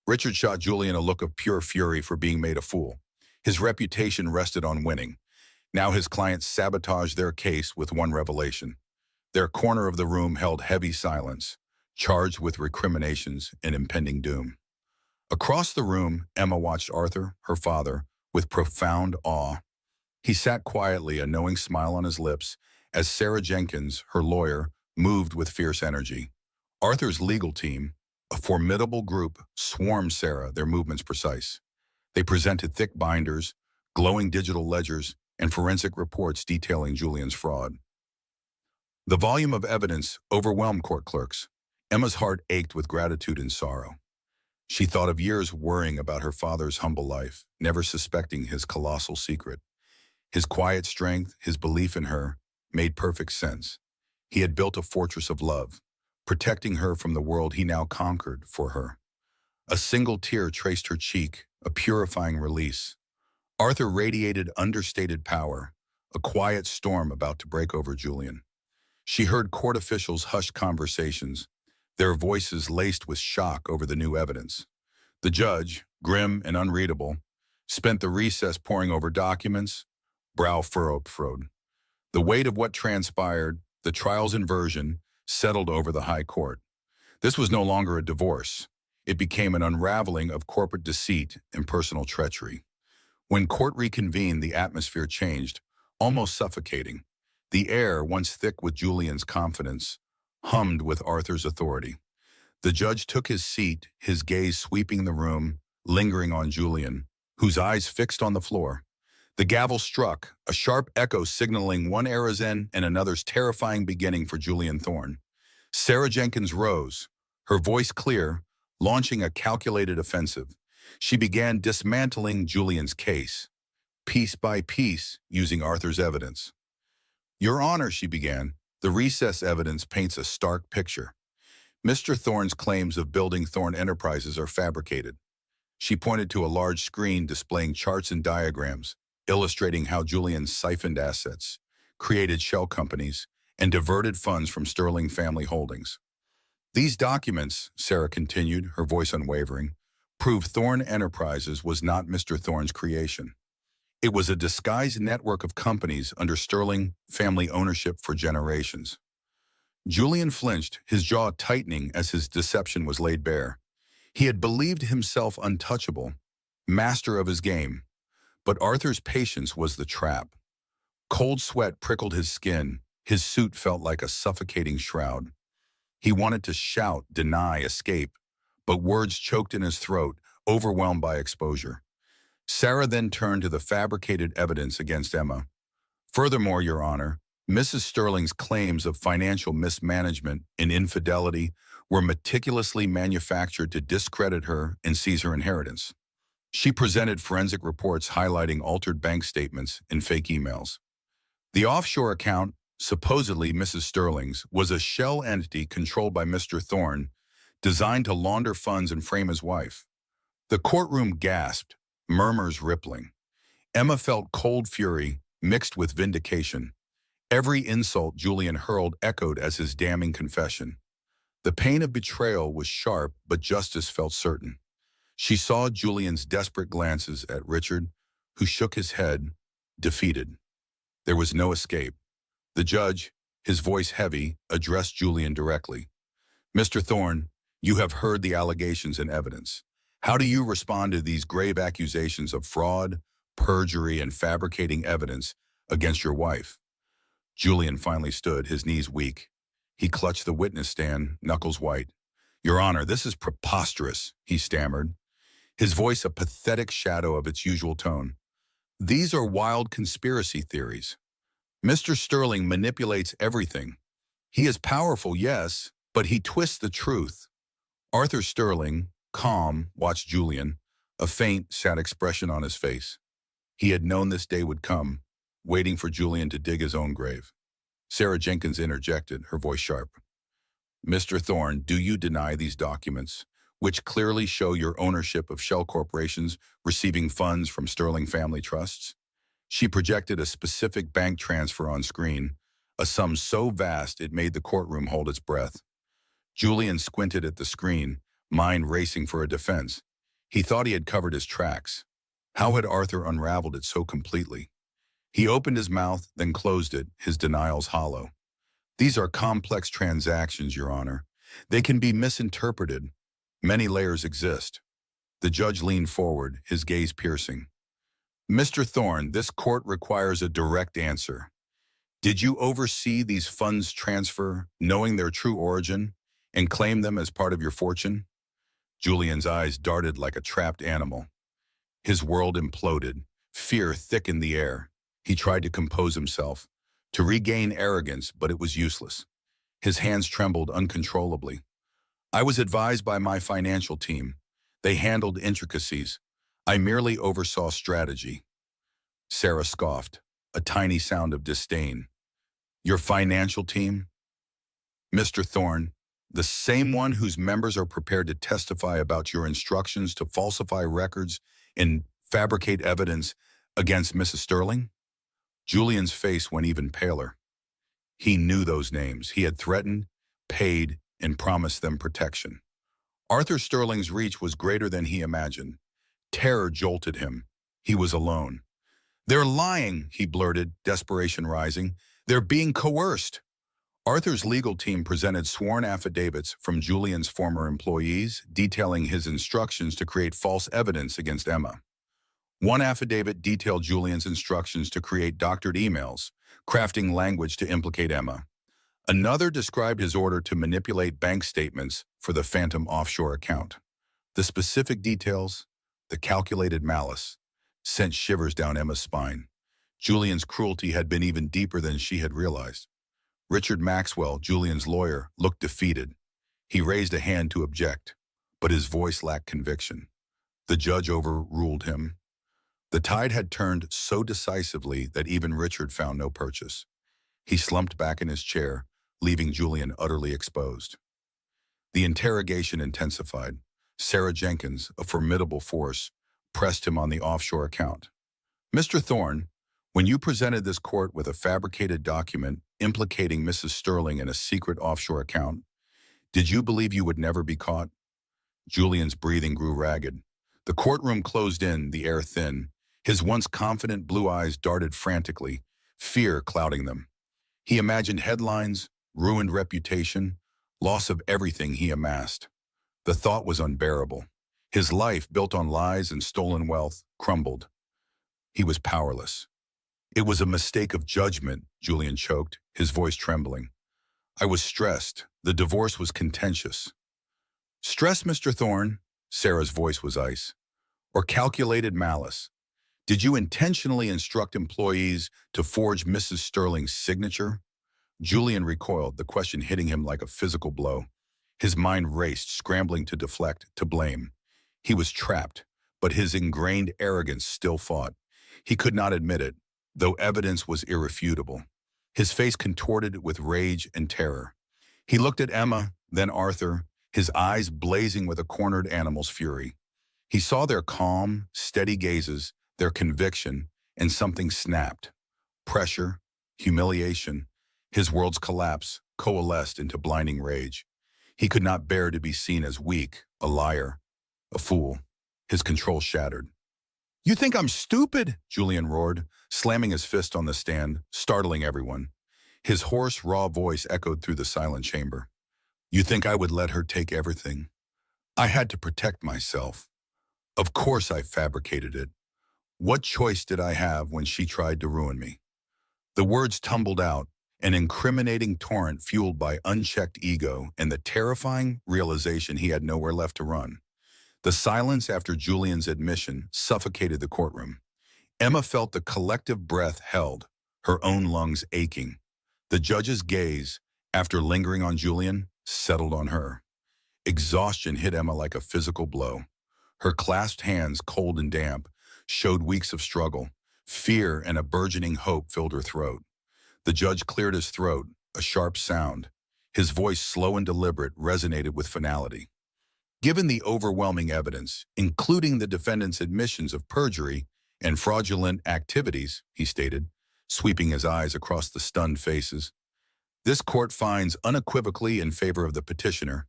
Richard shot Julian a look of pure fury for being made a fool. His reputation rested on winning. Now his clients sabotaged their case with one revelation. Their corner of the room held heavy silence, charged with recriminations and impending doom. Across the room, Emma watched Arthur, her father, with profound awe. He sat quietly, a knowing smile on his lips, as Sarah Jenkins, her lawyer, moved with fierce energy. Arthur's legal team, a formidable group, swarmed Sarah, their movements precise. They presented thick binders, glowing digital ledgers, and forensic reports detailing Julian's fraud. The volume of evidence overwhelmed court clerks. Emma's heart ached with gratitude and sorrow. She thought of years worrying about her father's humble life, never suspecting his colossal secret. His quiet strength, his belief in her, made perfect sense. He had built a fortress of love, protecting her from the world he now conquered for her. A single tear traced her cheek, a purifying release. Arthur radiated understated power, a quiet storm about to break over Julian. She heard court officials' hushed conversations, their voices laced with shock over the new evidence. The judge, grim and unreadable, spent the recess poring over documents, brow furrowed. The weight of what transpired, the trial's inversion, settled over the high court. This was no longer a divorce. It became an unraveling of corporate deceit and personal treachery. When court reconvened, the atmosphere changed, almost suffocating. The air, once thick with Julian's confidence, hummed with Arthur's authority. The judge took his seat, his gaze sweeping the room, lingering on Julian, whose eyes fixed on the floor. The gavel struck, a sharp echo signaling one era's end and another's terrifying beginning for Julian Thorne. Sarah Jenkins rose, her voice clear, launching a calculated offensive. She began dismantling Julian's case, piece by piece, using Arthur's evidence. "Your Honor," she began, "the recess evidence paints a stark picture. Mr. Thorne's claims of building Thorne Enterprises are fabricated." She pointed to a large screen displaying charts and diagrams, illustrating how Julian siphoned assets, created shell companies, and diverted funds from Sterling family holdings. "These documents," Sarah continued, her voice unwavering, "prove Thorne Enterprises was not Mr. Thorne's creation. It was a disguised network of companies under Sterling family ownership for generations." Julian flinched, his jaw tightening as his deception was laid bare. He had believed himself untouchable, master of his game. But Arthur's patience was the trap. Cold sweat prickled his skin. His suit felt like a suffocating shroud. He wanted to shout, deny, escape, but words choked in his throat, overwhelmed by exposure. Sarah then turned to the fabricated evidence against Emma. "Furthermore, Your Honor, Mrs. Sterling's claims of financial mismanagement and infidelity were meticulously manufactured to discredit her and seize her inheritance." She presented forensic reports highlighting altered bank statements and fake emails. The offshore account, supposedly Mrs. Sterling's, was a shell entity controlled by Mr. Thorne, designed to launder funds and frame his wife. The courtroom gasped, murmurs rippling. Emma felt cold fury mixed with vindication. Every insult Julian hurled echoed as his damning confession. The pain of betrayal was sharp, but justice felt certain. She saw Julian's desperate glances at Richard, who shook his head, defeated. There was no escape. The judge, his voice heavy, addressed Julian directly. "Mr. Thorne, you have heard the allegations and evidence. How do you respond to these grave accusations of fraud, perjury, and fabricating evidence against your wife?" Julian finally stood, his knees weak. He clutched the witness stand, knuckles white. "Your Honor, this is preposterous," he stammered, his voice a pathetic shadow of its usual tone. "These are wild conspiracy theories. Mr. Sterling manipulates everything. He is powerful, yes, but he twists the truth." Arthur Sterling, calm, watched Julian, a faint, sad expression on his face. He had known this day would come, waiting for Julian to dig his own grave. Sarah Jenkins interjected, her voice sharp. "Mr. Thorne, do you deny these documents, which clearly show your ownership of shell corporations receiving funds from Sterling family trusts?" She projected a specific bank transfer on screen, a sum so vast it made the courtroom hold its breath. Julian squinted at the screen, mind racing for a defense. He thought he had covered his tracks. How had Arthur unraveled it so completely? He opened his mouth, then closed it, his denials hollow. "These are complex transactions, Your Honor. They can be misinterpreted. Many layers exist." The judge leaned forward, his gaze piercing. "Mr. Thorne, this court requires a direct answer. Did you oversee these funds transfer, knowing their true origin, and claim them as part of your fortune?" Julian's eyes darted like a trapped animal. His world imploded. Fear thickened the air. He tried to compose himself, to regain arrogance, but it was useless. His hands trembled uncontrollably. "I was advised by my financial team. They handled intricacies. I merely oversaw strategy. Sarah scoffed, a tiny sound of disdain. Your financial team? Mr. Thorne, the same one whose members are prepared to testify about your instructions to falsify records and fabricate evidence against Mrs. Sterling? Julian's face went even paler. He knew those names. He had threatened, paid, and promised them protection. Arthur Sterling's reach was greater than he imagined. Terror jolted him. He was alone. They're lying, he blurted, desperation rising. They're being coerced. Arthur's legal team presented sworn affidavits from Julian's former employees detailing his instructions to create false evidence against Emma. One affidavit detailed Julian's instructions to create doctored emails, crafting language to implicate Emma. Another described his order to manipulate bank statements for the phantom offshore account. The specific details, the calculated malice, sent shivers down Emma's spine. Julian's cruelty had been even deeper than she had realized. Richard Maxwell, Julian's lawyer, looked defeated. He raised a hand to object, but his voice lacked conviction. The judge overruled him. The tide had turned so decisively that even Richard found no purchase. He slumped back in his chair, leaving Julian utterly exposed. The interrogation intensified. Sarah Jenkins, a formidable force, pressed him on the offshore account. Mr. Thorne, when you presented this court with a fabricated document implicating Mrs. Sterling in a secret offshore account, did you believe you would never be caught? Julian's breathing grew ragged. The courtroom closed in, the air thin. His once confident blue eyes darted frantically, fear clouding them. He imagined headlines, ruined reputation, loss of everything he amassed. The thought was unbearable. His life, built on lies and stolen wealth, crumbled. He was powerless. It was a mistake of judgment, Julian choked, his voice trembling. I was stressed. The divorce was contentious. Stress, Mr. Thorne? Sarah's voice was ice. Or calculated malice? Did you intentionally instruct employees to forge Mrs. Sterling's signature? Julian recoiled, the question hitting him like a physical blow. His mind raced, scrambling to deflect, to blame. He was trapped, but his ingrained arrogance still fought. He could not admit it, though evidence was irrefutable. His face contorted with rage and terror. He looked at Emma, then Arthur, his eyes blazing with a cornered animal's fury. He saw their calm, steady gazes, their conviction, and something snapped. Pressure, humiliation, his world's collapse coalesced into blinding rage. He could not bear to be seen as weak, a liar, a fool. His control shattered. You think I'm stupid? Julian roared, slamming his fist on the stand, startling everyone. His hoarse, raw voice echoed through the silent chamber. You think I would let her take everything? I had to protect myself. Of course I fabricated it. What choice did I have when she tried to ruin me? The words tumbled out, an incriminating torrent fueled by unchecked ego and the terrifying realization he had nowhere left to run. The silence after Julian's admission suffocated the courtroom. Emma felt the collective breath held, her own lungs aching. The judge's gaze, after lingering on Julian, settled on her. Exhaustion hit Emma like a physical blow. Her clasped hands, cold and damp, showed weeks of struggle. Fear and a burgeoning hope filled her throat. The judge cleared his throat, a sharp sound. His voice, slow and deliberate, resonated with finality. Given the overwhelming evidence, including the defendant's admissions of perjury and fraudulent activities, he stated, sweeping his eyes across the stunned faces, this court finds unequivocally in favor of the petitioner,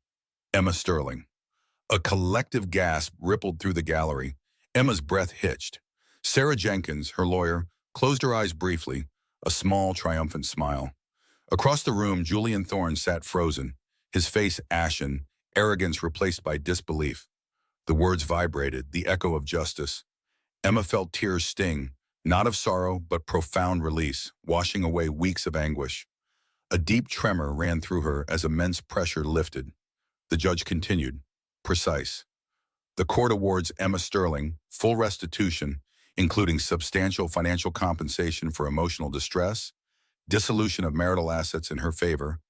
Emma Sterling. A collective gasp rippled through the gallery. Emma's breath hitched. Sarah Jenkins, her lawyer, closed her eyes briefly, a small, triumphant smile. Across the room, Julian Thorne sat frozen, his face ashen, arrogance replaced by disbelief. The words vibrated, the echo of justice. Emma felt tears sting, not of sorrow, but profound release, washing away weeks of anguish. A deep tremor ran through her as immense pressure lifted. The judge continued, precise. The court awards Emma Sterling full restitution, including substantial financial compensation for emotional distress, dissolution of marital assets in her favor,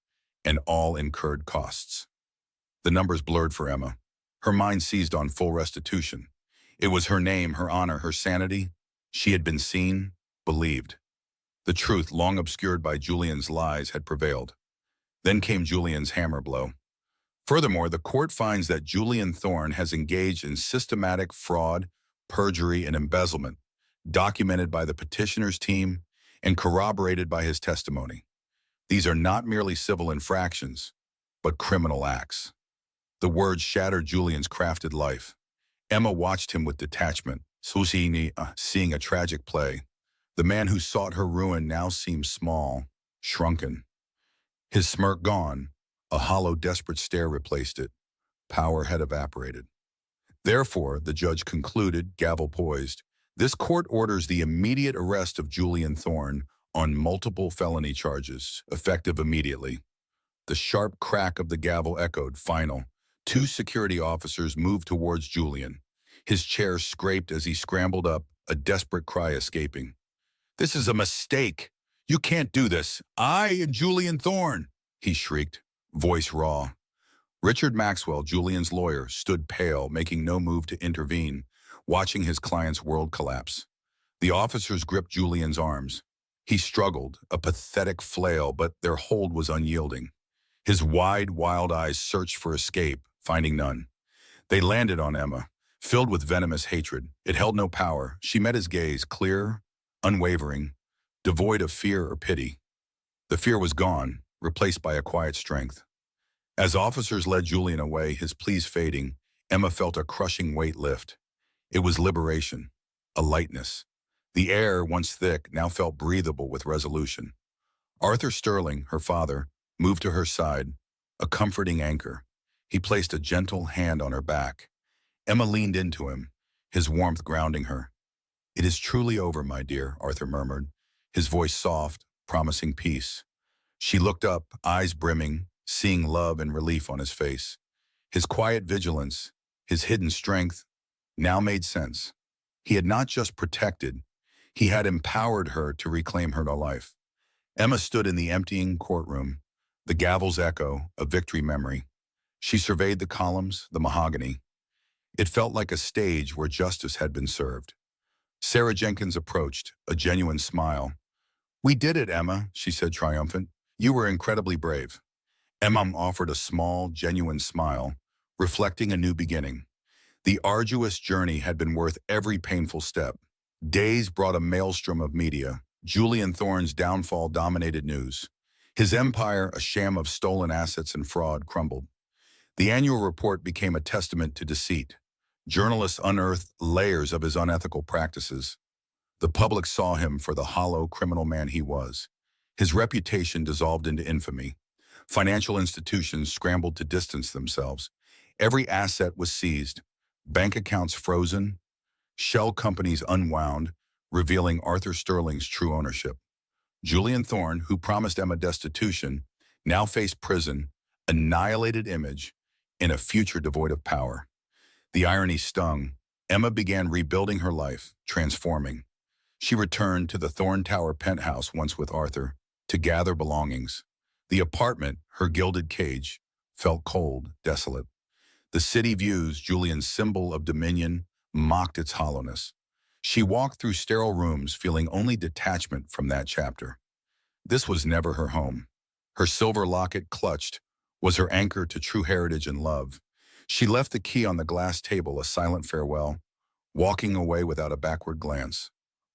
and all incurred costs. The numbers blurred for Emma. Her mind seized on full restitution. It was her name, her honor, her sanity. She had been seen, believed. The truth, long obscured by Julian's lies, had prevailed. Then came Julian's hammer blow. Furthermore, the court finds that Julian Thorne has engaged in systematic fraud, perjury, and embezzlement, documented by the petitioner's team and corroborated by his testimony. These are not merely civil infractions, but criminal acts. The words shattered Julian's crafted life. Emma watched him with detachment, seeing a tragic play. The man who sought her ruin now seemed small, shrunken. His smirk gone, a hollow, desperate stare replaced it. Power had evaporated. Therefore, the judge concluded, gavel poised, this court orders the immediate arrest of Julian Thorne on multiple felony charges, effective immediately. The sharp crack of the gavel echoed, final. Two security officers moved towards Julian. His chair scraped as he scrambled up, a desperate cry escaping. "This is a mistake. You can't do this. I and Julian Thorne," he shrieked, voice raw. Richard Maxwell, Julian's lawyer, stood pale, making no move to intervene, watching his client's world collapse. The officers gripped Julian's arms. He struggled, a pathetic flail, but their hold was unyielding. His wide, wild eyes searched for escape, finding none. They landed on Emma, filled with venomous hatred. It held no power. She met his gaze, clear, unwavering, devoid of fear or pity. The fear was gone, replaced by a quiet strength. As officers led Julian away, his pleas fading, Emma felt a crushing weight lift. It was liberation, a lightness. The air, once thick, now felt breathable with resolution. Arthur Sterling, her father, moved to her side, a comforting anchor. He placed a gentle hand on her back. Emma leaned into him, his warmth grounding her. "It is truly over, my dear," Arthur murmured, his voice soft, promising peace. She looked up, eyes brimming, seeing love and relief on his face. His quiet vigilance, his hidden strength, now made sense. He had not just protected, he had empowered her to reclaim her life. Emma stood in the emptying courtroom, the gavel's echo, a victory memory. She surveyed the columns, the mahogany. It felt like a stage where justice had been served. Sarah Jenkins approached, a genuine smile. "We did it, Emma," she said triumphant. "You were incredibly brave." Emma offered a small, genuine smile, reflecting a new beginning. The arduous journey had been worth every painful step. Days brought a maelstrom of media. Julian Thorne's downfall dominated news. His empire, a sham of stolen assets and fraud, crumbled. The annual report became a testament to deceit. Journalists unearthed layers of his unethical practices. The public saw him for the hollow criminal man he was. His reputation dissolved into infamy. Financial institutions scrambled to distance themselves. Every asset was seized, bank accounts frozen, shell companies unwound, revealing Arthur Sterling's true ownership. Julian Thorne, who promised Emma destitution, now faced prison, annihilated image, in a future devoid of power. The irony stung. Emma began rebuilding her life, transforming. She returned to the Thorne Tower penthouse once with Arthur to gather belongings. The apartment, her gilded cage, felt cold, desolate. The city views, Julian's symbol of dominion, mocked its hollowness. She walked through sterile rooms, feeling only detachment from that chapter. This was never her home. Her silver locket, clutched, was her anchor to true heritage and love. She left the key on the glass table, a silent farewell, walking away without a backward glance.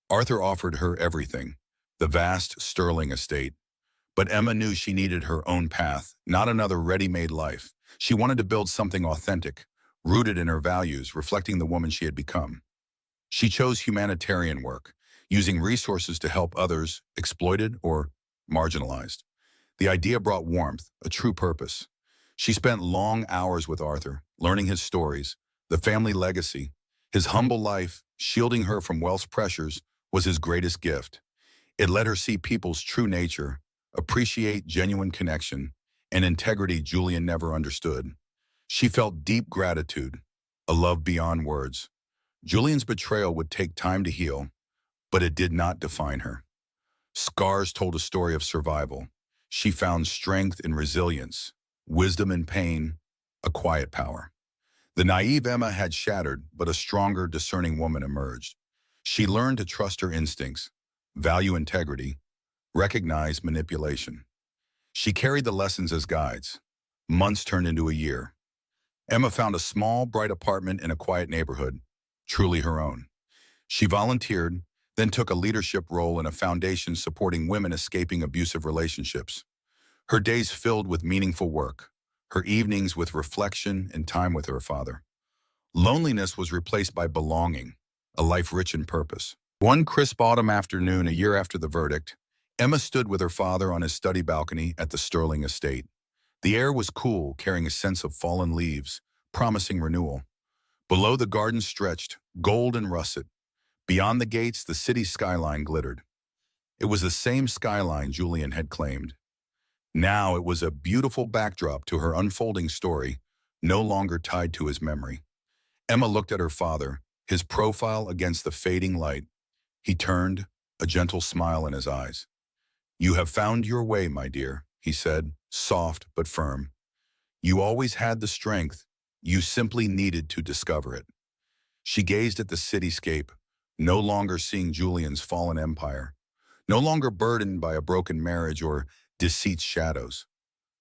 Arthur offered her everything, the vast Sterling estate. But Emma knew she needed her own path, not another ready-made life. She wanted to build something authentic, rooted in her values, reflecting the woman she had become. She chose humanitarian work, using resources to help others exploited or marginalized. The idea brought warmth, a true purpose. She spent long hours with Arthur, learning his stories, the family legacy. His humble life, shielding her from wealth's pressures, was his greatest gift. It let her see people's true nature, appreciate genuine connection, and integrity Julian never understood. She felt deep gratitude, a love beyond words. Julian's betrayal would take time to heal, but it did not define her. Scars told a story of survival. She found strength in resilience, wisdom in pain, a quiet power. The naive Emma had shattered, but a stronger, discerning woman emerged. She learned to trust her instincts, value integrity, recognize manipulation. She carried the lessons as guides. Months turned into a year. Emma found a small, bright apartment in a quiet neighborhood, truly her own. She volunteered, then took a leadership role in a foundation supporting women escaping abusive relationships. Her days filled with meaningful work, her evenings with reflection and time with her father. Loneliness was replaced by belonging, a life rich in purpose. One crisp autumn afternoon, a year after the verdict, Emma stood with her father on his study balcony at the Sterling estate. The air was cool, carrying a sense of fallen leaves, promising renewal. Below the garden stretched, gold and russet. Beyond the gates, the city skyline glittered. It was the same skyline Julian had claimed. Now it was a beautiful backdrop to her unfolding story, no longer tied to his memory. Emma looked at her father, his profile against the fading light. He turned, a gentle smile in his eyes. "You have found your way, my dear," he said, soft but firm. "You always had the strength. You simply needed to discover it." She gazed at the cityscape, no longer seeing Julian's fallen empire, no longer burdened by a broken marriage or deceit's shadows.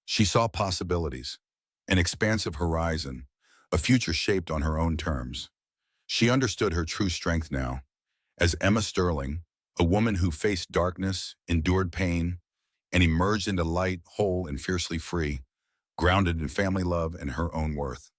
She saw possibilities, an expansive horizon, a future shaped on her own terms. She understood her true strength now. As Emma Sterling, a woman who faced darkness, endured pain, and emerged into light, whole and fiercely free, grounded in family love and her own worth.